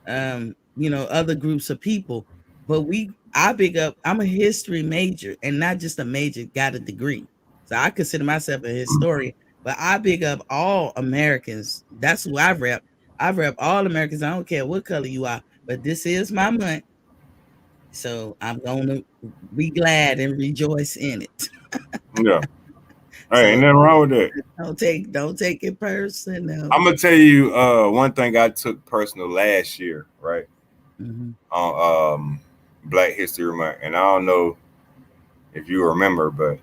other groups of people. But I big up, I'm a history major, and not just a major, got a degree. So I consider myself a historian, but I big up all Americans. That's who I rep. I rep all Americans. I don't care what color you are, but this is my month. So I'm gonna be glad and rejoice in it. Yeah. Hey, ain't nothing wrong with that. Don't take it personal. I'm gonna tell you one thing I took personal last year, right? On Black History Month, and I don't know if you remember, but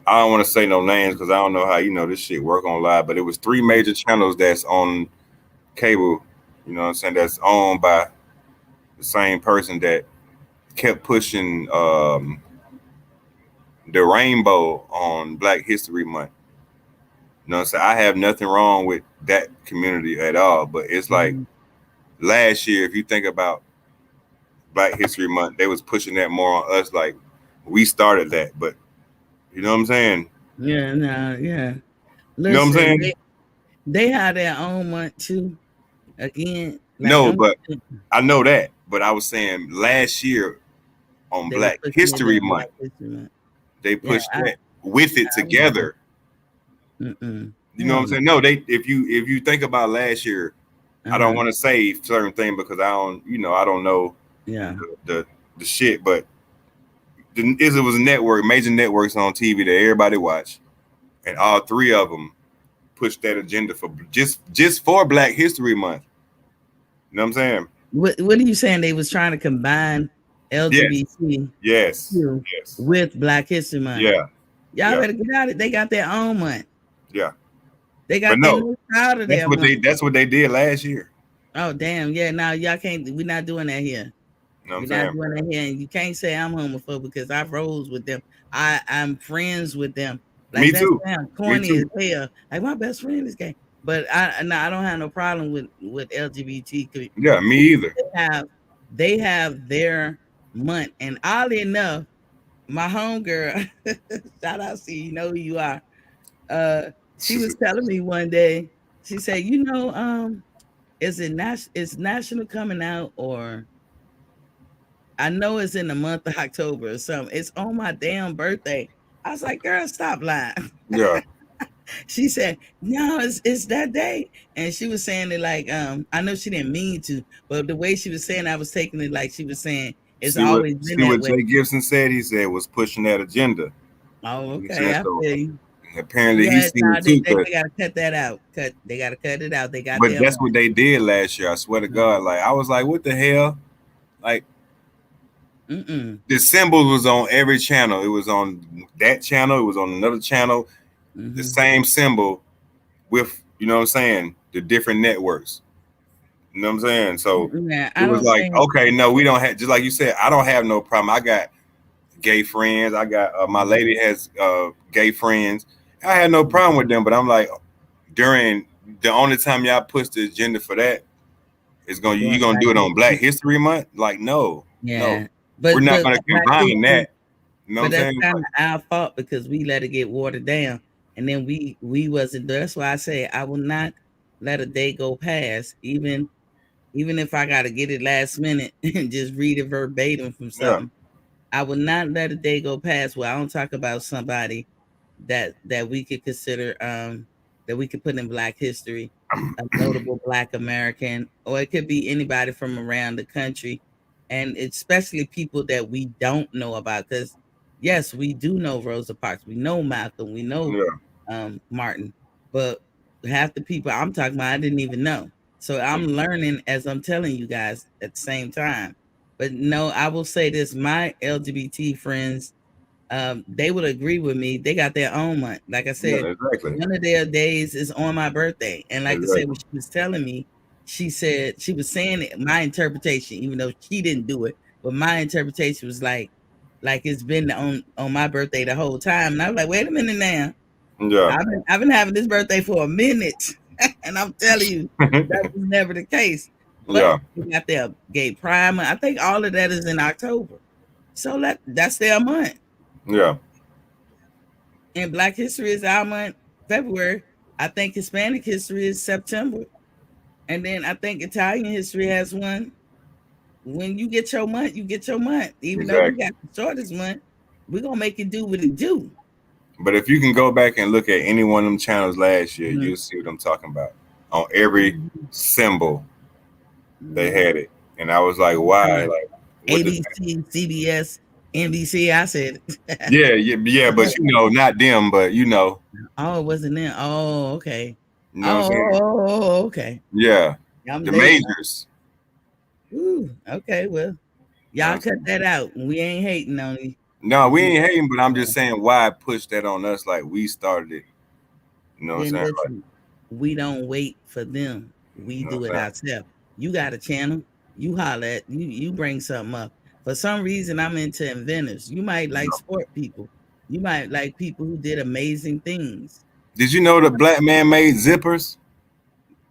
I don't want to say no names because I don't know how this shit work on live. But it was 3 major channels that's on cable, you know what I'm saying, that's owned by the same person that kept pushing the rainbow on Black History Month. You know what I'm saying? I have nothing wrong with that community at all, but it's like last year, if you think about Black History Month, they was pushing that more on us, like we started that, but you know what I'm saying? Yeah, no, yeah. Listen, you know what I'm saying? They have their own month too. Again, no, but I know that. But I was saying last year on Black History Month, they pushed that with it together. You know what I'm saying? No, if you think about last year, I don't want to say certain thing because I don't know the shit, but it was a major networks on TV that everybody watched, and all 3 of them pushed that agenda for just for Black History Month. You know what I'm saying? What are you saying? They was trying to combine LGBT with Black History Month. Yeah. Y'all better get out of it. They got their own month. Yeah. They got out of there. That's what they did last year. Oh damn, yeah. Now y'all can't. We're not doing that here. You know we're not doing that here, and you can't say I'm homophobic because I rose with them. I'm friends with them. Like, me too. Corny as hell. Like my best friend is gay, but I don't have no problem with LGBT. Yeah, me either. They have their month, and oddly enough, my homegirl, shout out to you know who you are. She was telling me one day. She said, is national coming out, or I know it's in the month of October or something. It's on my damn birthday. I was like, girl, stop lying. Yeah. She said, no, it's that day. And she was saying it like, I know she didn't mean to, but the way she was saying, I was taking it like she was saying it's always been that way. What Jay Gibson said, he said was pushing that agenda. Oh, okay. I feel you. Apparently he's seen it too. They gotta cut that out. They gotta cut it out. But that's what they did last year. I swear to God. Like I was like, what the hell? Like Mm-mm. the symbol was on every channel. It was on that channel. It was on another channel. The same symbol with, you know what I'm saying, the different networks. You know what I'm saying? So Yeah, it I was don't like, think. okay, no, we don't have, just like you said, I don't have no problem. I got gay friends. I got my lady has gay friends. I had no problem with them, but I'm like, during the only time y'all push the agenda for that is you Doing gonna Black do it on Black History. History Month? Like, no, Yeah, we're but not but gonna Black combine History. that. You know what But I'm that's saying? kind of our fault because we let it get watered down, and then we wasn't. That's why I say I will not let a day go past, even if I got to get it last minute and just read it verbatim from Yeah, something. I will not let a day go past where I don't talk about somebody that we could consider that we could put in Black history, a notable Black American, or it could be anybody from around the country, and especially people that we don't know about. Because yes, we do know Rosa Parks, we know Malcolm, we know yeah, Martin, but half the people I'm talking about I didn't even know. So I'm learning as I'm telling you guys at the same time. But no, I will say this: my LGBT friends, they would agree with me. They got their own month. Like I yeah, said, exactly, one of their days is on my birthday. And like I said, when exactly. she was telling me, she said she was saying it, my interpretation, even though she didn't do it, but my interpretation was like it's been on my birthday the whole time. And I was like, wait a minute now. Yeah, I've been having this birthday for a minute. And I'm telling you, that was never the case. But yeah, we got their gay pride month. I think all of that is in October. So that's their month. yeah. And Black history is our month, February. I think Hispanic history is September. And then I think Italian history has one. When you get your month, you get your month. Even though we Exactly. got the shortest month, we're gonna make it do what it do. But if you can go back and look at any one of them channels last year, Mhm. you'll see what I'm talking about. On every symbol, they had it, and I was like, "Why? Like, what does?" ABC, CBS, NBC. I said, Yeah, yeah, yeah. But not them, but oh, it wasn't there. Oh, okay. you know what I'm Oh, saying? okay. Yeah, I'm the late. majors. Ooh, okay. Well, You know what y'all I'm cut saying? that out. We ain't hating on you. No, But we you ain't hating, but I'm just saying why push that on us like we started it. You know what I'm then saying? Like, listen, we don't wait for them. We you know do what it I'm ourselves. You got a channel, you holler at you bring something up. For some reason, I'm into inventors. You might saying? like sport people. You might like people who did amazing things. Did you know the black man made zippers?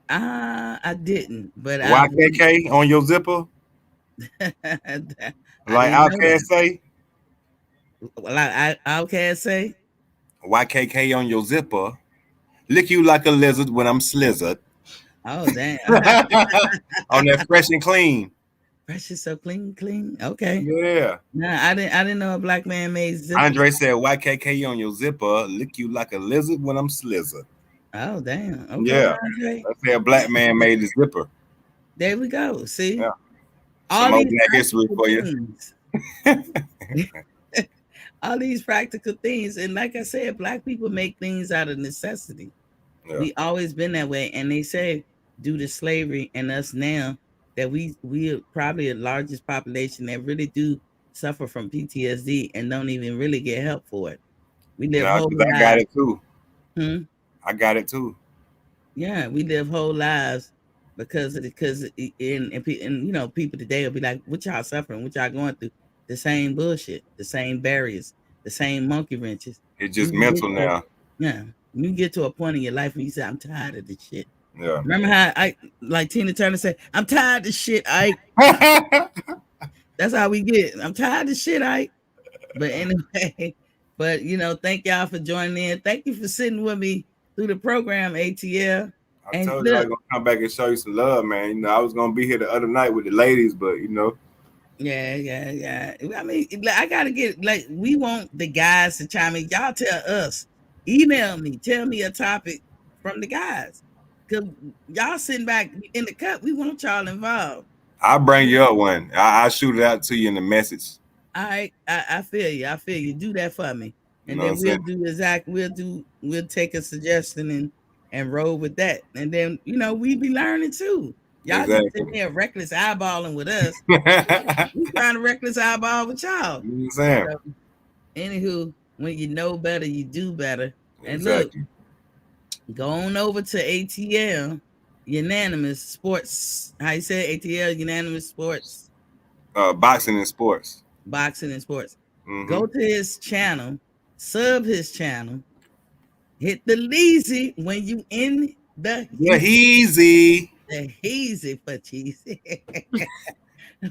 I didn't, but YKK on your zipper, I like didn't know that. Outkast say. Like Outcast say, YKK on your zipper. Lick you like a lizard when I'm slizzard. oh damn, On that fresh and clean. fresh is so clean, clean. Okay, Yeah. nah, I didn't know a black man made zippers. Andre said YKK on your zipper. Lick you like a lizard when I'm slizzard. Oh damn, okay, Yeah. Andre. Let's say a black man made his zipper. There we go. See, Yeah. Some all more these black history practical for you. things, all these practical things, and like I said, black people make things out of necessity. Yeah. We always been that way, and they say due to slavery and us now that we are probably the largest population that really do suffer from PTSD and don't even really get help for it. We live No, whole because I got lives. it too. Hmm? I got it too. Yeah, we live whole lives because and you know people today will be like, "What y'all suffering? What y'all going through? The same bullshit, the same barriers, the same monkey wrenches." It's You just can get mental to, now. yeah, you get to a point in your life where you say, "I'm tired of this shit." Yeah. Remember how I like Tina Turner said, "I'm tired of shit." That's how we get. I'm tired of shit. But anyway, but thank y'all for joining in. Thank you for sitting with me through the program, ATL. I And told you I was look, gonna come back and show you some love, man. I was gonna be here the other night with the ladies, but yeah. I mean, I gotta get like we want the guys to chime in. Y'all tell us, email me, tell me a topic from the guys. Cause y'all sitting back in the cut, we want y'all involved. I'll bring you up one. I'll shoot it out to you in the message. All right, I feel you. I feel you. Do that for me, You and know what I'm then saying? we'll take a suggestion and roll with that, and then we be learning too. Y'all just sitting there reckless eyeballing with us. We trying to reckless eyeball with y'all. You know what I'm saying? So, anywho, when you know better, you do better. And Exactly. look, go on over to ATL Unanimous Sports. How you say ATL Unanimous Sports? Boxing and sports. Boxing and sports. Mhm. Go to his channel, sub his channel, hit the Leezy when you in the Heezy. The Heezy for cheesy.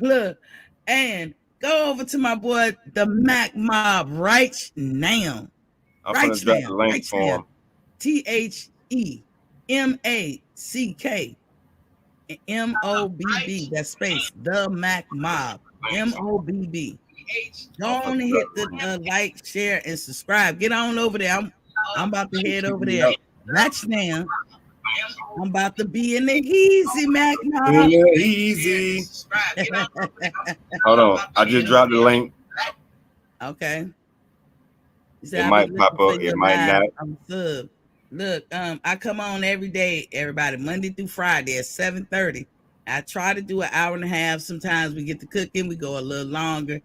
Look, and go over to my boy, the Mac Mob, right now. I'm gonna drop the link for him. THEMACK That's space. The Mac Mob. MOBB. Go on and hit the like, share, and subscribe. Get on over there. I'm about to head over there. Right now. I'm about to be in the Heezy, Mac Mob. Easy. Hold on. I just dropped the link. Okay. It might pop up. It might not. I'm sub. Look, I come on every day, everybody, Monday through Friday at 7:30. I try to do an hour and a half. Sometimes we get to cooking, we go a little longer.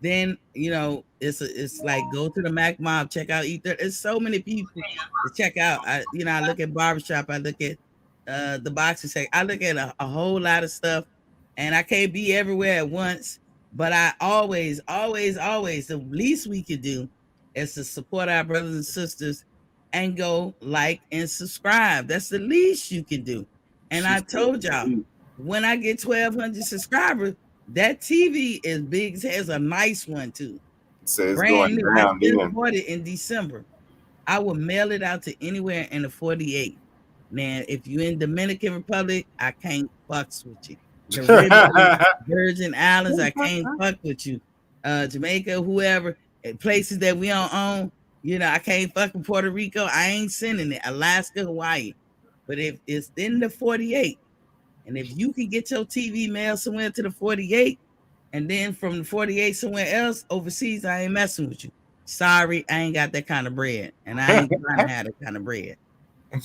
Then it's like go to the Mac Mob, check out Ether. There's so many people to check out. I look at barbershop, I look at the boxing section, I look at a whole lot of stuff, and I can't be everywhere at once. But I always, the least we could do is to support our brothers and sisters and go like and subscribe. That's the least you can do. And I told y'all, when I get 1,200 subscribers, that TV is big. It has a nice one too. So it's brand new. down, I just bought it in December. I will mail it out to anywhere in the 48. Man, if you're in Dominican Republic, I can't fucks with you. Caribbean, Virgin Islands, I can't fuck with you. Jamaica, whoever, places that we don't own, I can't fuck with Puerto Rico. I ain't sending it. Alaska, Hawaii. But if it's in the 48, and if you can get your TV mail somewhere to the 48, and then from the 48 somewhere else overseas, I ain't messing with you. Sorry, I ain't got that kind of bread, and I ain't trying to have that kind of bread.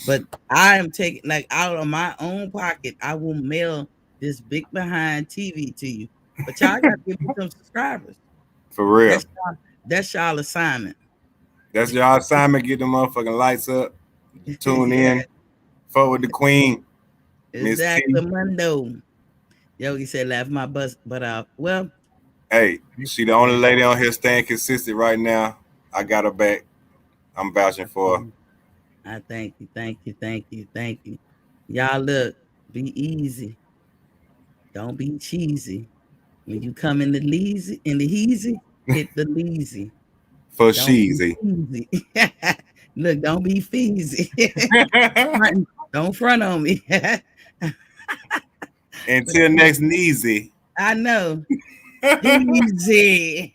But I am taking, like, out of my own pocket, I will mail this big behind TV to you. But y'all got to give me some subscribers. For real. That's y'all assignment. That's y'all assignment. Get the motherfucking lights up. Tune in. Fuck with the queen. Exactly, Mundo. Yogi said, laugh my butt off. Well, hey, she the only lady on here staying consistent right now. I got her back. I'm vouching for her. I thank you. Y'all look, be easy. Don't be cheesy. When you come in the Heezy, hit the Leezy. For cheesy. Look, don't be feezy. Don't front on me. Until next Neezy. I know. Easy.